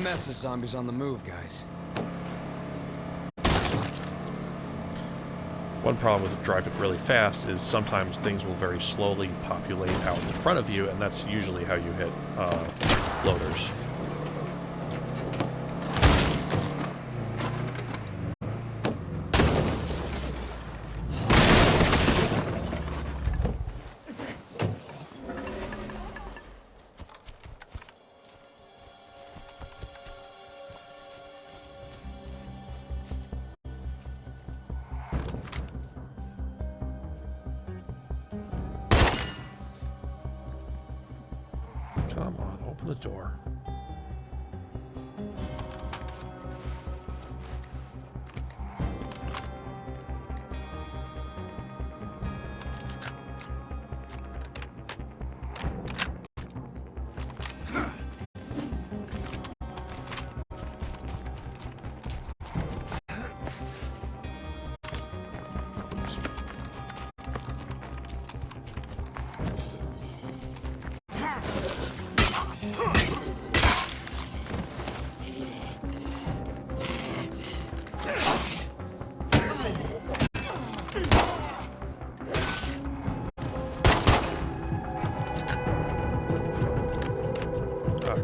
Speaker 3: Mess of zombies on the move, guys.
Speaker 1: One problem with driving really fast is sometimes things will very slowly populate out in front of you, and that's usually how you hit loaders. Come on, open the door.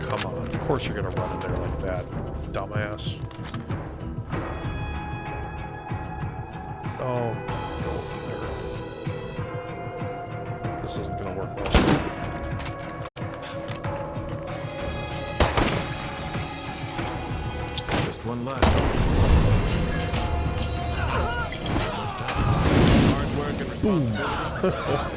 Speaker 1: Come on, of course you're gonna run in there like that, dumbass. Oh, go over there. This isn't gonna work well.
Speaker 8: Just one left. Hard work and responsibility.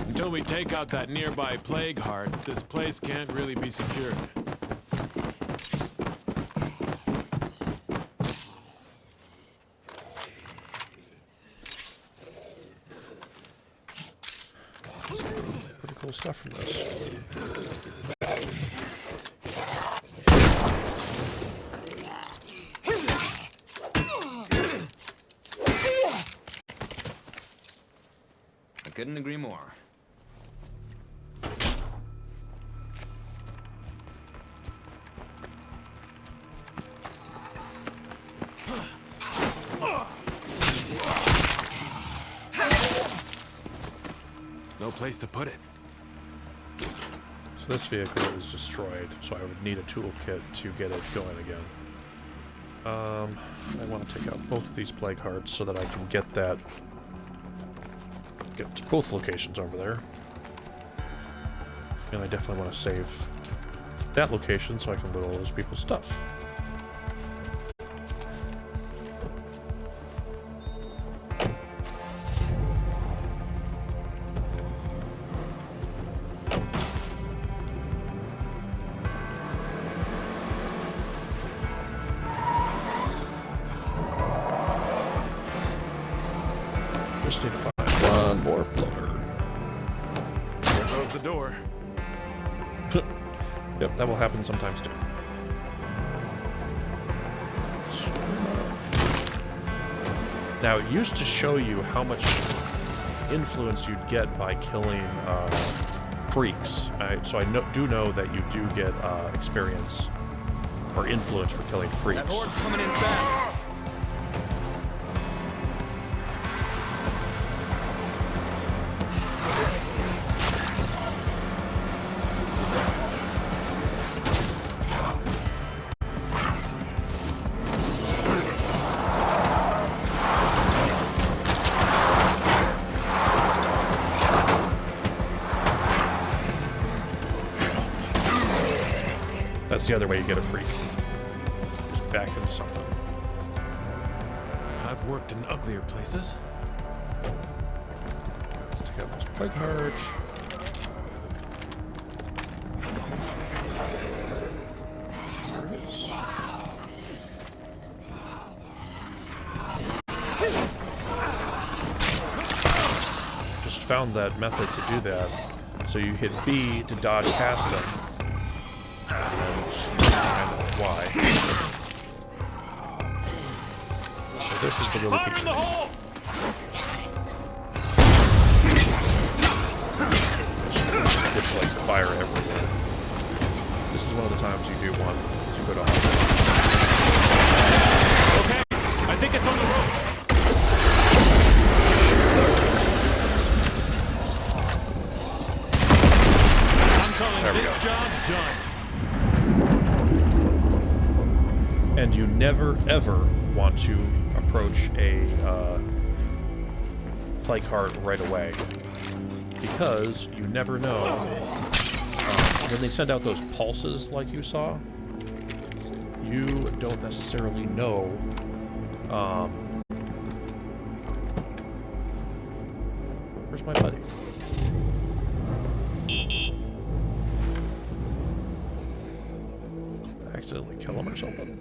Speaker 8: Until we take out that nearby plague heart, this place can't really be secured.
Speaker 1: Pretty cool stuff from this.
Speaker 3: I couldn't agree more.
Speaker 8: No place to put it.
Speaker 1: So this vehicle is destroyed, so I would need a toolkit to get it going again. I want to take out both of these plague hearts so that I can get to both locations over there. And I definitely want to save that location so I can loot all those people's stuff. Just need to find one more bloater.
Speaker 8: There goes the door.
Speaker 1: Yep, that will happen sometimes too. Now, it used to show you how much influence you'd get by killing freaks. So I do know that you do get experience or influence for killing freaks.
Speaker 3: That horde's coming in fast.
Speaker 1: That's the other way you get a freak. Just back into something.
Speaker 8: I've worked in uglier places.
Speaker 1: Let's take out this plague heart. There it is. Just found that method to do that. So you hit B to dodge past them. Why? So this is the really big thing. Which lights fire everywhere. This is one of the times you do want to go to hard.
Speaker 8: Okay, I think it's on the ropes. I'm calling this job done.
Speaker 1: And you never, ever want to approach a plague heart right away. Because you never know. When they send out those pulses like you saw, you don't necessarily know where's my buddy? Accidentally kill him or something.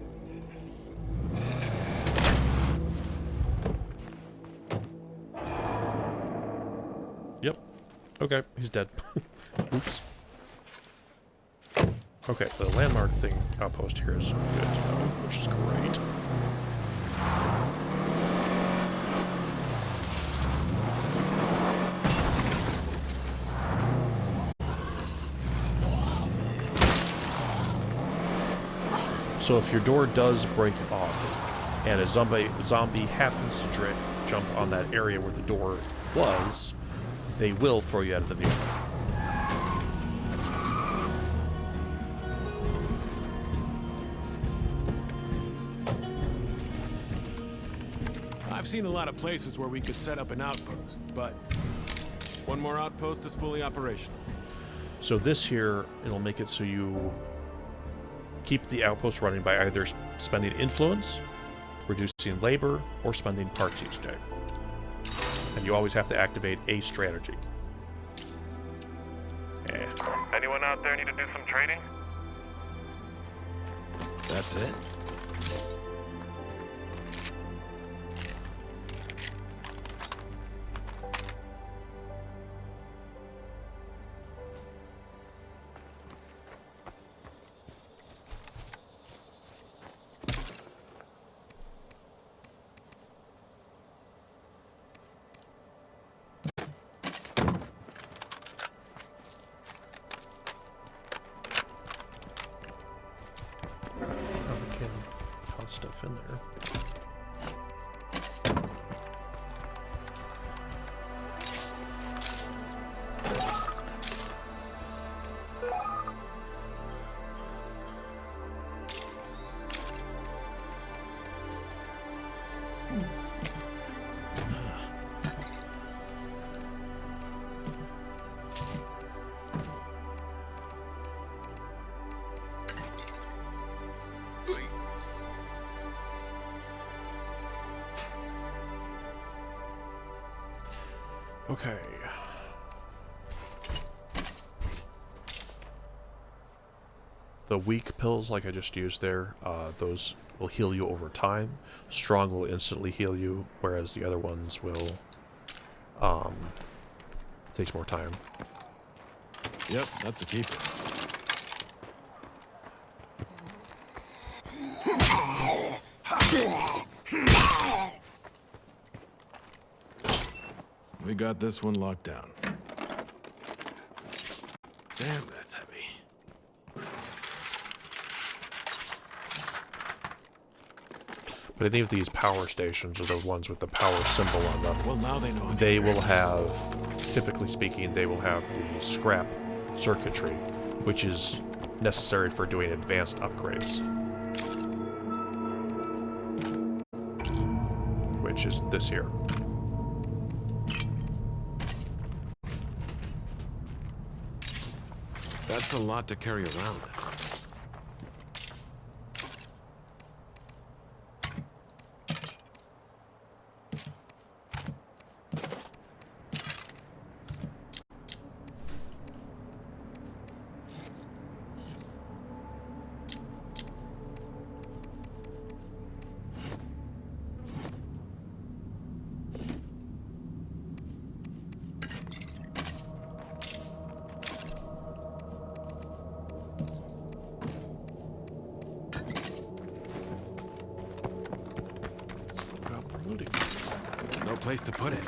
Speaker 1: Yep. Okay, he's dead. Oops. Okay, the landmark thing outpost here is good, which is great. So if your door does break off, and a zombie happens to jump on that area where the door was, they will throw you out of the vehicle.
Speaker 8: I've seen a lot of places where we could set up an outpost, but one more outpost is fully operational.
Speaker 1: So this here, it'll make it so you keep the outpost running by either spending influence, reducing labor, or spending parts each day. And you always have to activate a strategy.
Speaker 11: Anyone out there need to do some trading?
Speaker 8: That's it?
Speaker 1: Stuff in there. Okay. The weak pills, like I just used there, those will heal you over time. Strong will instantly heal you, whereas the other ones will takes more time.
Speaker 8: Yep, that's a keeper. We got this one locked down. Damn, that's heavy.
Speaker 1: But any of these power stations, or the ones with the power symbol on them,
Speaker 8: Well, now they know.
Speaker 1: they will have, typically speaking, they will have the scrap circuitry, which is necessary for doing advanced upgrades. Which is this here.
Speaker 8: That's a lot to carry around. No place to put it.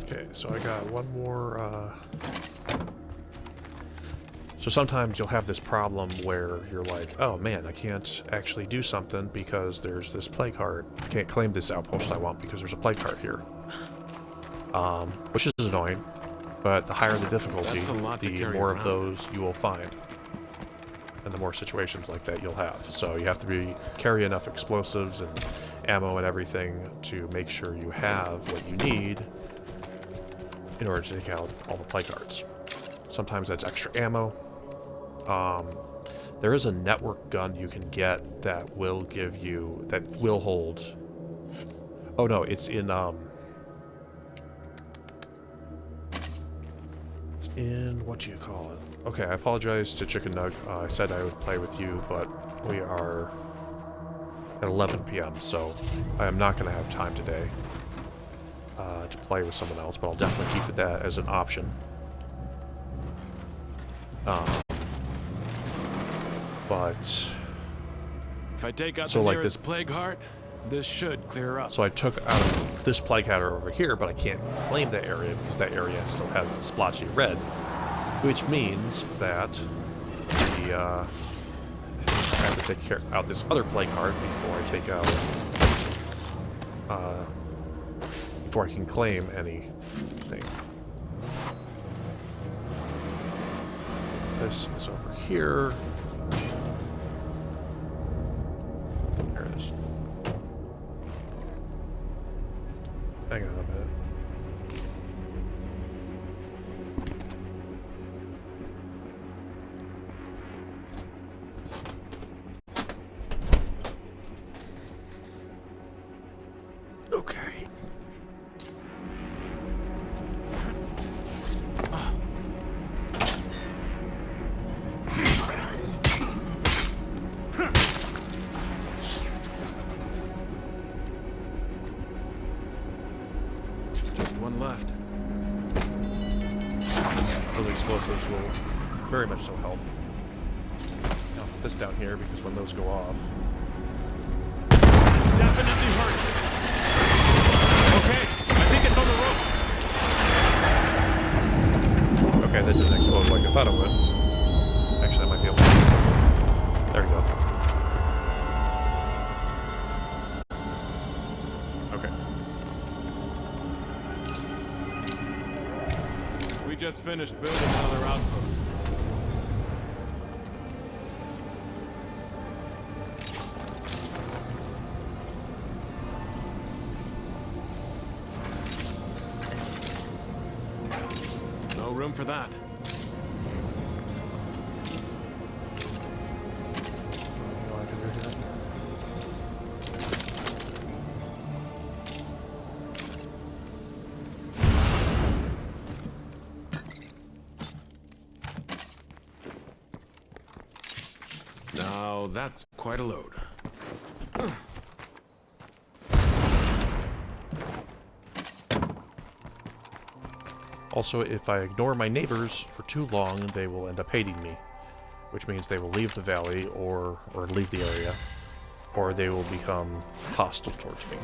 Speaker 1: Okay, so I got one more, So sometimes you'll have this problem where you're like, oh man, I can't actually do something because there's this plague heart. I can't claim this outpost I want because there's a plague heart here. Which is annoying, but the higher the difficulty, the more of those you will find. And the more situations like that you'll have. So you have to carry enough explosives and ammo and everything to make sure you have what you need in order to take out all the plague hearts. Sometimes that's extra ammo. There is a network gun you can get that will give you, that will hold. Oh no, it's in what do you call it? Okay, I apologize to Chicken Nug. I said I would play with you, but we are at 11 p.m., so I am not going to have time today to play with someone else, but I'll definitely keep that as an option. But
Speaker 8: if I take out
Speaker 1: so
Speaker 8: the
Speaker 1: like
Speaker 8: nearest
Speaker 1: this
Speaker 8: plague heart, this should clear up.
Speaker 1: So I took out this plague heart over here, but I can't claim that area because that area still has the splotchy red, which means that the I have to take out this other plague heart before I take out before I can claim anything. This is over here. There it is. Hang on a minute. Okay.
Speaker 8: Left.
Speaker 1: Those explosives will very much so help. Now I'll put this down here because when those go off.
Speaker 8: Definitely hurt. Okay, I think it's on the ropes.
Speaker 1: Okay, that didn't explode like I thought it would. Actually, I might be able to. There we go.
Speaker 8: We just finished building another outpost. No room for that. Now that's quite a load.
Speaker 1: Also, if I ignore my neighbors for too long, they will end up hating me, which means they will leave the valley or leave the area, or they will become hostile towards me.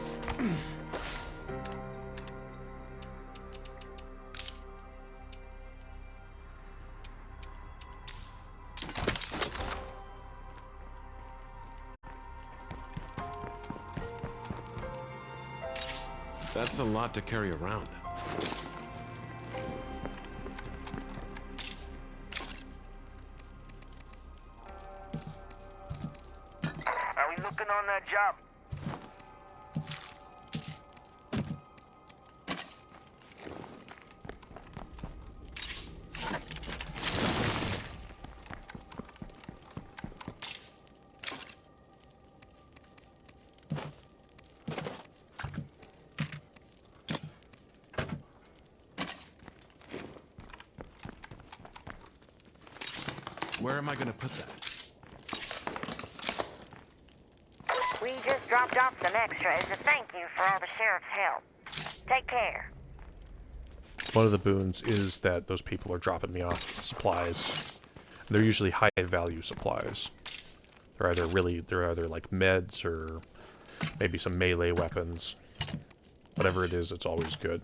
Speaker 8: That's a lot to carry around.
Speaker 6: Are we looking on that job?
Speaker 8: Where am I gonna put that?
Speaker 2: We just dropped off some extra as a thank you for all the sheriff's help. Take care.
Speaker 1: One of the boons is that those people are dropping me off supplies. They're usually high value supplies. They're either like meds or maybe some melee weapons. Whatever it is, it's always good.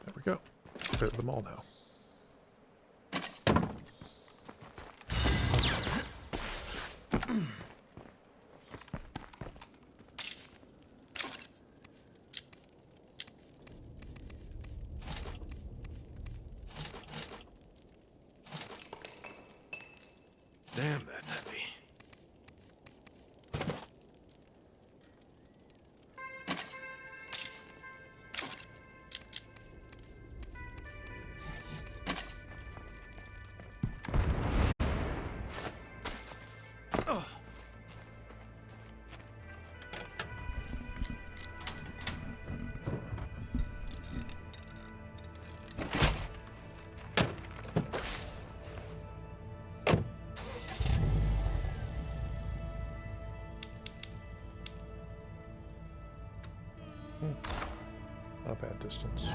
Speaker 1: There we go. We're at the mall now.
Speaker 8: Damn, that's heavy.
Speaker 1: Not bad distance.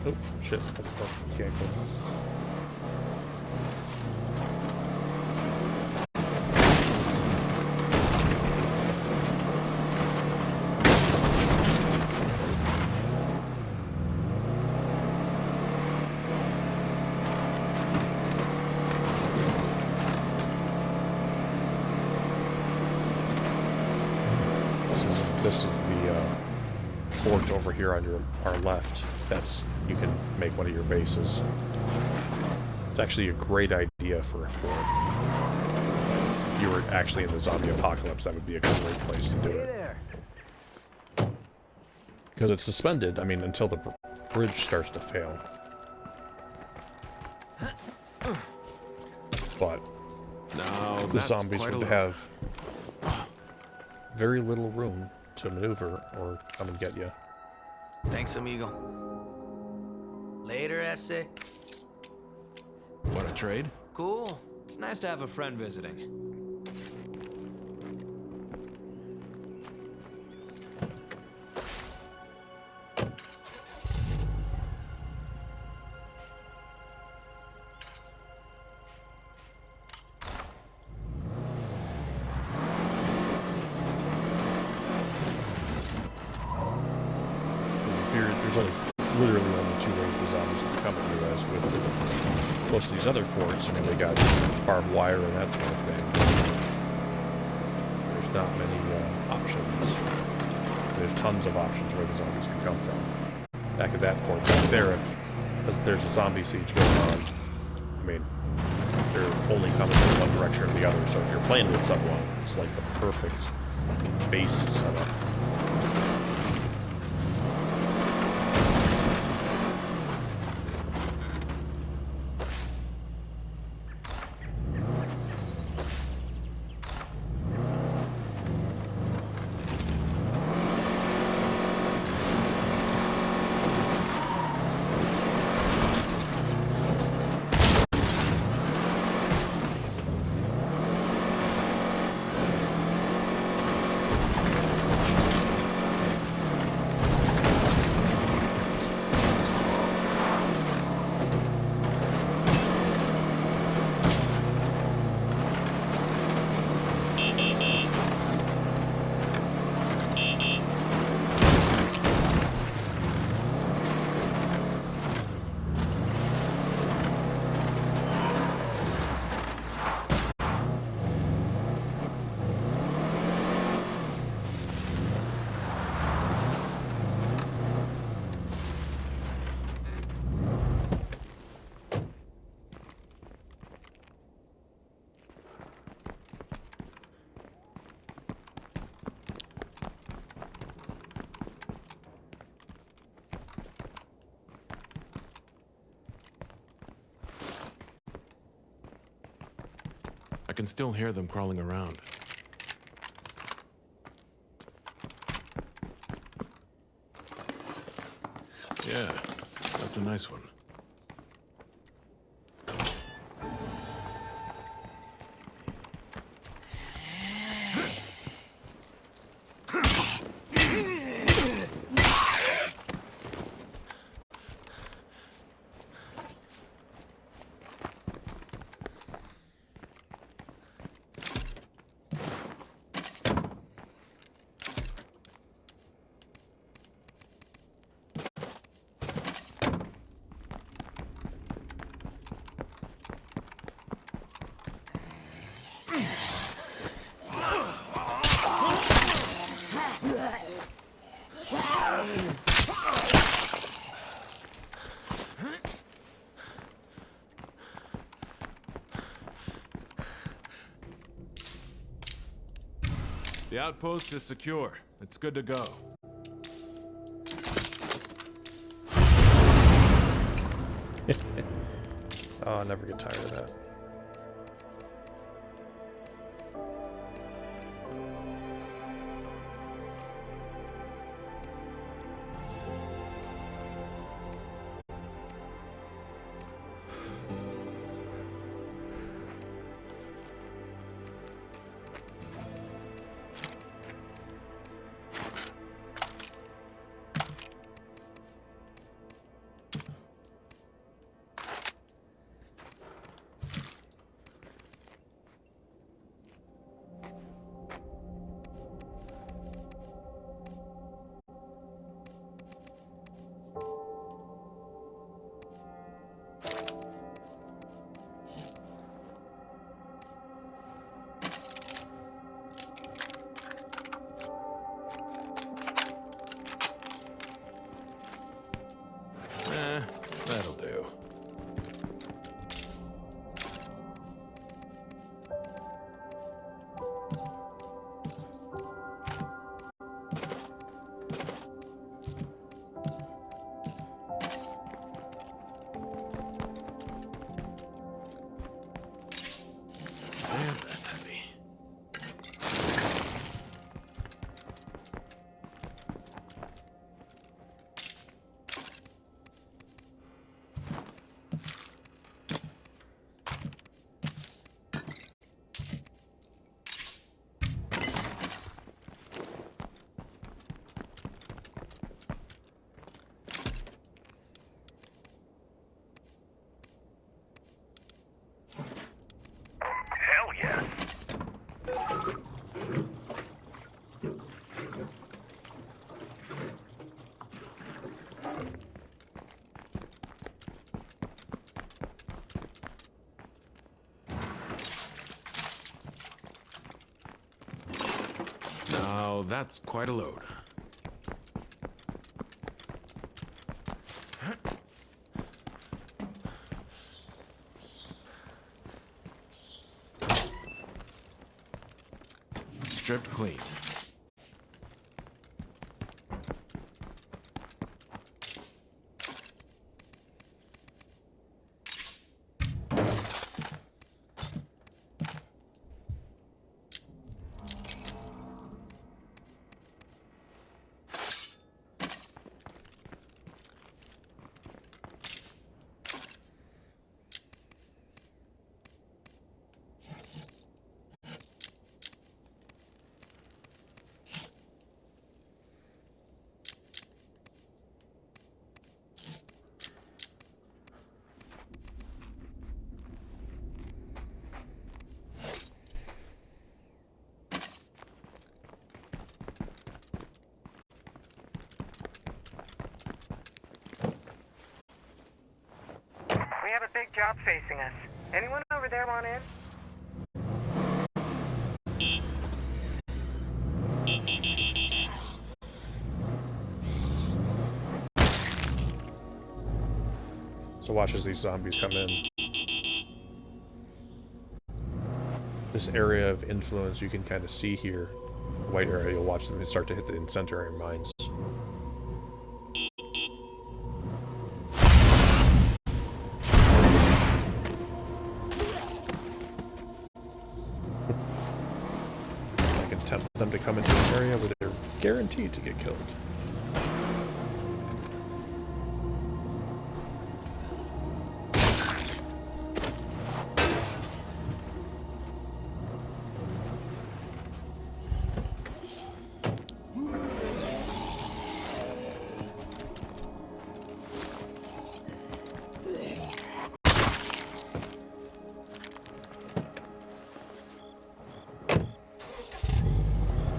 Speaker 1: Oh, shit, that's stuff you can't go on. This is the fort over here on our left. That's, you can make one of your bases. It's actually a great idea for a fort. If you were actually in the zombie apocalypse, that would be a great place to do it. Because it's suspended, I mean, until the bridge starts to fail. But the zombies would have very little room to maneuver or come and get you.
Speaker 5: Thanks, amigo. Later, Esse.
Speaker 8: What, a trade?
Speaker 5: Cool.
Speaker 3: It's nice to have a friend visiting.
Speaker 1: only literally only two ways the zombies can come at you, as with most of these other forts. I mean, they got barbed wire and that sort of thing. There's not many options. There's tons of options where the zombies can come from. Back at that fort back there, if there's a zombie siege going on, I mean, they're only coming from one direction or the other. So if you're playing with someone, it's like the perfect base setup.
Speaker 8: I can still hear them crawling around. Yeah, that's a nice one. The outpost is secure. It's good to go.
Speaker 1: Oh, I never get tired of that.
Speaker 8: Well, that's quite a load. Stripped clean.
Speaker 6: We have a big job facing us. Anyone over there want in?
Speaker 1: So watch as these zombies come in. This area of influence you can kind of see here. The white area, you'll watch them start to hit the incendiary mines. I can tempt them to come into this area where they're guaranteed to get killed.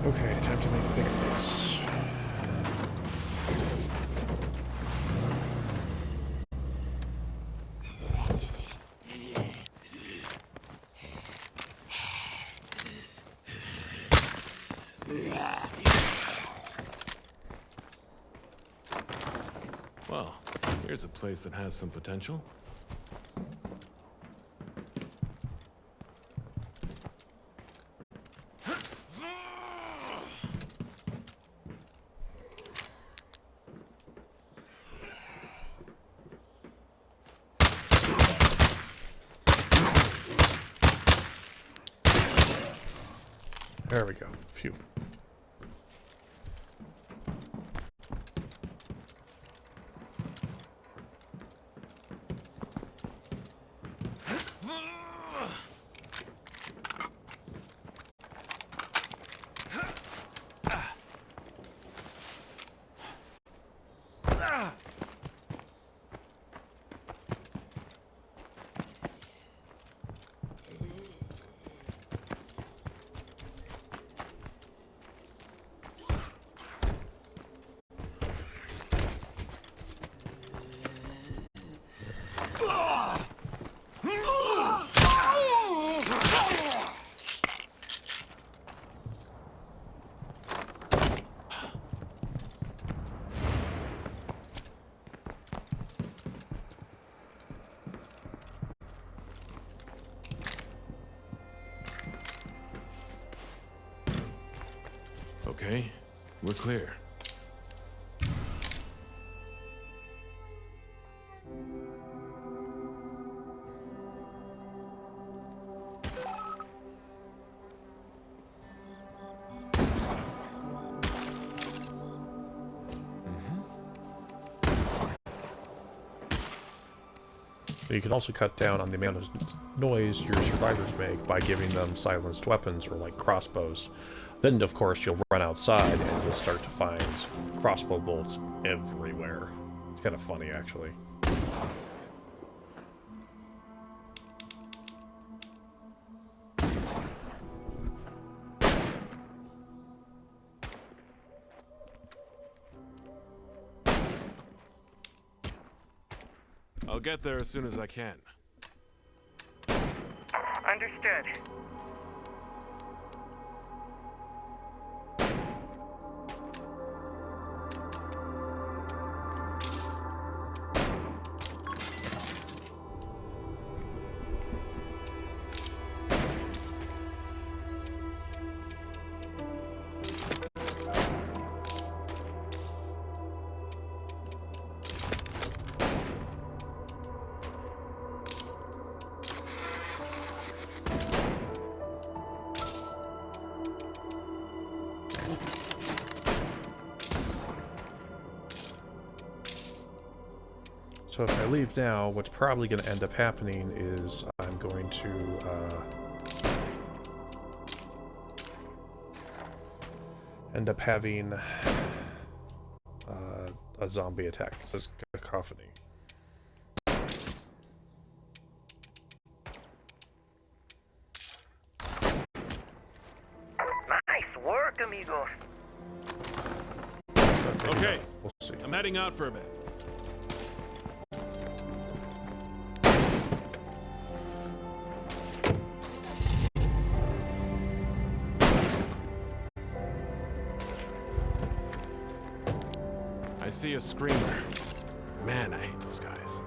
Speaker 1: Okay, time to make a bigger base.
Speaker 8: Well, here's a place that has some potential.
Speaker 1: There we go. Phew.
Speaker 8: Okay, we're clear.
Speaker 1: You can also cut down on the amount of noise your survivors make by giving them silenced weapons or like crossbows. Then, of course, you'll run outside and you'll start to find crossbow bolts everywhere. It's kind of funny, actually.
Speaker 8: I'll get there as soon as I can.
Speaker 6: Understood.
Speaker 1: So if I leave now, what's probably going to end up happening is I'm going to end up having a zombie attack. So it's cacophony.
Speaker 6: Nice work, amigos.
Speaker 8: Okay,
Speaker 1: we'll see.
Speaker 8: I'm heading out for a bit. I see a screamer. Man, I hate those guys.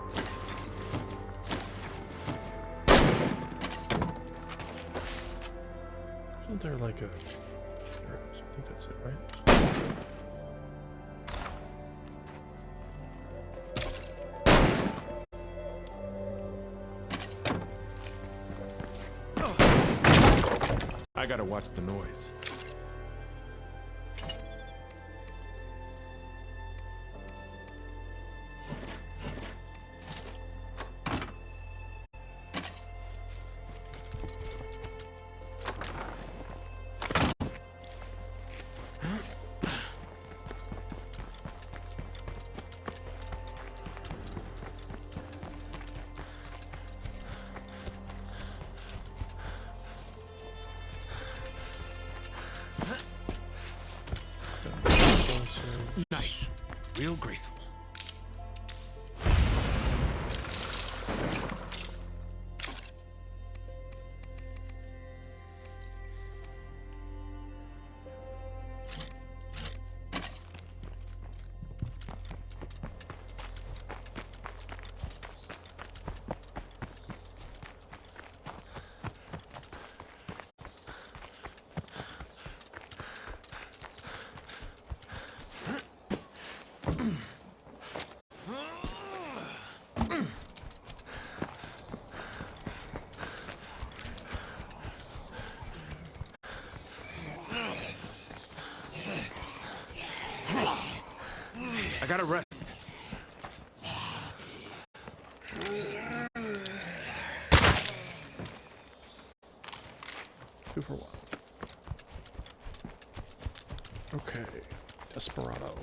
Speaker 1: Isn't there like a... There it is. I think that's it, right?
Speaker 8: I gotta watch the noise. Nice. Real graceful. I gotta rest.
Speaker 1: Two for one. Okay. Desperado.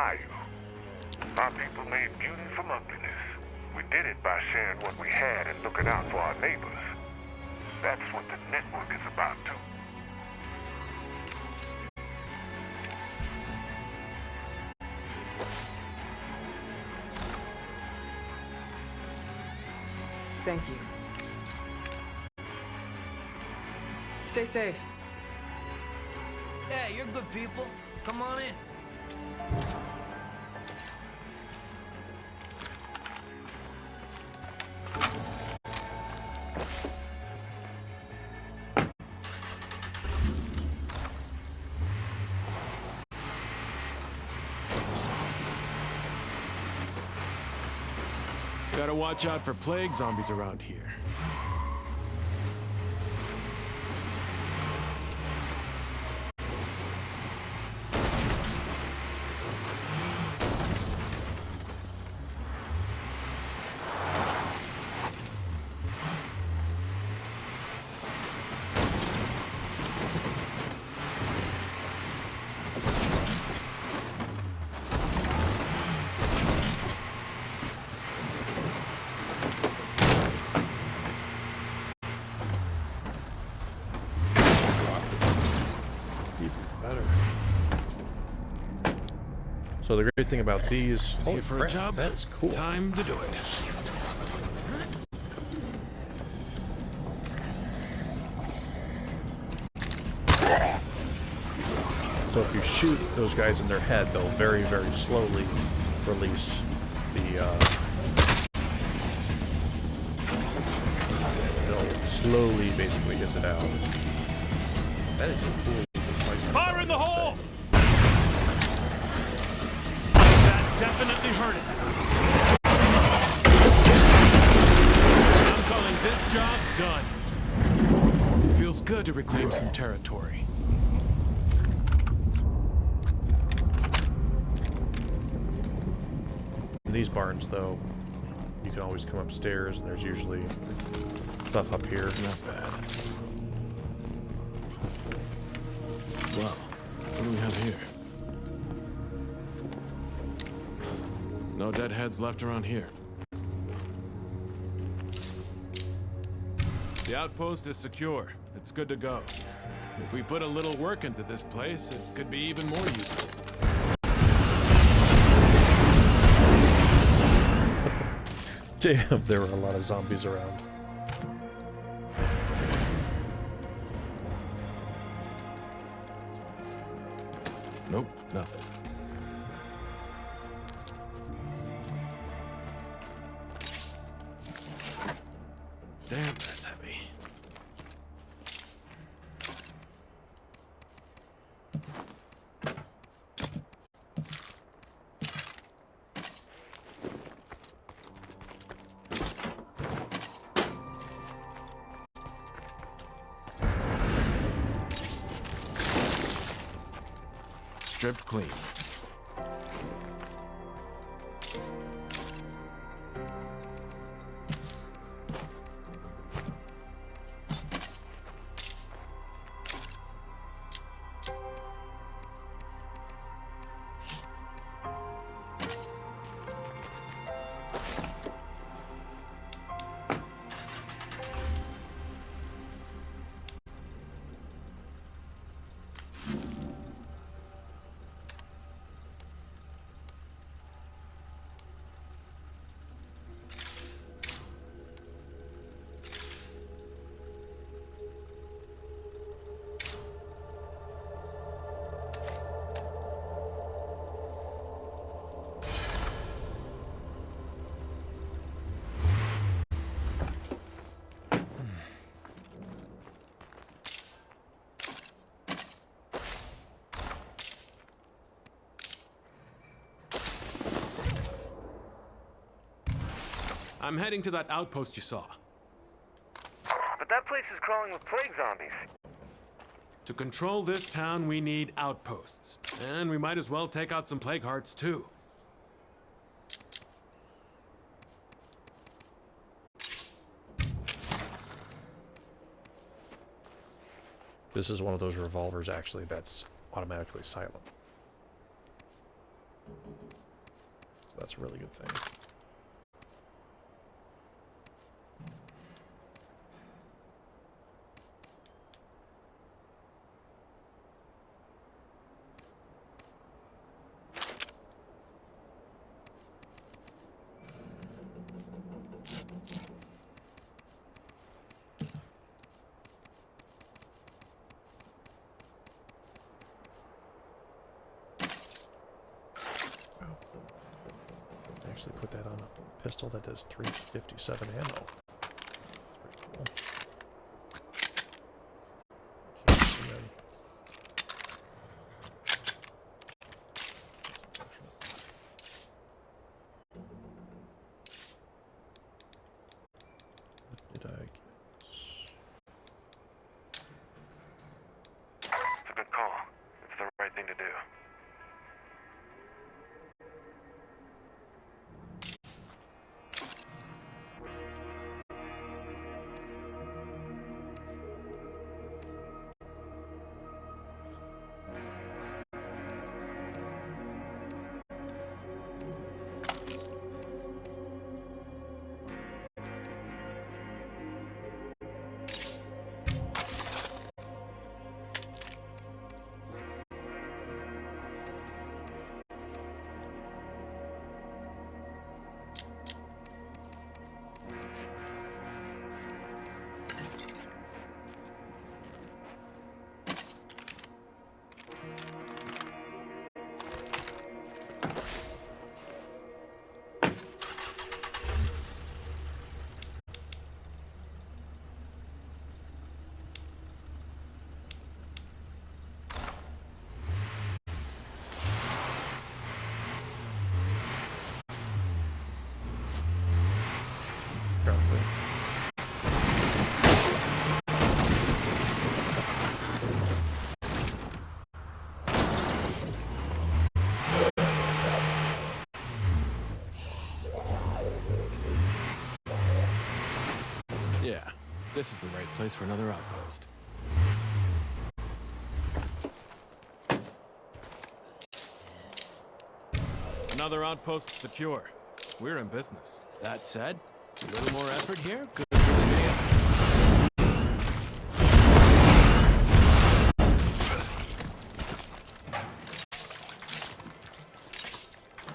Speaker 11: bayou. Our people made beauty from ugliness. We did it by sharing what we had and looking out for our neighbors. That's what the network is about, too.
Speaker 12: Thank you. Stay safe.
Speaker 5: Yeah, you're good people. Come on in.
Speaker 8: Gotta watch out for plague zombies around here.
Speaker 1: So the great thing about these, holy
Speaker 8: Here for
Speaker 1: crap,
Speaker 8: a job?
Speaker 1: that is cool.
Speaker 8: Time to do it.
Speaker 1: So if you shoot those guys in their head, they'll very, very slowly release the, they'll slowly basically hiss it out. That is a cool fight.
Speaker 8: Fire in the hole! That definitely hurt it. I'm calling this job done. It feels good to reclaim some territory.
Speaker 1: In these barns, though, you can always come upstairs, and there's usually stuff up here.
Speaker 8: Not bad. Well, what do we have here? No deadheads left around here. The outpost is secure. It's good to go. If we put a little work into this place, it could be even more useful.
Speaker 1: Damn, there were a lot of zombies around.
Speaker 8: Nope, nothing. Damn, that's heavy. Stripped clean. I'm heading to that outpost you saw.
Speaker 6: But that place is crawling with plague zombies.
Speaker 8: To control this town, we need outposts. And we might as well take out some plague hearts, too.
Speaker 1: This is one of those revolvers, actually, that's automatically silent. That's a really good thing. Actually put that on a pistol that does 357 ammo. That's pretty cool. Can't see them. What did I get?
Speaker 4: It's a good call. It's the right thing to do.
Speaker 8: Yeah, this is the right place for another outpost. Another outpost secure. We're in business. That said, a little more effort here could really pay off.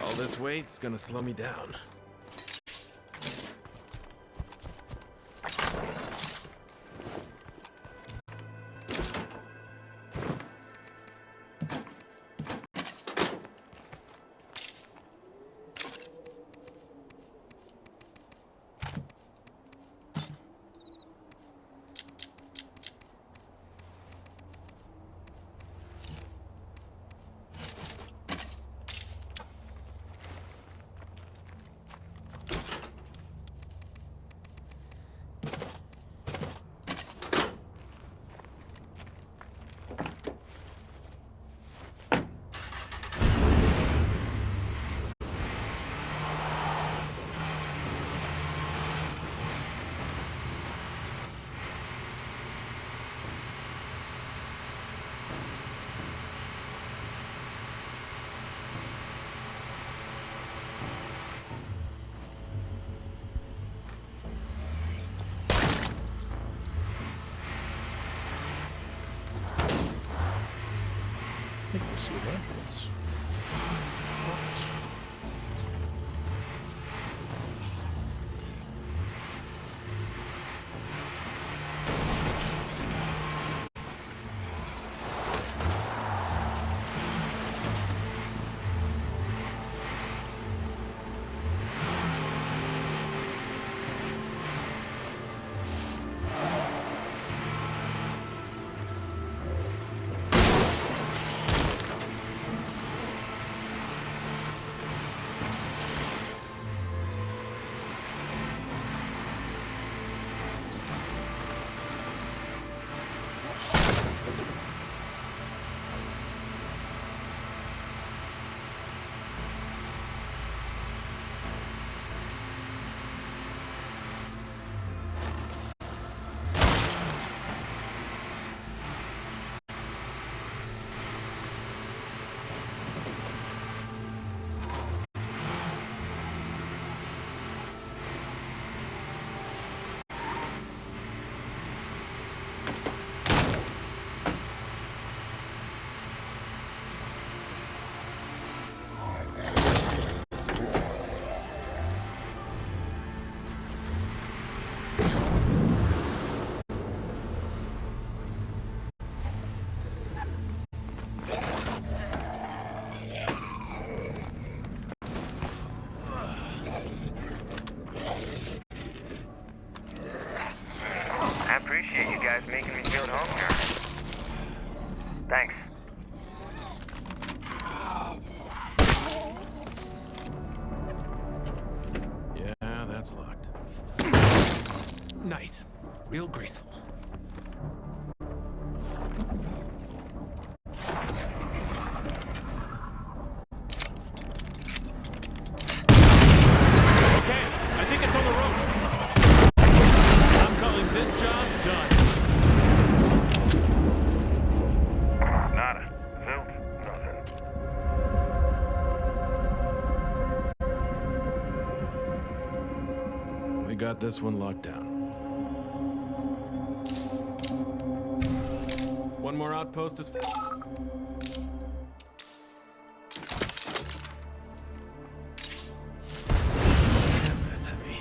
Speaker 8: All this weight's gonna slow me down.
Speaker 1: I think I see ramparts.
Speaker 6: just making me feel at home here. Thanks.
Speaker 8: Yeah, that's locked. Nice. Real graceful. Okay, I think it's on the ropes. I'm calling this job done.
Speaker 11: Nada. Zilch. Nothing.
Speaker 8: We got this one locked down. One more outpost is... Damn, that's heavy.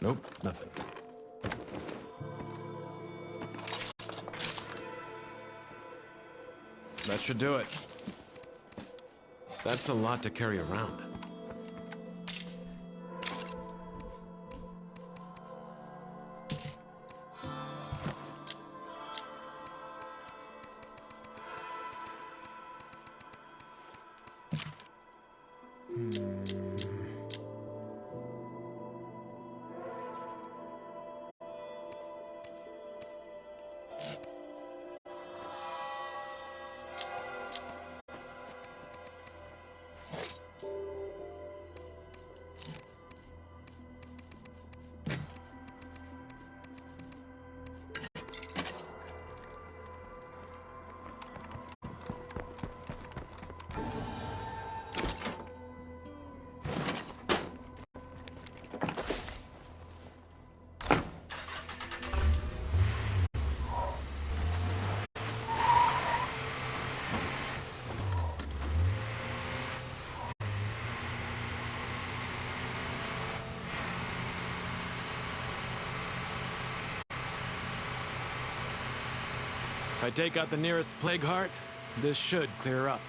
Speaker 8: Nope, nothing. That should do it. That's a lot to carry around. If I take out the nearest plague heart, this should clear up.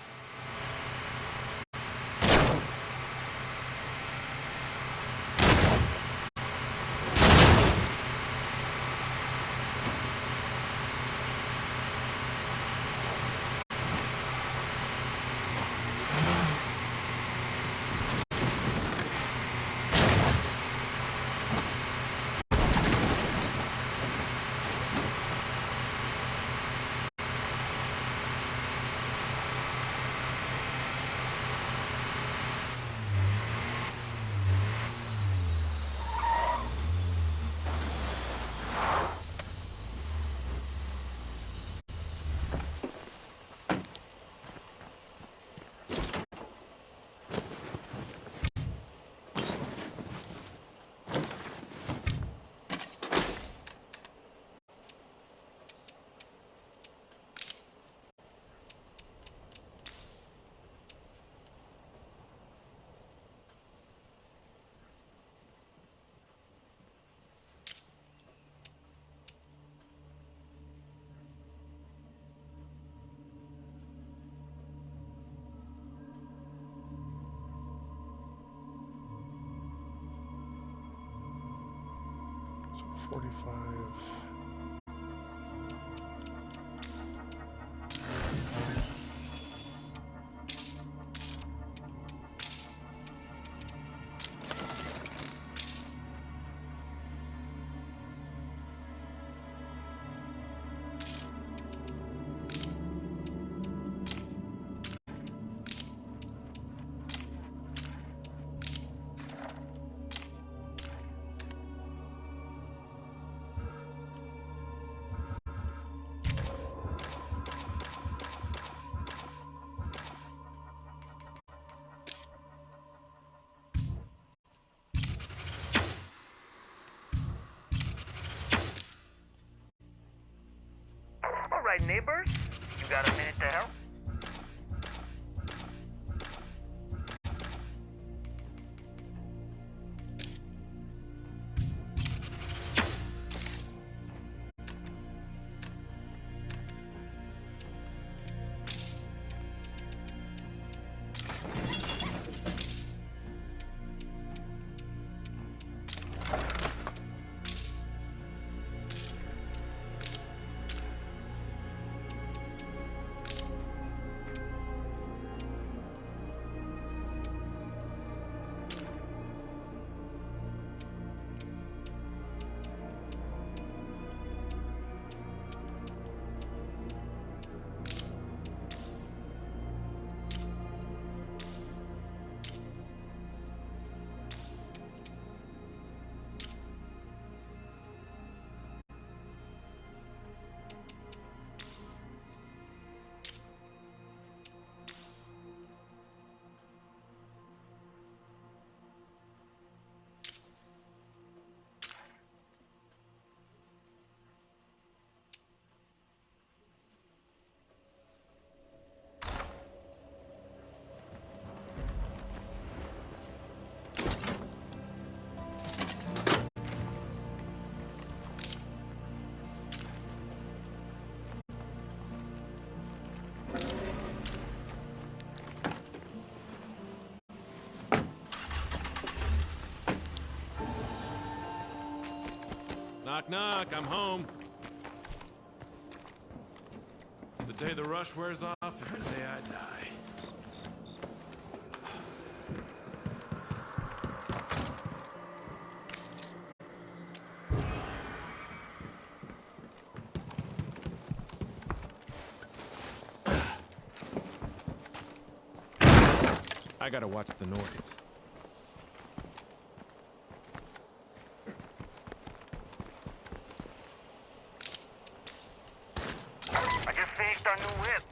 Speaker 1: So 45.
Speaker 6: by neighbors? You got a minute to help?
Speaker 8: Knock, knock, I'm home. The day the rush wears off is the day I die. I gotta watch the noise.
Speaker 6: I just finished our new whip.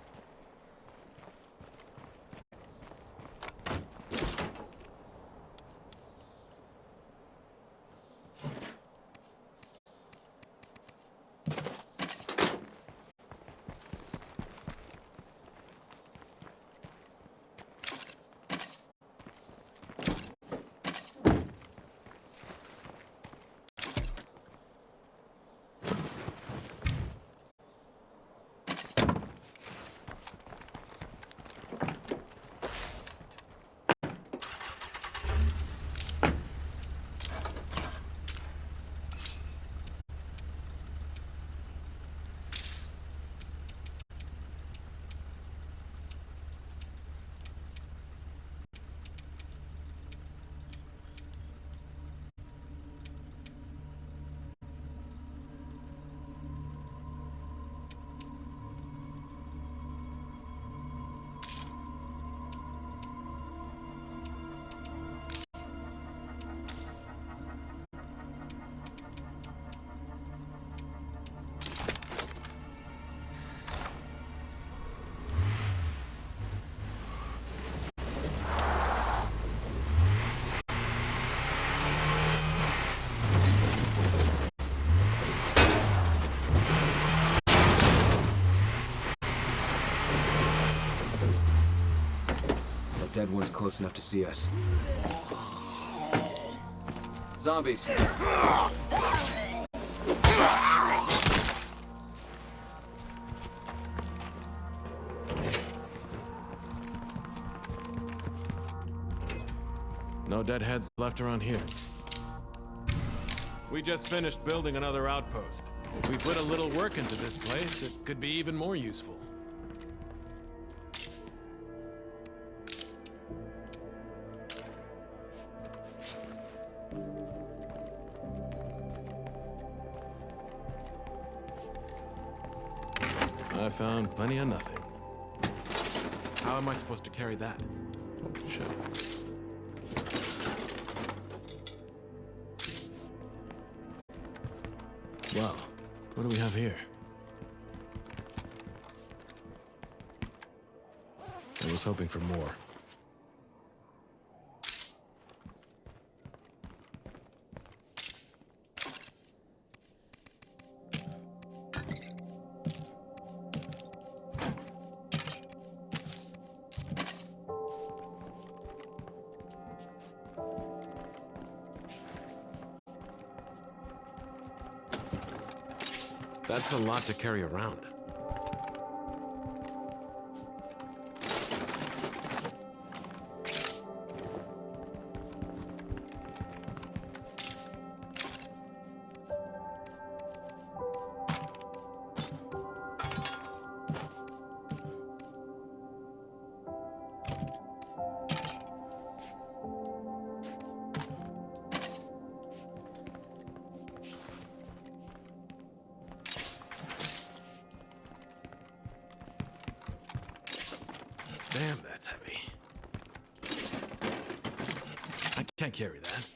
Speaker 3: Dead one's close enough to see us. Zombies.
Speaker 8: No dead heads left around here. We just finished building another outpost. If we put a little work into this place, it could be even more useful. I found plenty of nothing. How am I supposed to carry that?
Speaker 1: Oh, shit.
Speaker 8: Wow. What do we have here? I was hoping for more. That's a lot to carry around. Damn, that's heavy. I can't carry that.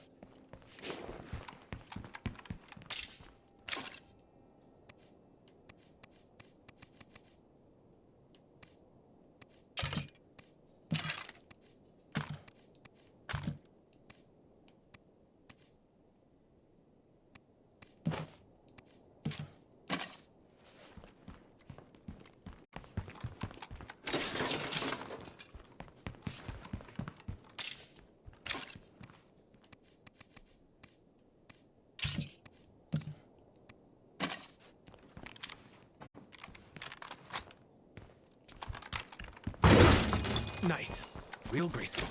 Speaker 8: Nice. Real graceful.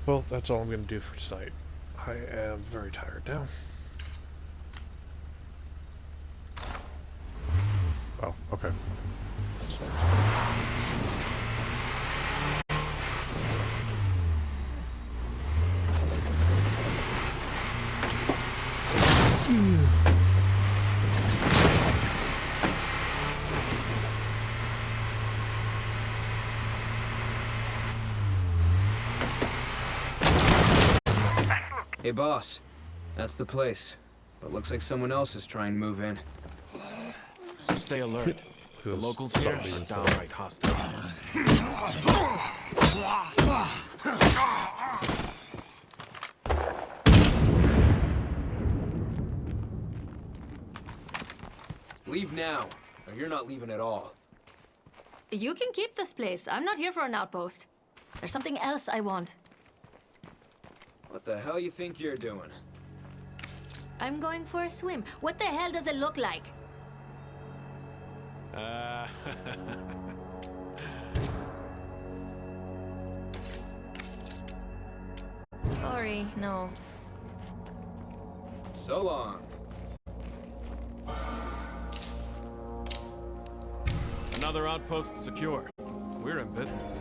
Speaker 1: Well, that's all I'm going to do for tonight. I am very tired now. Oh, okay.
Speaker 3: Hey, boss. That's the place. But looks like someone else is trying to move in.
Speaker 8: Stay alert. The locals here are downright hostile.
Speaker 3: Leave now, or you're not leaving at all.
Speaker 9: You can keep this place. I'm not here for an outpost. There's something else I want.
Speaker 3: What the hell you think you're doing?
Speaker 9: I'm going for a swim. What the hell does it look like? Sorry, no.
Speaker 3: So long.
Speaker 8: Another outpost secure. We're in business.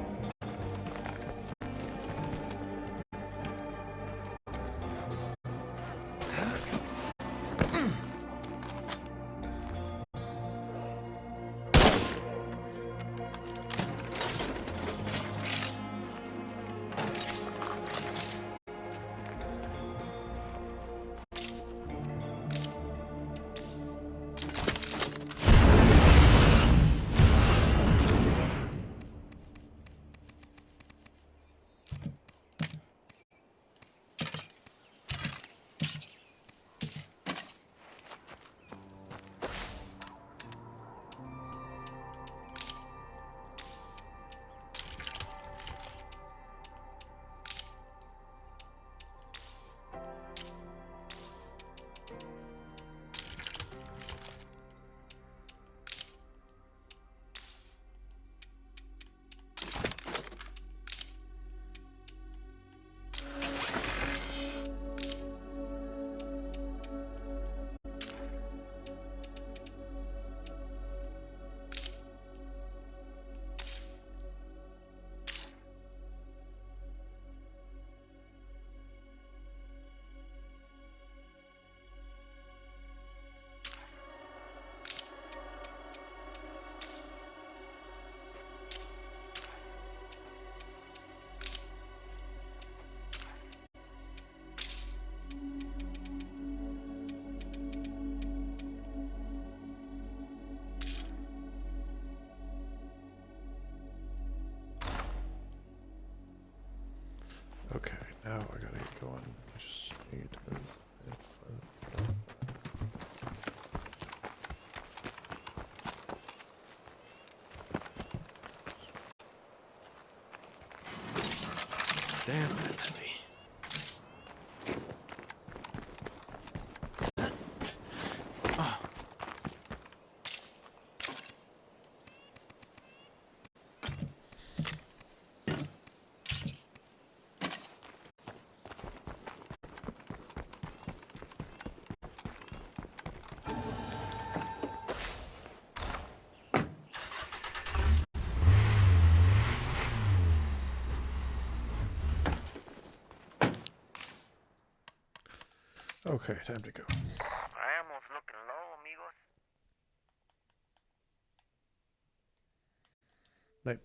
Speaker 1: Okay, now I gotta get going. I just need to...
Speaker 8: Damn, that's heavy.
Speaker 1: Okay, time to go.
Speaker 6: Vamos looking low, amigos.
Speaker 1: Night